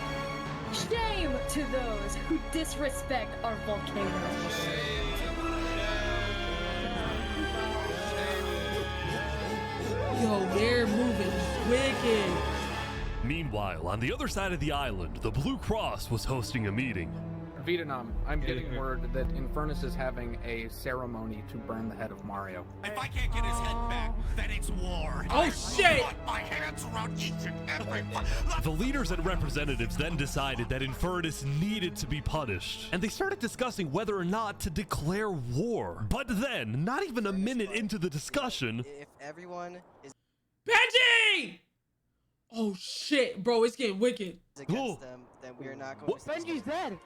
Shame to those who disrespect our volcano. Yo, they're moving wicked. Meanwhile, on the other side of the island, the Blue Cross was hosting a meeting. Vietnam, I'm getting word that Infernus is having a ceremony to burn the head of Mario. If I can't get his head back, then it's war. Oh shit! Put my hands around each and every one. The leaders and representatives then decided that Infernus needed to be punished, and they started discussing whether or not to declare war. But then, not even a minute into the discussion, If everyone is Benji! Oh shit, bro, it's getting wicked. against them, then we are not going to Benji's dead!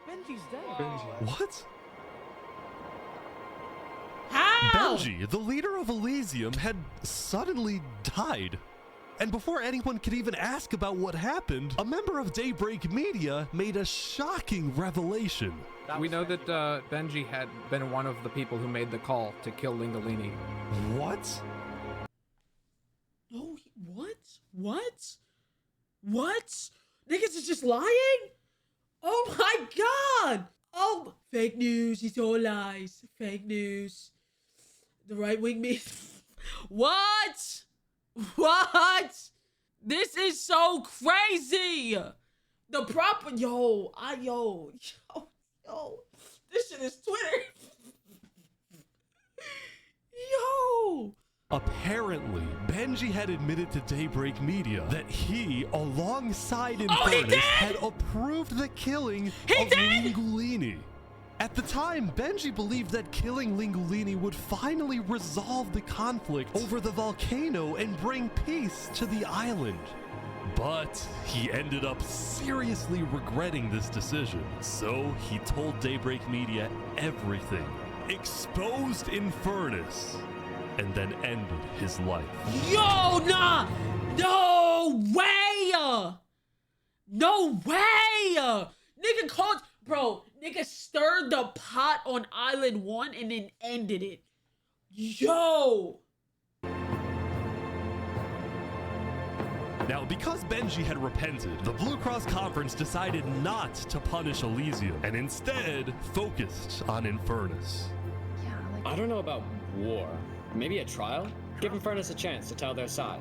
Benji's dead! What? How? Benji, the leader of Elysium, had suddenly died. And before anyone could even ask about what happened, a member of Daybreak Media made a shocking revelation. We know that Benji had been one of the people who made the call to kill Lingolini. What? No, what? Niggas is just lying? Oh my god! Oh, fake news, it's all lies. Fake news. The right wing me. What? This is so crazy! The proper, yo. This shit is Twitter. Yo! Apparently, Benji had admitted to Daybreak Media that he, alongside Infernus, had approved the killing of Lingolini. At the time, Benji believed that killing Lingolini would finally resolve the conflict over the volcano and bring peace to the island. But he ended up seriously regretting this decision, so he told Daybreak Media everything, exposed Infernus, and then ended his life. Yo, nah! No way! No way! Nigga called, bro, nigga stirred the pot on Island 1 and then ended it. Yo! Now, because Benji had repented, the Blue Cross Conference decided not to punish Elysium and instead focused on Infernus. I don't know about war. Maybe a trial? Give Infernus a chance to tell their side.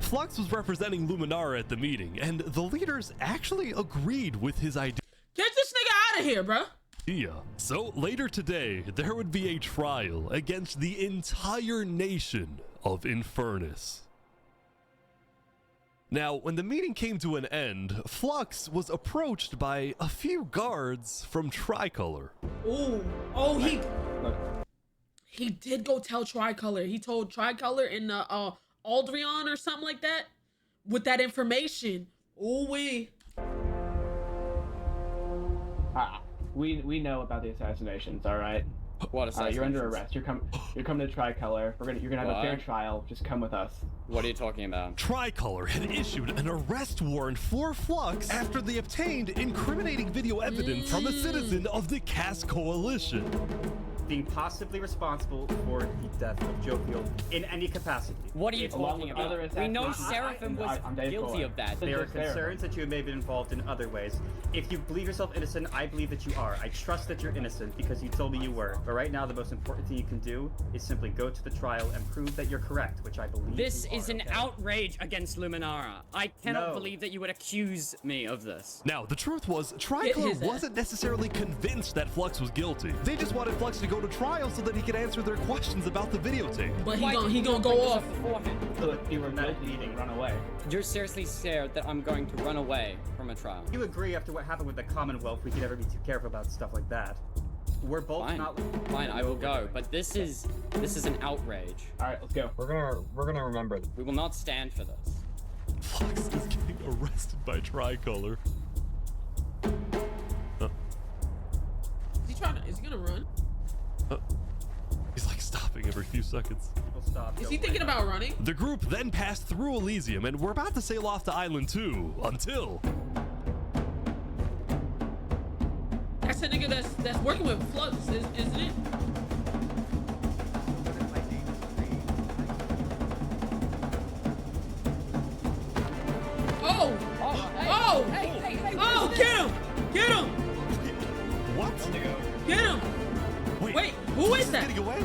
Flux was representing Luminara at the meeting, and the leaders actually agreed with his idea. Get this nigga out of here, bro. So later today, there would be a trial against the entire nation of Infernus. Now, when the meeting came to an end, Flux was approached by a few guards from Tricolor. Ooh, oh, he did go tell Tricolor. He told Tricolor in Aldrion or something like that with that information. Ooh, We know about the assassinations, all right? What assassinations? You're under arrest. You're coming to Tricolor. You're gonna have a fair trial. Just come with us. What are you talking about? Tricolor had issued an arrest warrant for Flux after they obtained incriminating video evidence from a citizen of the Cass Coalition. Being possibly responsible for the death of Jofield in any capacity. What are you talking about? We know Seraphim was guilty of that. There are concerns that you may have been involved in other ways. If you believe yourself innocent, I believe that you are. I trust that you're innocent because you told me you were. But right now, the most important thing you can do is simply go to the trial and prove that you're correct, which I believe This you is are, an okay? outrage against Luminara. I cannot believe that you would accuse me of this. Now, the truth was, Tricolor wasn't necessarily convinced that Flux was guilty. They just wanted Flux to go to trial so that he could answer their questions about the videotape. But he gonna go off. So if you were not leaving, run away. You're seriously scared that I'm going to run away from a trial. You agree after what happened with the Commonwealth, we could never be too careful about stuff like that. We're both not. Fine, I will go. But this is an outrage. All right, let's go. We're gonna remember. We will not stand for this. Flux is getting arrested by Tricolor. Is he gonna run? He's like stopping every few seconds. Is he thinking about running? The group then passed through Elysium and were about to sail off to Island 2 until... That's a nigga that's working with Flux, isn't it? Oh! Oh! Get him! Get him! What? Get him! Wait, who is that? Getting away?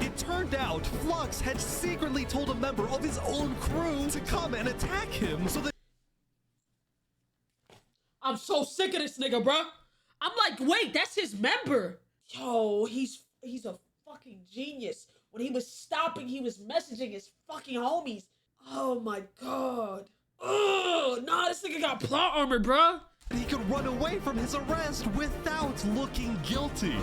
It turned out Flux had secretly told a member of his own crew to come and attack him so that... I'm so sick of this nigga, bro. I'm like, wait, that's his member. Yo, he's a fucking genius. When he was stopping, he was messaging his fucking homies. Oh my god. Oh, nah, this nigga got plot armor, bro. He could run away from his arrest without looking guilty.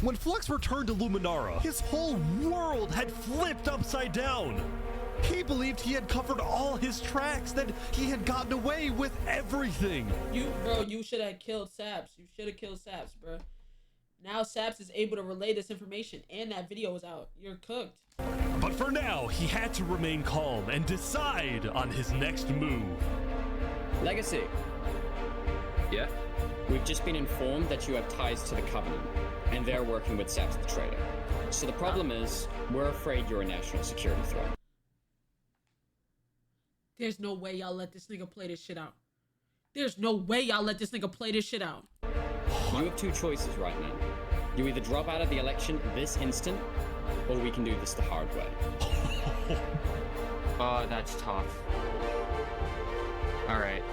When Flux returned to Luminara, his whole world had flipped upside down. He believed he had covered all his tracks, that he had gotten away with everything. You should have killed Saps. You should have killed Saps, bro. Now Saps is able to relay this information and that video is out. You're cooked. But for now, he had to remain calm and decide on his next move. Legacy. Yeah? We've just been informed that you have ties to the Covenant, and they're working with Saps the Traitor. So the problem is, we're afraid you're a national security threat. There's no way y'all let this nigga play this shit out. There's no way y'all let this nigga play this shit out. You have two choices right now. You either drop out of the election this instant, or we can do this the hard way. Oh, that's tough. Alright.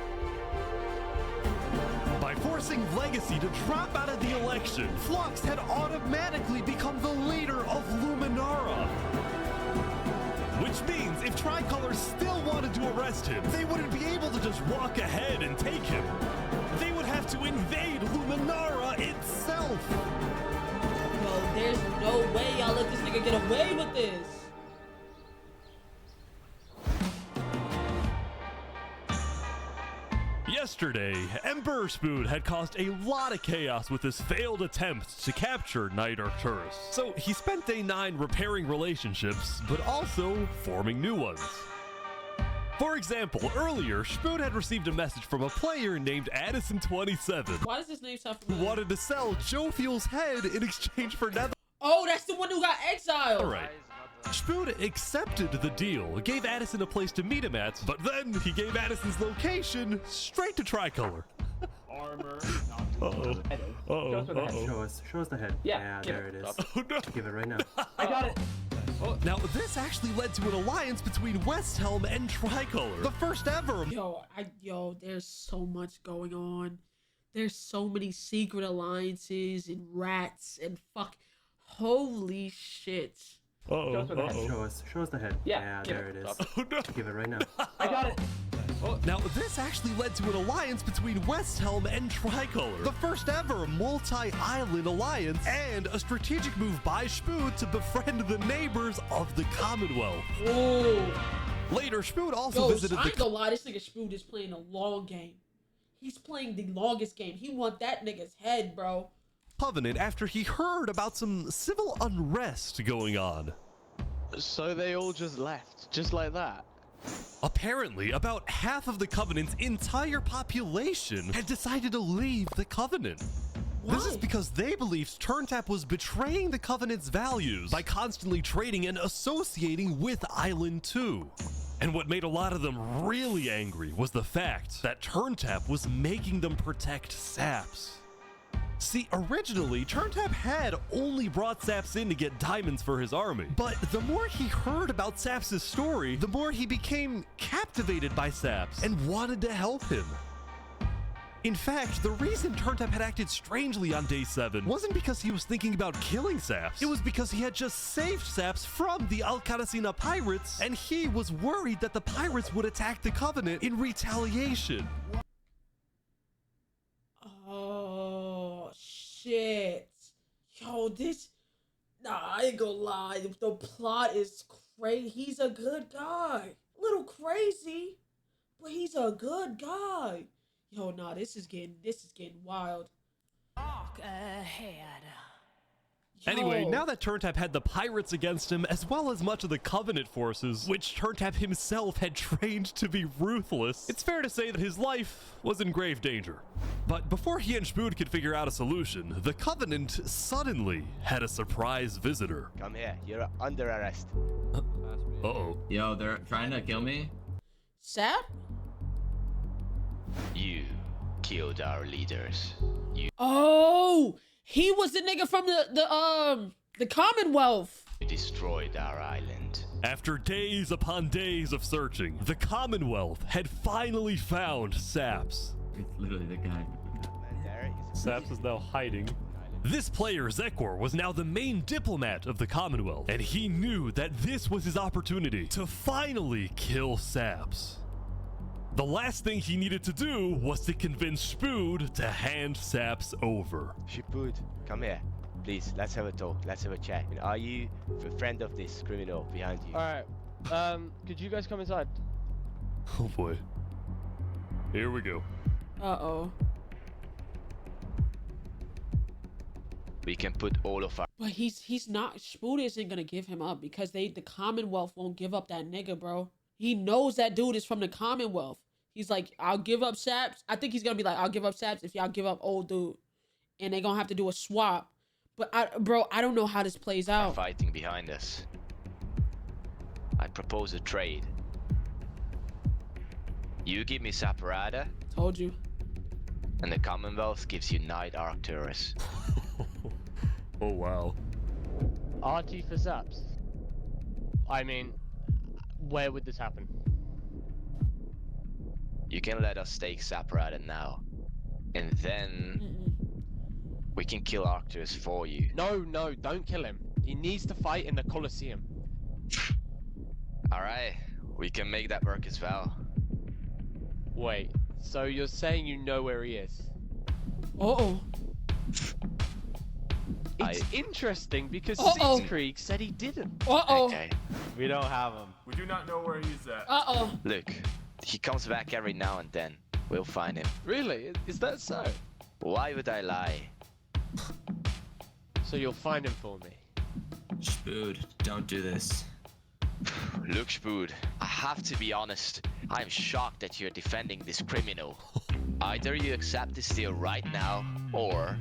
By forcing Legacy to drop out of the election, Flux had automatically become the leader of Luminara. Which means if Tricolor still wanted to arrest him, they wouldn't be able to just walk ahead and take him. They would have to invade Luminara itself. Yo, there's no way y'all let this nigga get away with this. Yesterday, Emperor Spoon had caused a lot of chaos with his failed attempt to capture Knight Arcturus. So he spent day 9 repairing relationships, but also forming new ones. For example, earlier, Spoon had received a message from a player named Addison27. Why does his name sound who familiar? wanted to sell Jofiel's head in exchange for Nether. Oh, that's the one who got exiled. Alright. Spoon accepted the deal, gave Addison a place to meet him at, but then he gave Addison's location straight to Tricolor. Armor. Show us the head. Yeah, there it is. Oh, no. Give it right now. I got it. Now, this actually led to an alliance between West Helm and Tricolor. The first ever. Yo, there's so much going on. There's so many secret alliances and rats and fuck. Holy shit. Show us the head. Yeah, there it is. Oh, no. Give it right now. I got it. Now, this actually led to an alliance between West Helm and Tricolor. The first ever multi-island alliance and a strategic move by Spood to befriend the neighbors of the Commonwealth. Whoa. Later, Spood also visited I the... ain't gonna lie, this nigga Spood is playing a long game. He's playing the longest game. He want that nigga's head, bro. Covenant after he heard about some civil unrest going on. So they all just left, just like that? Apparently, about half of the Covenant's entire population had decided to leave the Covenant. Why? This is because they believed TurnTap was betraying the Covenant's values by constantly trading and associating with Island 2. And what made a lot of them really angry was the fact that TurnTap was making them protect Saps. See, originally, TurnTap had only brought Saps in to get diamonds for his army. But the more he heard about Saps' story, the more he became captivated by Saps and wanted to help him. In fact, the reason TurnTap had acted strangely on day 7 wasn't because he was thinking about killing Saps. It was because he had just saved Saps from the Alcaracina pirates, and he was worried that the pirates would attack the Covenant in retaliation. Oh, shit. Yo, this... Nah, I ain't gonna lie. The plot is crazy. He's a good guy. A little crazy, but he's a good guy. Yo, nah, this is getting wild. Walk ahead. Anyway, now that TurnTap had the pirates against him, as well as much of the Covenant forces, which TurnTap himself had trained to be ruthless, it's fair to say that his life was in grave danger. But before he and Spood could figure out a solution, the Covenant suddenly had a surprise visitor. Come here, you're under arrest. Uh-oh. Yo, they're trying to kill me? Sap? You killed our leaders. Oh! He was the nigga from the Commonwealth. You destroyed our island. After days upon days of searching, the Commonwealth had finally found Saps. It's literally the guy. Saps is now hiding. This player, Zekor, was now the main diplomat of the Commonwealth, and he knew that this was his opportunity to finally kill Saps. The last thing he needed to do was to convince Spood to hand Saps over. Spood, come here. Please, let's have a talk. Let's have a chat. Are you a friend of this criminal behind you? Alright, could you guys come inside? Oh boy. Here we go. Uh-oh. We can put all of our... But he's not... Spood isn't gonna give him up because the Commonwealth won't give up that nigga, bro. He knows that dude is from the Commonwealth. He's like, I'll give up Saps. I think he's gonna be like, I'll give up Saps if y'all give up old dude. And they're gonna have to do a swap. But I don't know how this plays out. Fighting behind us. I propose a trade. You give me Saparada. Told you. And the Commonwealth gives you Knight Arcturus. Oh wow. RT for Saps. I mean, where would this happen? You can let us take Saparada now. And then... we can kill Arcturus for you. No, don't kill him. He needs to fight in the Colosseum. Alright, we can make that work as well. Wait, so you're saying you know where he is? Uh-oh. It's interesting because Siegfried said he didn't. Uh-oh. Okay. We don't have him. We do not know where he's at. Uh-oh. Look, he comes back every now and then. We'll find him. Really? Is that so? Why would I lie? So you'll find him for me? Spood, don't do this. Look, Spood, I have to be honest. I'm shocked that you're defending this criminal. Either you accept this deal right now, or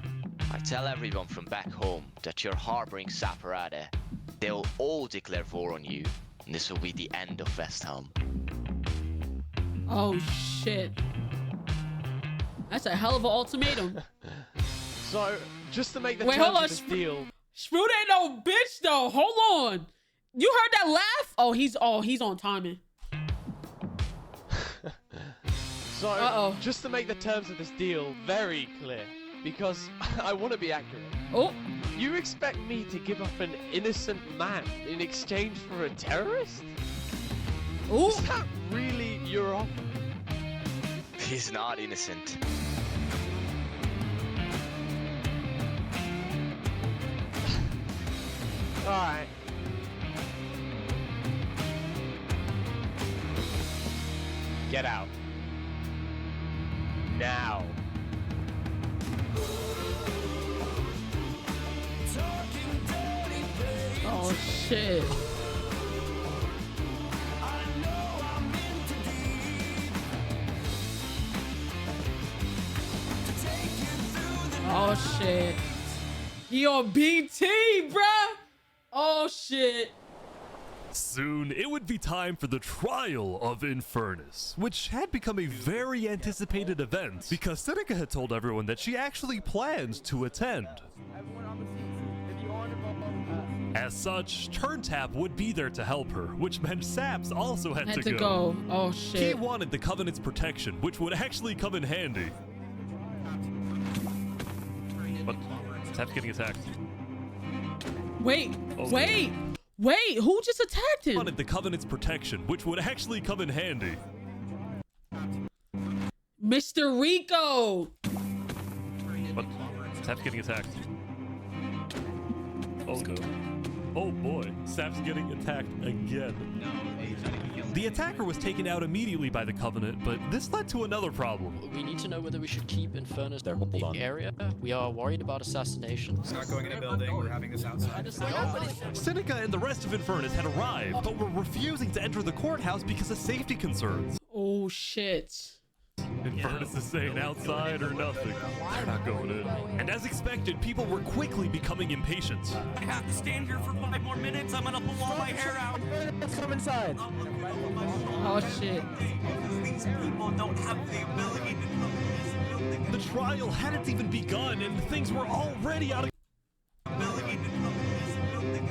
I tell everyone from back home that you're harboring Saparada. They'll all declare war on you, and this will be the end of West Helm. Oh, shit. That's a hell of an ultimatum. So, just to make the Wait, terms hold on. of this deal... Shmoot ain't no bitch though. Hold on. You heard that laugh? Oh, he's on timing. So, just to make the terms of this deal very clear, because I want to be accurate. Oh. You expect me to give up an innocent man in exchange for a terrorist? Ooh. Is that really your offer? He's not innocent. Alright. Get out. Now. Oh shit. Oh shit. He on BT, bruh. Oh shit. Soon, it would be time for the trial of Infernus, which had become a very anticipated event because Seneca had told everyone that she actually planned to attend. As such, Turntap would be there to help her, which meant Saps also had to go. Oh shit. He wanted the Covenant's protection, which would actually come in handy. But Saps getting attacked. Wait, Oh, wait. Wait, who just attacked him? Wanted the Covenant's protection, which would actually come in handy. Mr. Rico. But Sap's getting attacked. Oh no. Oh boy, Sap's getting attacked again. The attacker was taken out immediately by the Covenant, but this led to another problem. We need to know whether we should keep Infernus in the area. We are worried about assassinations. Not going in a building, we're having this outside. Seneca and the rest of Infernus had arrived, but were refusing to enter the courthouse because of safety concerns. Oh shit. Infernus is saying outside or nothing. They're not going in. And as expected, people were quickly becoming impatient. I have to stand here for 5 more minutes. I'm gonna pull all my hair out. Let's come inside. Oh shit. These people don't have the ability to come in this building. The trial hadn't even begun, and things were already out of.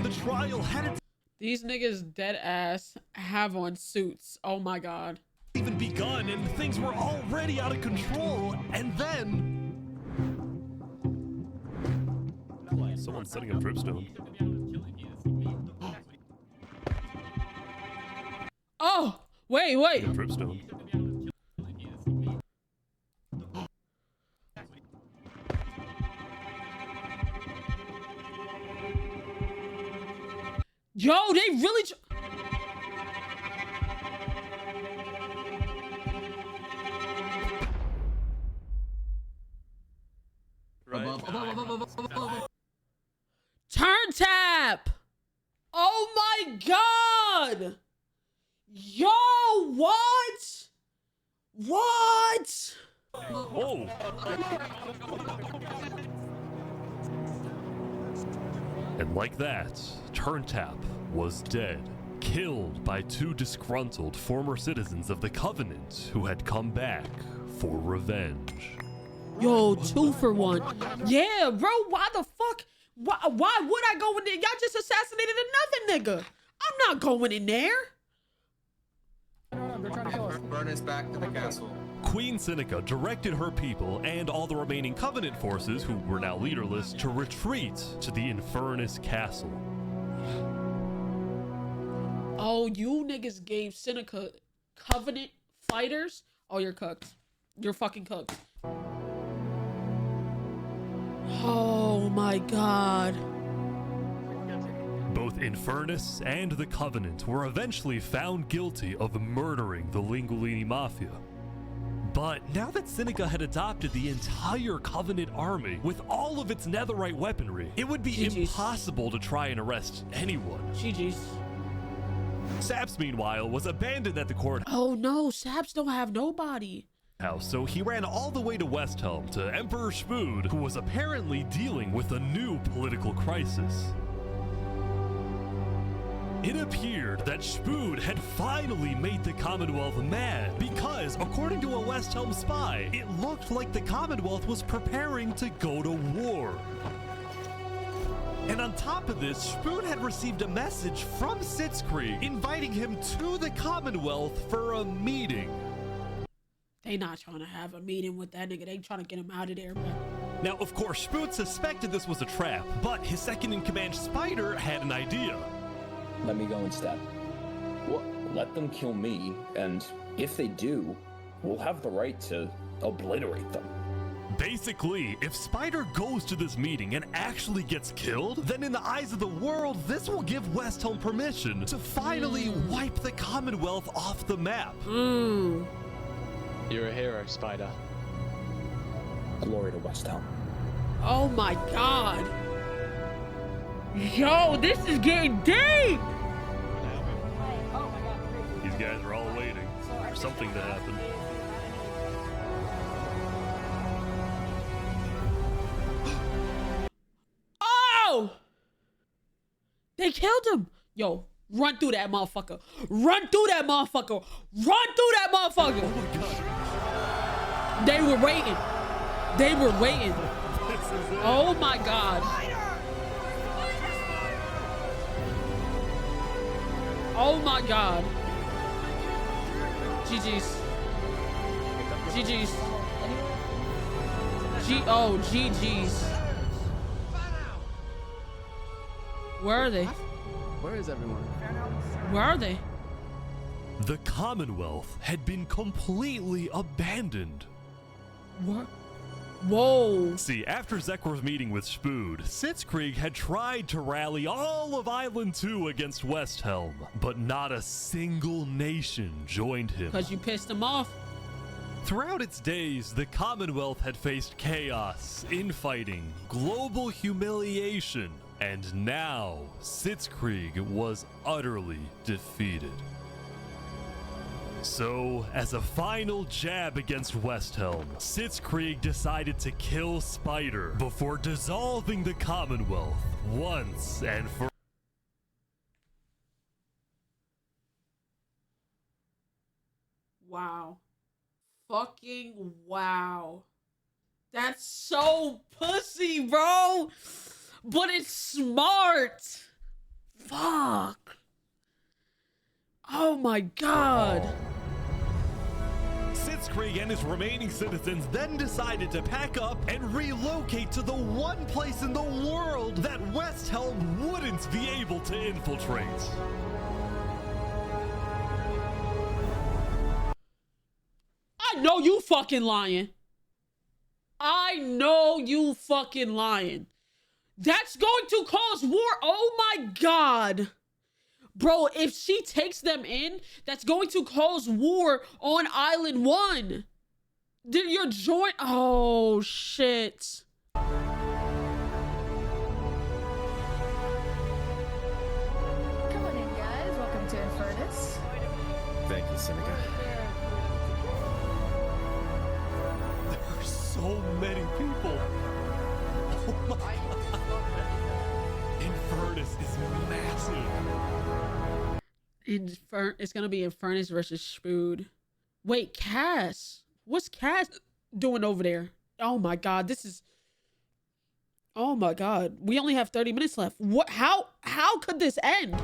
The trial hadn't These niggas dead ass have on suits. Oh my god. Even begun, and things were already out of control, and then someone's setting up dripstone. Oh, wait. Dripstone. Yo, they really Turn tap! Oh my god! Yo, what? What? Oh! And like that, Turntap was dead, killed by two disgruntled former citizens of the Covenant who had come back for revenge. Yo, 2 for 1. Yeah, bro, why the fuck? Why would I go in there? Y'all just assassinated another nigga. I'm not going in there. Burn us back to the castle. Queen Seneca directed her people and all the remaining Covenant forces, who were now leaderless, to retreat to the Infernus Castle. Oh, you niggas gave Seneca Covenant fighters? Oh, you're cooked. You're fucking cooked. Oh my god. Both Infernus and the Covenant were eventually found guilty of murdering the Lingolini Mafia. But now that Seneca had adopted the entire Covenant army with all of its netherite weaponry, it would be impossible to try and arrest anyone. GG's. Saps, meanwhile, was abandoned at the court. Oh no, Saps don't have nobody. So he ran all the way to Westhelm to Emperor Shmood, who was apparently dealing with a new political crisis. It appeared that Spood had finally made the Commonwealth mad because, according to a West Helm spy, it looked like the Commonwealth was preparing to go to war. And on top of this, Spood had received a message from Sitzkrieg inviting him to the Commonwealth for a meeting. They not trying to have a meeting with that nigga. They trying to get him out of there, man. Now, of course, Spood suspected this was a trap, but his second-in-command Spider had an idea. Let me go instead. Well, let them kill me, and if they do, we'll have the right to obliterate them. Basically, if Spider goes to this meeting and actually gets killed, then in the eyes of the world, this will give West Helm permission to finally wipe the Commonwealth off the map. You're a hero, Spider. Glory to West Helm. Oh my god. Yo, this is getting deep. These guys are all waiting for something to happen. Oh! They killed him. Yo, run through that motherfucker. Run through that motherfucker. Run through that motherfucker. Oh my god. They were waiting. They were waiting. Oh my god. Oh my god. GG's. GG's. Oh, GG's. Where are they? Where is everyone? Where are they? The Commonwealth had been completely abandoned. What? Whoa. See, after Zekr's meeting with Spood, Sitzkrieg had tried to rally all of Island 2 against West Helm, but not a single nation joined him. Because you pissed him off. Throughout its days, the Commonwealth had faced chaos, infighting, global humiliation, and now Sitzkrieg was utterly defeated. So, as a final jab against West Helm, Sitzkrieg decided to kill Spider before dissolving the Commonwealth once and for Wow. Fucking wow. That's so pussy, bro. But it's smart. Fuck. Oh my god. Sitzkrieg and his remaining citizens then decided to pack up and relocate to the one place in the world that West Helm wouldn't be able to infiltrate. I know you fucking lying. I know you fucking lying. That's going to cause war. Oh my god. Bro, if she takes them in, that's going to cause war on Island 1. Did your joint? Oh, shit. Come on in, guys. Welcome to Infernus. Thank you, Seneca. There are so many people. Oh my god. Infernus is massive. It's gonna be Infernus versus Spood. Wait, Cass. What's Cass doing over there? Oh my god, this is. Oh my god, we only have 30 minutes left. What? How could this end?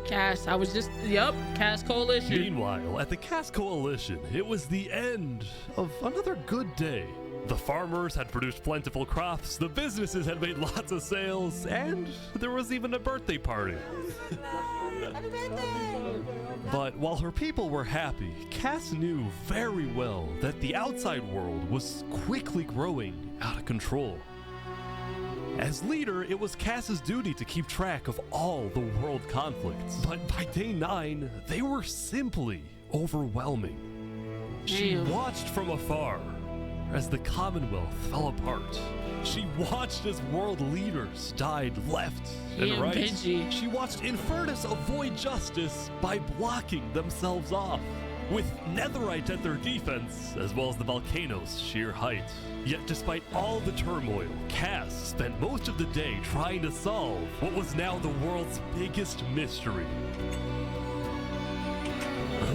Cass, I was just, yep, Cass Coalition. Meanwhile, at the Cass Coalition, it was the end of another good day. The farmers had produced plentiful crops, the businesses had made lots of sales, and there was even a birthday party. But while her people were happy, Cass knew very well that the outside world was quickly growing out of control. As leader, it was Cass's duty to keep track of all the world conflicts. But by day 9, they were simply overwhelming. She watched from afar as the Commonwealth fell apart. She watched as world leaders died left and right. Benji. She watched Infernus avoid justice by blocking themselves off, with Netherite at their defense, as well as the volcano's sheer height. Yet despite all the turmoil, Cass spent most of the day trying to solve what was now the world's biggest mystery.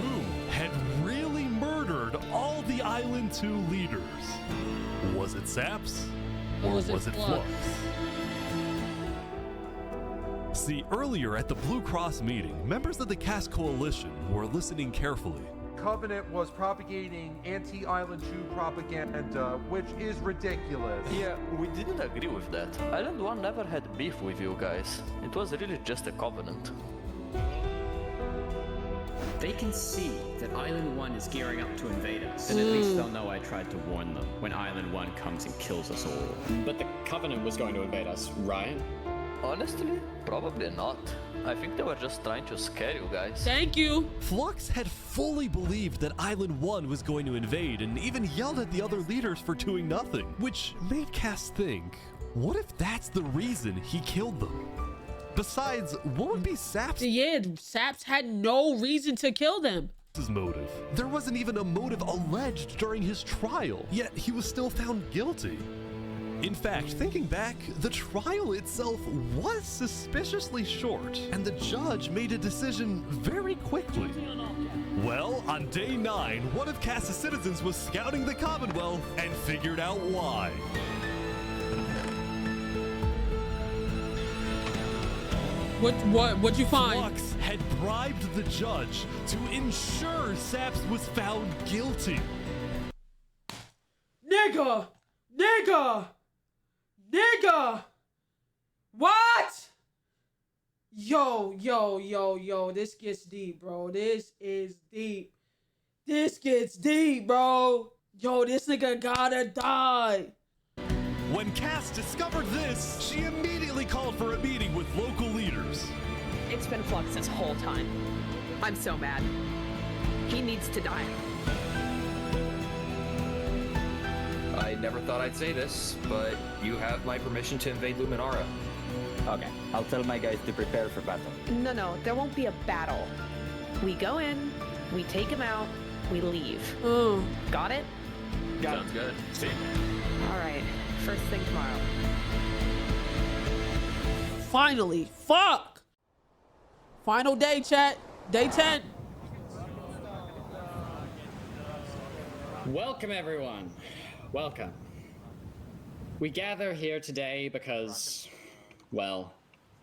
Who had really murdered all the Island 2 leaders? Was it Saps? Or was it Flux? See, earlier at the Blue Cross meeting, members of the Cass Coalition were listening carefully. Covenant was propagating anti-Island 2 propaganda, which is ridiculous. Yeah, we didn't agree with that. Island 1 never had beef with you guys. It was really just a covenant. They can see that Island 1 is gearing up to invade us, and at least they'll know I tried to warn them when Island 1 comes and kills us all. But the Covenant was going to invade us, right? Honestly, probably not. I think they were just trying to scare you guys. Thank you. Flux had fully believed that Island 1 was going to invade and even yelled at the other leaders for doing nothing, which made Cass think, what if that's the reason he killed them? Besides, what would be Saps? Yeah, Saps had no reason to kill them. His motive. There wasn't even a motive alleged during his trial, yet he was still found guilty. In fact, thinking back, the trial itself was suspiciously short, and the judge made a decision very quickly. Well, on day 9, one of Cass's citizens was scouting the Commonwealth and figured out why. What'd you find? Flux had bribed the judge to ensure Saps was found guilty. Nigga! What? Yo, this gets deep, bro. This is deep. This gets deep, bro. Yo, this nigga gotta die. When Cass discovered this, she immediately called for a meeting with local leaders. It's been Flux this whole time. I'm so mad. He needs to die. I never thought I'd say this, but you have my permission to invade Luminara. Okay, I'll tell my guys to prepare for battle. No, there won't be a battle. We go in, we take him out, we leave. Got it? Sounds good. See? All right, first thing tomorrow. Finally, fuck! Final day, chat. Day 10. Welcome, everyone. Welcome. We gather here today because, well,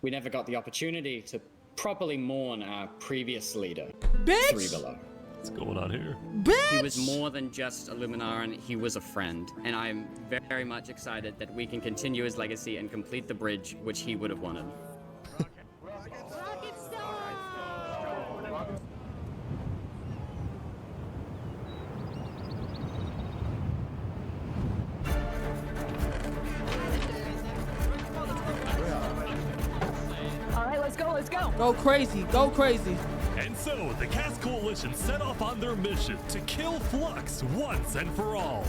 we never got the opportunity to properly mourn our previous leader, Bitch! 3 Below. What's going on here? Bitch! He was more than just a Luminaran, he was a friend, and I'm very much excited that we can continue his legacy and complete the bridge which he would have wanted. All right, let's go. Go crazy. And so, the Cass Coalition set off on their mission to kill Flux once and for all.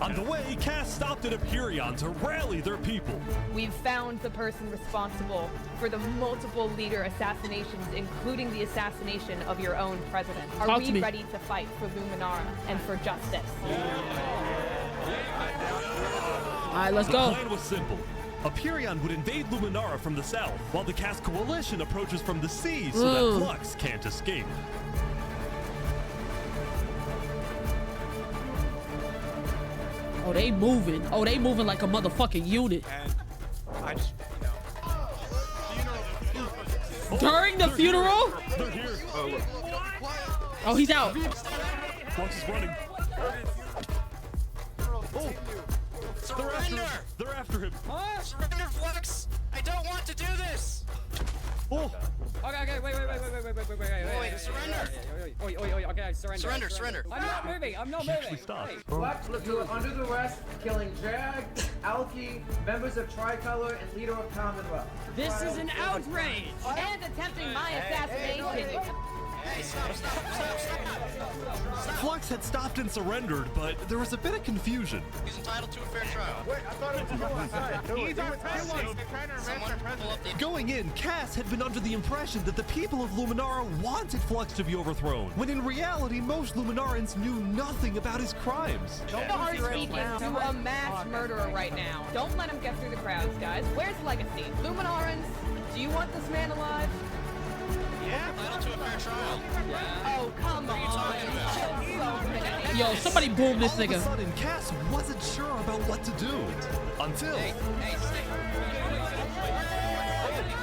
On the way, Cass stopped at Aperion to rally their people. We've found the person responsible for the multiple leader assassinations, including the assassination of your own president. Are we ready to fight for Luminara and for justice? All right, let's go. The plan was simple. Aperion would invade Luminara from the south, while the Cass Coalition approaches from the sea so that Flux can't escape. Oh, they moving like a motherfucking unit. I just, During the funeral? They're here. Oh, he's out. Flux is running. Oh! They're after him. Huh? Surrender, Flux! I don't want to do this! Oh! Okay, wait. Wait, surrender! Okay, Surrender! I'm not moving. Stop. Flux, you are under arrest, killing Jag, Alki, members of Tricolor, and leader of Commonwealth. This is an outrage! And attempting my assassination! Flux had stopped and surrendered, but there was a bit of confusion. He's entitled to a fair trial. Wait, I thought it was He's our president. Going in, Cass had been under the impression that the people of Luminara wanted Flux to be overthrown, when in reality, most Luminarans knew nothing about his crimes. You are speaking to a mass murderer right now. Don't let him get through the crowds, guys. Where's Legacy? Luminarans, do you want this man alive? Yeah, entitled to a fair trial. Oh, come on. Yo, somebody boom this All of nigga. a sudden, Cass wasn't sure about what to do. Until...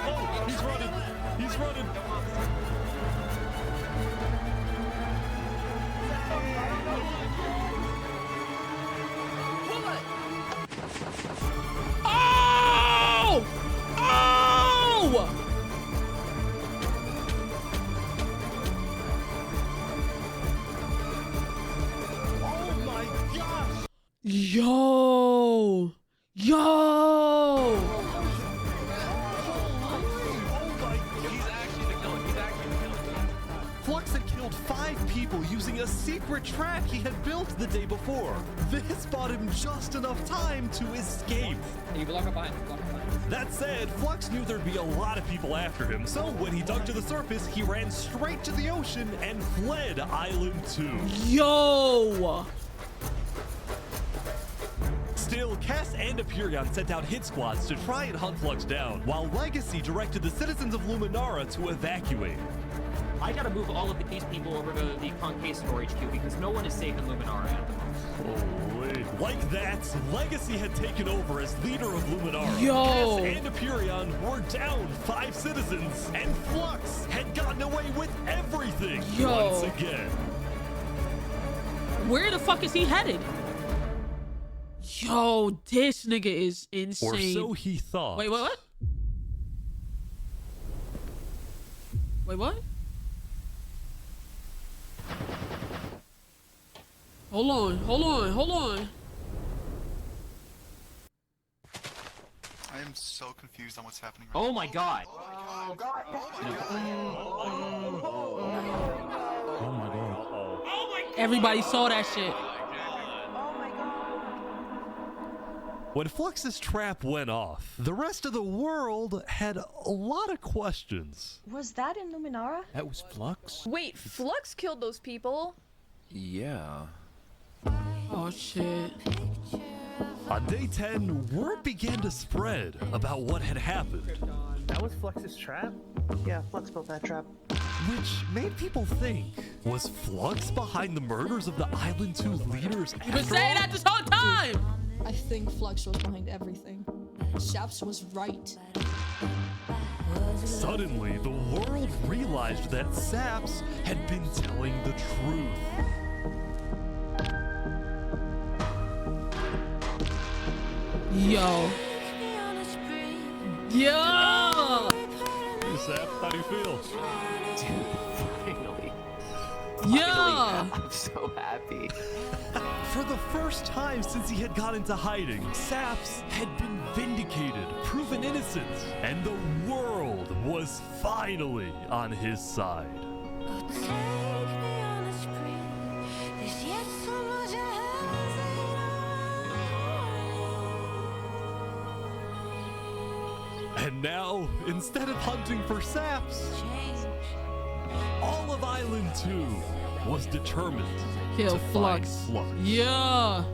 Oh, he's running. He's running. Oh! Oh! Yo! Yo! Flux had killed 5 people using a secret trap he had built the day before. This bought him just enough time to escape. You block up behind. That said, Flux knew there'd be a lot of people after him, so when he dug to the surface, he ran straight to the ocean and fled Island 2. Yo! Still, Cass and Aperion sent out hit squads to try and hunt Flux down, while Legacy directed the citizens of Luminara to evacuate. I gotta move all of these people over to the Concave storage queue because no one is safe in Luminara at the moment. Holy. Like that, Legacy had taken over as leader of Luminara. Yo! Cass and Aperion were down 5 citizens, and Flux had gotten away with everything once again. Where the fuck is he headed? Yo, this nigga is insane. Or so he thought. Wait, what? Wait, what? Hold on. I am so confused on what's happening Oh my god! Oh god! Oh my god. Everybody saw that shit. When Flux's trap went off, the rest of the world had a lot of questions. Was that in Luminara? That was Flux? Wait, Flux killed those people? Yeah. Oh shit. On day 10, word began to spread about what had happened. That was Flux's trap? Yeah, Flux built that trap. Which made people think, was Flux behind the murders of the Island 2 leaders You've been saying that this whole time! I think Flux was behind everything. Saps was right. Suddenly, the world realized that Saps had been telling the truth. Yo. Yo! Hey, Saps, how do you feel? Finally. Yeah! I'm so happy. For the first time since he had gone into hiding, Saps had been vindicated, proven innocent, and the world was finally on his side. And now, instead of hunting for Saps, all of Island 2 was determined Kill to Flux. find Flux. Yeah.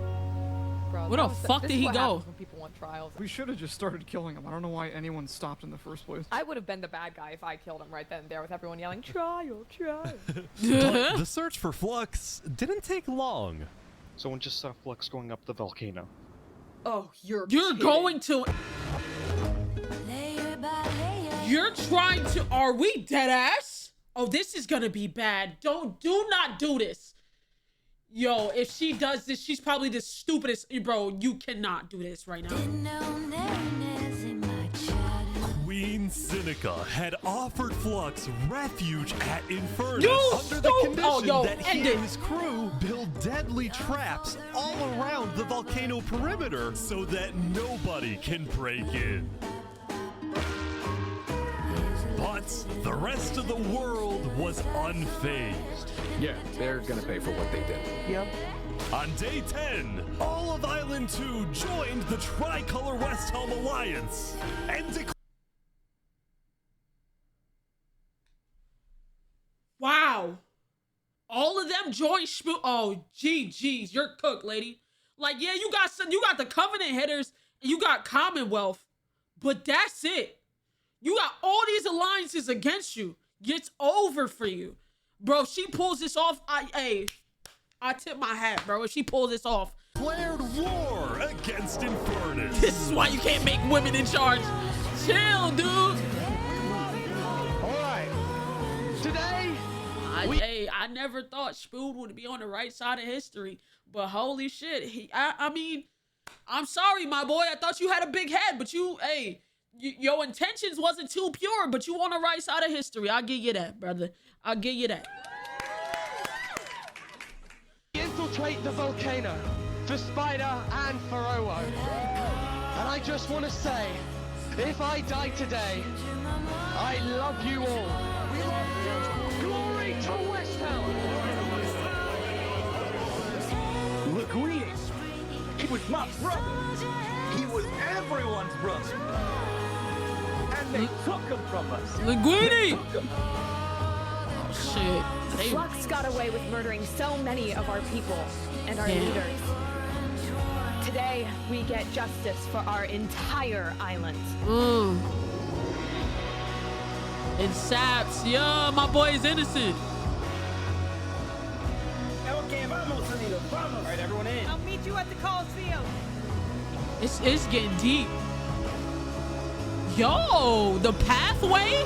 Bro, Where the fuck did he go? When people want trials. We should have just started killing him. I don't know why anyone stopped in the first place. I would have been the bad guy if I killed him right then and there with everyone yelling, trial, trial. But the search for Flux didn't take long. Someone just saw Flux going up the volcano. Oh, you're going to... You're trying to... Are we dead ass? Oh, this is gonna be bad. Do not do this. Yo, if she does this, she's probably the stupidest. Bro, you cannot do this right now. Queen Seneca had offered Flux refuge at Infernus You under the condition that he end and it. his crew build deadly traps all around the volcano perimeter so that nobody can break in. But the rest of the world was unfazed. Yeah, they're gonna pay for what they did. Yep. On day 10, all of Island 2 joined the Tricolor West Helm Alliance and declared. Wow. All of them joined Oh, GG's. You're cooked, lady. Like, yeah, you got the Covenant hitters and you got Commonwealth, but that's it. You got all these alliances against you. It's over for you. Bro, if she pulls this off, I tip my hat, bro. If she pulls this off. Declared war against Infernus. This is why you can't make women in charge. Chill, dude. All right. Today, I never thought Spood would be on the right side of history, but holy shit, I mean, I'm sorry, my boy. I thought you had a big head, but your intentions wasn't too pure, but you on the right side of history. I'll give you that, brother. I'll give you that. infiltrate the volcano for Spider and for Owo. And I just want to say, if I die today, I love you all. We love you. Glory to West Helm. Linguini, he was my brother. He was everyone's brother. And they took him from us. Linguini! Oh, shit. Flux got away with murdering so many of our people and our leaders. Today, we get justice for our entire island. And Saps, yeah, my boy is innocent. All right, everyone in. I'll meet you at the Coliseum. It's getting deep. Yo, the pathway?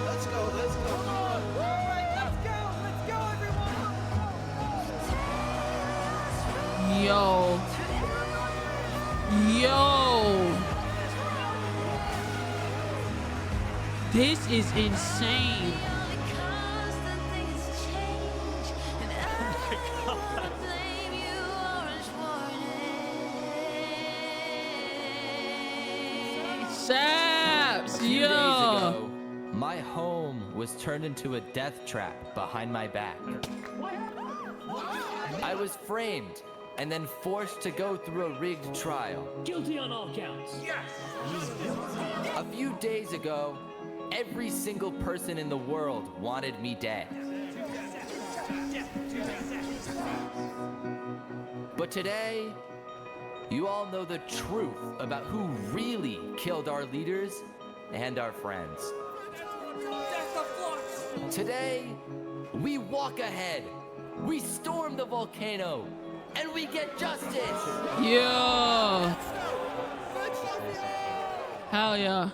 Let's go, let's go. All right, let's go, everyone. Yo. This is insane. Saps, 2 days ago, my home was turned into a death trap behind my back. I was framed and then forced to go through a rigged trial. Guilty on all counts. Yes! A few days ago, every single person in the world wanted me dead. But today, you all know the truth about who really killed our leaders and our friends. Today, we walk ahead, we storm the volcano, and we get justice! Yeah! Hell yeah.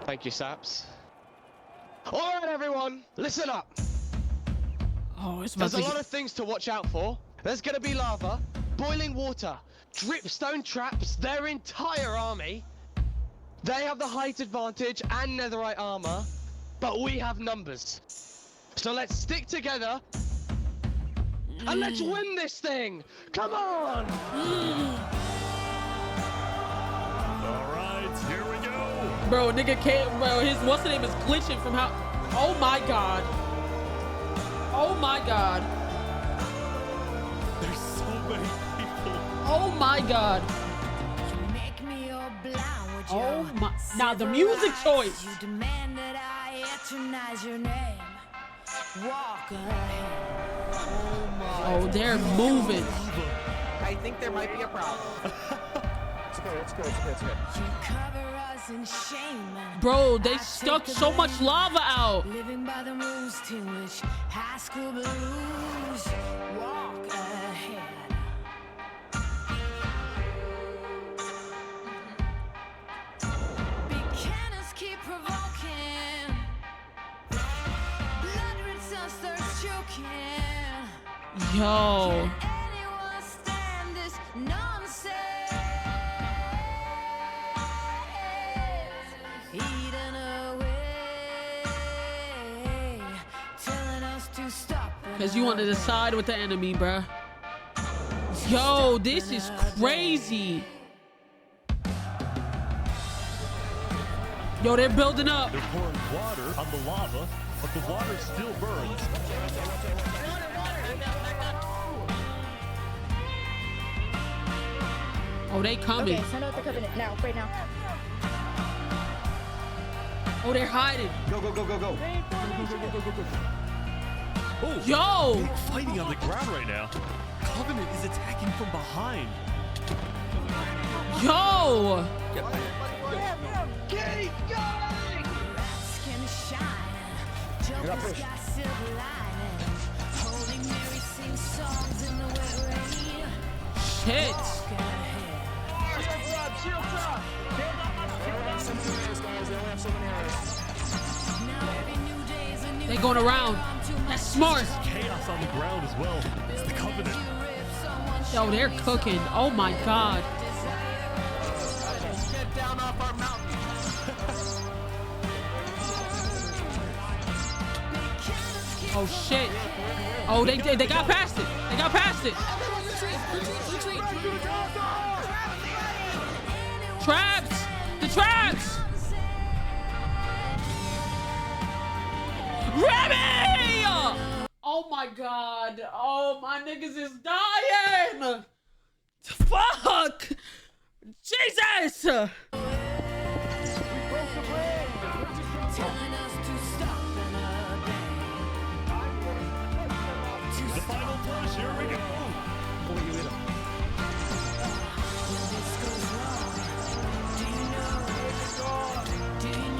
Thank you, Saps. All right, everyone, listen up. Oh, it's about There's a lot of things to watch out for. There's gonna be lava, boiling water, dripstone traps, their entire army. They have the height advantage and netherite armor, but we have numbers. So let's stick together and let's win this thing. Come on! All right, here we go. Bro, nigga can't, bro, his what's the name is glitching from how, oh my god. Oh my god. There's so many people. Oh my god. Oh my, now the music choice. You demand that I eternize your name. Walk ahead. Oh, they're moving. I think there might be a problem. It's good. You cover us in shame. Bro, they stuck so much lava out. Living by the rules to which high school blues. Walk ahead. Beginners keep provoking. Blood rinse us, thirst choking. Yo. Anyone stand this nonsense? Eating away, telling us to stop. Cause you wanted to side with the enemy, bruh. Yo, this is crazy. Yo, they're building up. They're pouring water on the lava, but the water still burns. Oh, they coming. Okay, send out the covenant now, right now. Oh, they're hiding. Go, go, go, go, go. Oh, yo! They're fighting on the ground right now. Covenant is attacking from behind. Yo! Keep going! Skin shine. Jokers got silver lining. Holy Mary sings songs in the wet rain. Shit. They going around. That's smart. There's chaos on the ground as well. It's the Covenant. Yo, they're cooking. Oh my god. Get down off our mountain. Oh shit. Oh, they got past it. They got past it. Traps! The traps! Remy! Oh my god. Oh, my niggas is dying! Fuck! Jesus! Telling us to stop and The final push, here we go.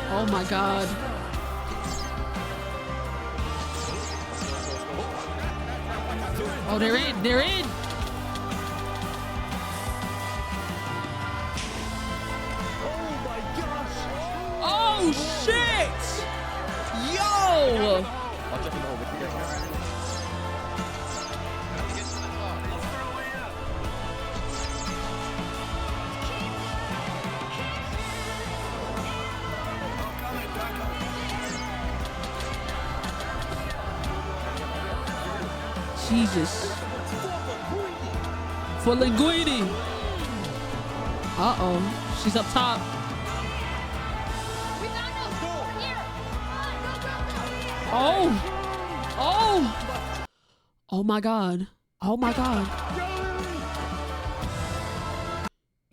Oh my god. Oh, they're in. They're in. Oh my gosh. Oh shit. Yo. Jesus. For Linguini. Uh-oh. She's up top. Oh. Oh. Oh my god. Oh my god.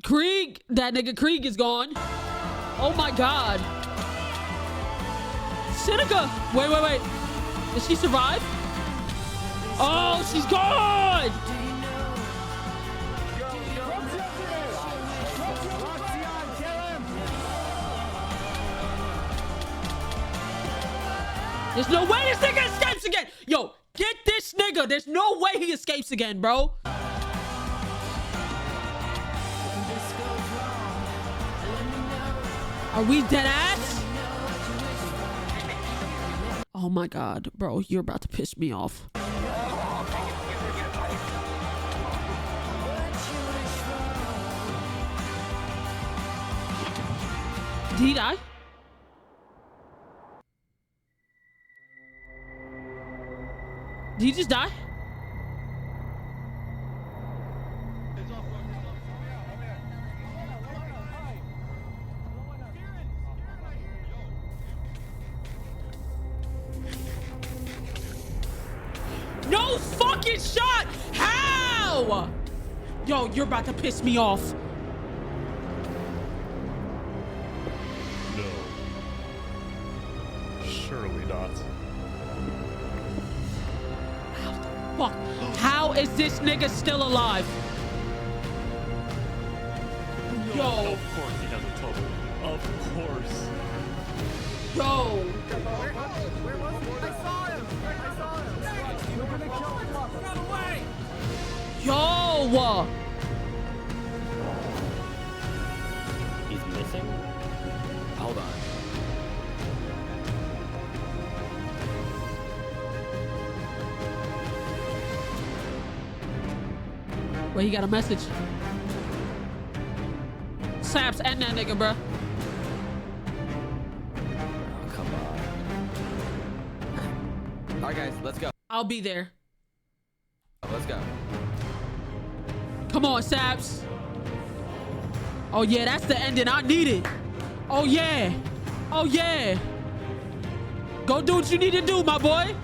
Krieg. That nigga Krieg is gone. Oh my god. Seneca. Wait, wait, wait. Did she survive? Oh, she's gone! There's no way this nigga escapes again! Yo, get this nigga! There's no way he escapes again, bro! Are we dead ass? Oh my god, bro, you're about to piss me off. Did he die? Did he just die? No fucking shot! How? Yo, you're about to piss me off. No. Surely not. Fuck. How is this nigga still alive? Yo. Of course he has a total. Of course. Yo. Where was he? I saw him. I saw him. We're gonna kill him. Run away. Yo. He's missing? Hold on. Wait, he got a message. Saps and that nigga, bruh. Oh, come on. All right, guys, let's go. I'll be there. Let's go. Come on, Saps. Oh, yeah, that's the ending I needed. Oh, yeah. Oh yeah. Go do what you need to do, my boy.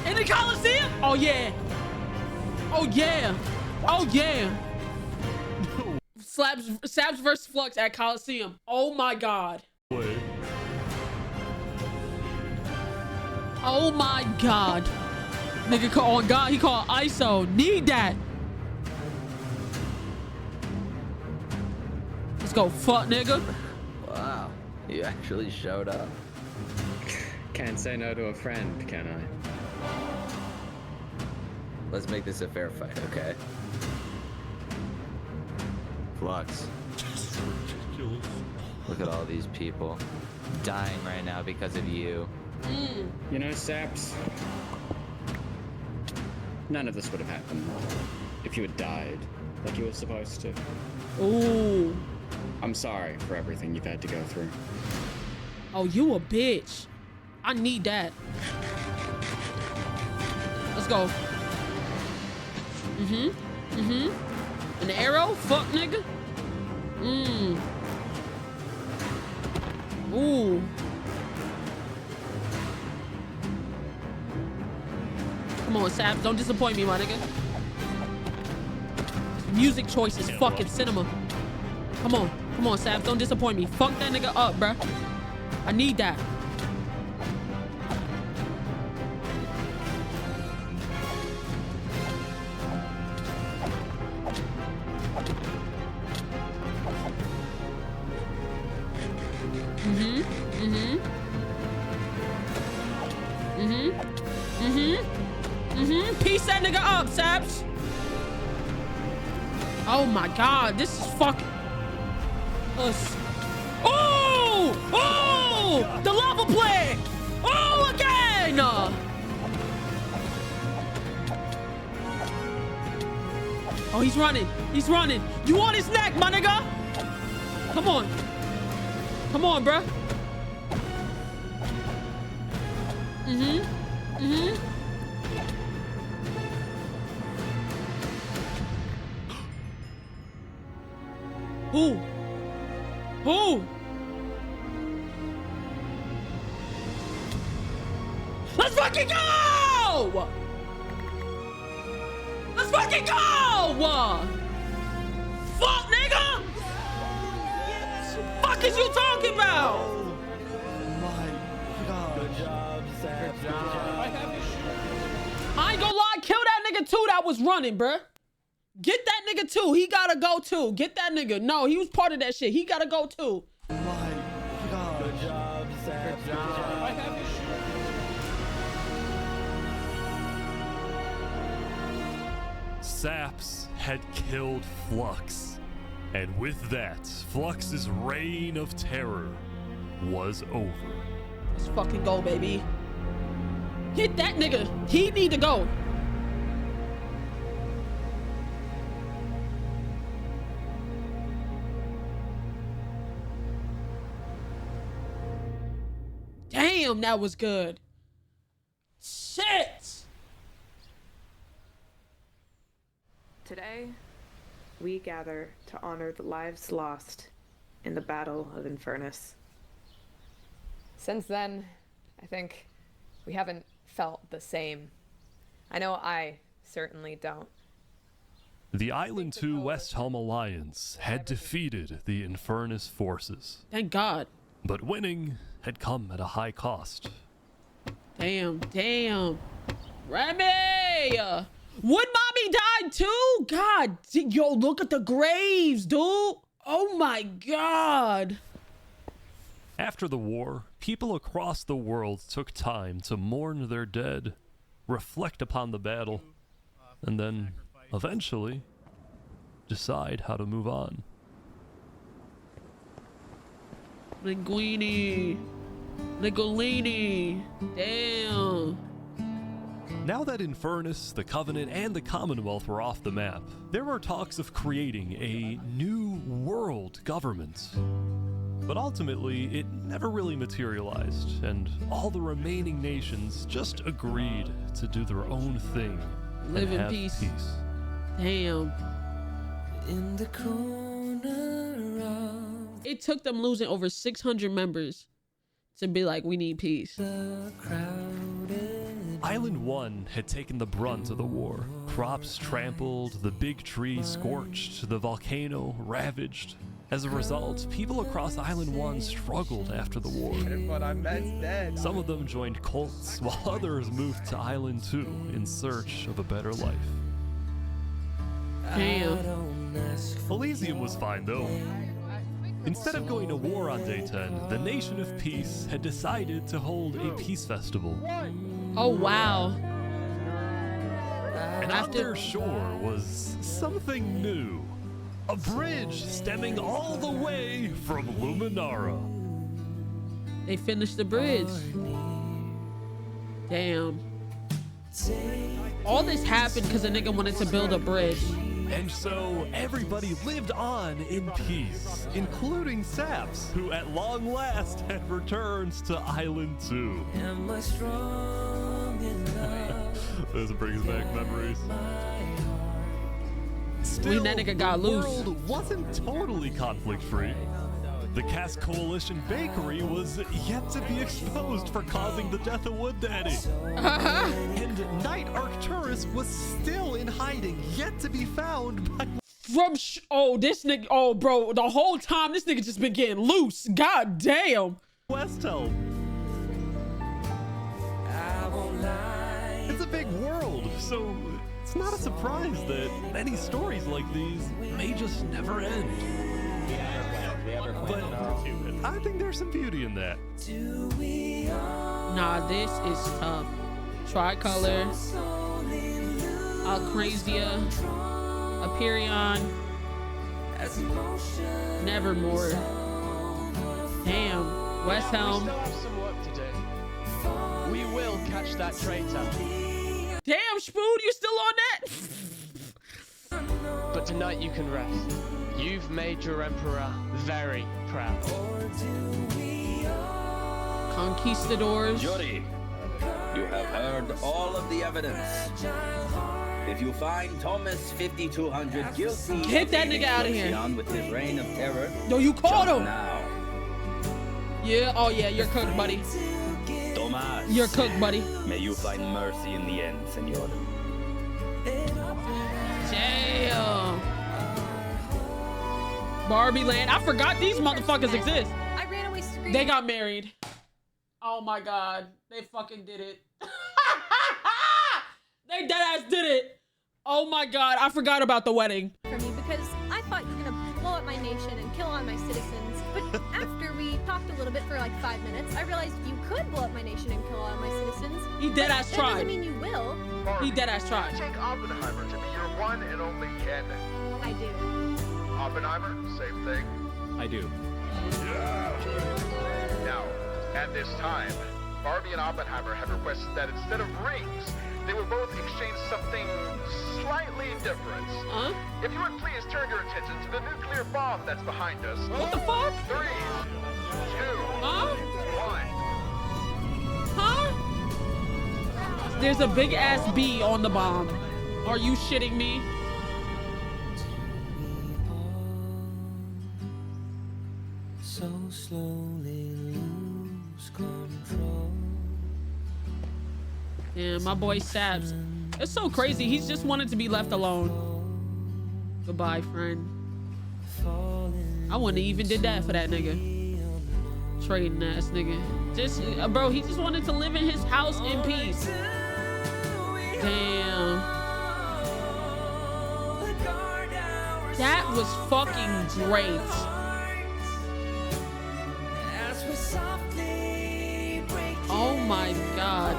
In the Coliseum? Oh yeah. Oh yeah. Oh yeah. Saps versus Flux at Coliseum. Oh my God. Oh my God. Nigga on God, he called ISO. Need that. Let's go, fuck nigga. Wow, you actually showed up. Can't say no to a friend, can I? Let's make this a fair fight, okay? Flux. Look at all these people dying right now because of you. You know, Saps, none of this would have happened if you had died like you were supposed to. Ooh. I'm sorry for everything you've had to go through. Oh, you a bitch. I need that. Let's go. And the arrow? Fuck, nigga. Ooh. Come on, Saps. Don't disappoint me, my nigga. Music choice is fucking cinema. Come on. Come on, Saps. Don't disappoint me. Fuck that nigga up, bruh. I need that. Piece that nigga up, Saps. Oh my God, this is fucking us. Oh! Oh! The lava plague! Oh, again! Oh, he's running. He's running. You on his neck, my nigga? Come on. Come on, bruh. Who? Who? Let's fucking go! Let's fucking go! Fuck, nigga! Fuck is you talking about? Good job, Sam. Good job. I ain't gonna lie, kill that nigga too that was running, bruh. Get that nigga too. He gotta go too. Get that nigga. No, he was part of that shit. He gotta go too. Good job, Sam. Good job. Saps had killed Flux, and with that, Flux's reign of terror was over. Let's fucking go, baby. Hit that nigga. He need to go. Damn, that was good. Shit. Today, we gather to honor the lives lost in the Battle of Infernus. Since then, I think we haven't felt the same. I know I certainly don't. The Island 2 West Helm Alliance had defeated the Infernus forces. Thank God. But winning had come at a high cost. Damn, damn. Remy! Wood Mommy died too? God, yo, look at the graves, dude. Oh my God. After the war, people across the world took time to mourn their dead, reflect upon the battle, and then, eventually, decide how to move on. Linguini. Ligolini. Damn. Now that Infernus, the Covenant, and the Commonwealth were off the map, there were talks of creating a new world government. But ultimately, it never really materialized, and all the remaining nations just agreed to do their own thing Live and in have peace. peace. Damn. In the it took them losing over 600 members to be like, we need peace. Island 1 had taken the brunt of the war. Crops trampled, the big tree scorched, the volcano ravaged. As a result, people across Island 1 struggled after the war. Some of them joined cults, while others moved to Island 2 in search of a better life. Damn. Elysium was fine though. Instead of going to war on day 10, the Nation of Peace had decided to hold a peace festival. Oh wow. And on their shore was something new. A bridge stemming all the way from Luminara. They finished the bridge. Damn. All this happened because a nigga wanted to build a bridge. And so everybody lived on in peace, including Saps, who at long last had returned to Island 2. Am I strong enough? This brings back memories. Still, that nigga got loose. The world wasn't totally conflict-free. The Cass Coalition Bakery was yet to be exposed for causing the death of Wood Daddy. And Knight Arcturus was still in hiding, yet to be found by... Oh, this nigga, oh, bro, the whole time this nigga just been getting loose. God damn. Westhelm. It's a big world, so it's not a surprise that many stories like these may just never end. But I think there's some beauty in that. Nah, this is tough. Tricolor, Alcrazia, Aperion, Nevermore. Damn, Westhelm. We still have some work to do. We will catch that traitor. Damn, Spoon, you still on that? But tonight you can rest. You've made your emperor very proud. Conquistadors. Jury, you have heard all of the evidence. If you find Thomas 5200 guilty, get that nigga out of here. With his reign of terror, no, you caught him. Now. Yeah, oh yeah, you're cooked, buddy. Thomas, you're cooked, buddy. May you find mercy in the end, senor. Damn. Barbie Land. I forgot these motherfuckers exist. I ran away screaming. They got married. Oh my god. They fucking did it. They deadass did it. Oh my god. I forgot about the wedding. For me, because I thought you were gonna blow up my nation and kill all my citizens. But after we talked a little bit for like 5 minutes, I realized you could blow up my nation and kill all my citizens. He deadass tried. That doesn't mean you will. He deadass tried. You take Oppenheimer to be your one and only candidate. I do. Oppenheimer, same thing. I do. Yeah. Now, at this time, Barbie and Oppenheimer have requested that instead of rings, they will both exchange something slightly different. Huh? If you would please turn your attention to the nuclear bomb that's behind us. What the fuck? 3, 2, huh? 1. Huh? There's a big ass bee on the bomb. Are you shitting me? So slowly lose control. Yeah, my boy Saps. It's so crazy. He's just wanted to be left alone. Goodbye, friend. I wouldn't have even did that for that nigga. Trading ass nigga. Just, bro, he just wanted to live in his house in peace. Damn. That was fucking great. Oh my god.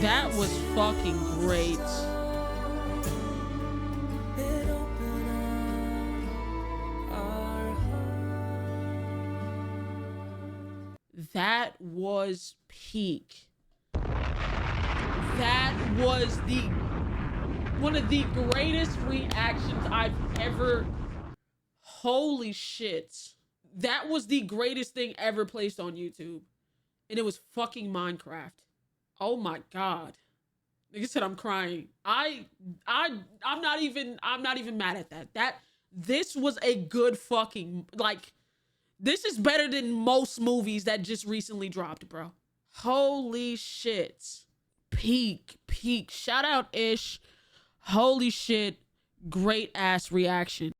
That was fucking great. That was peak. That was one of the greatest reactions I've ever... Holy shit. That was the greatest thing ever placed on YouTube. And it was fucking Minecraft. Oh my god. Nigga said I'm crying. I'm not even mad at that. This was a good fucking, like, this is better than most movies that just recently dropped, bro. Holy shit. Peak. Shout out Ish. Holy shit. Great ass reaction.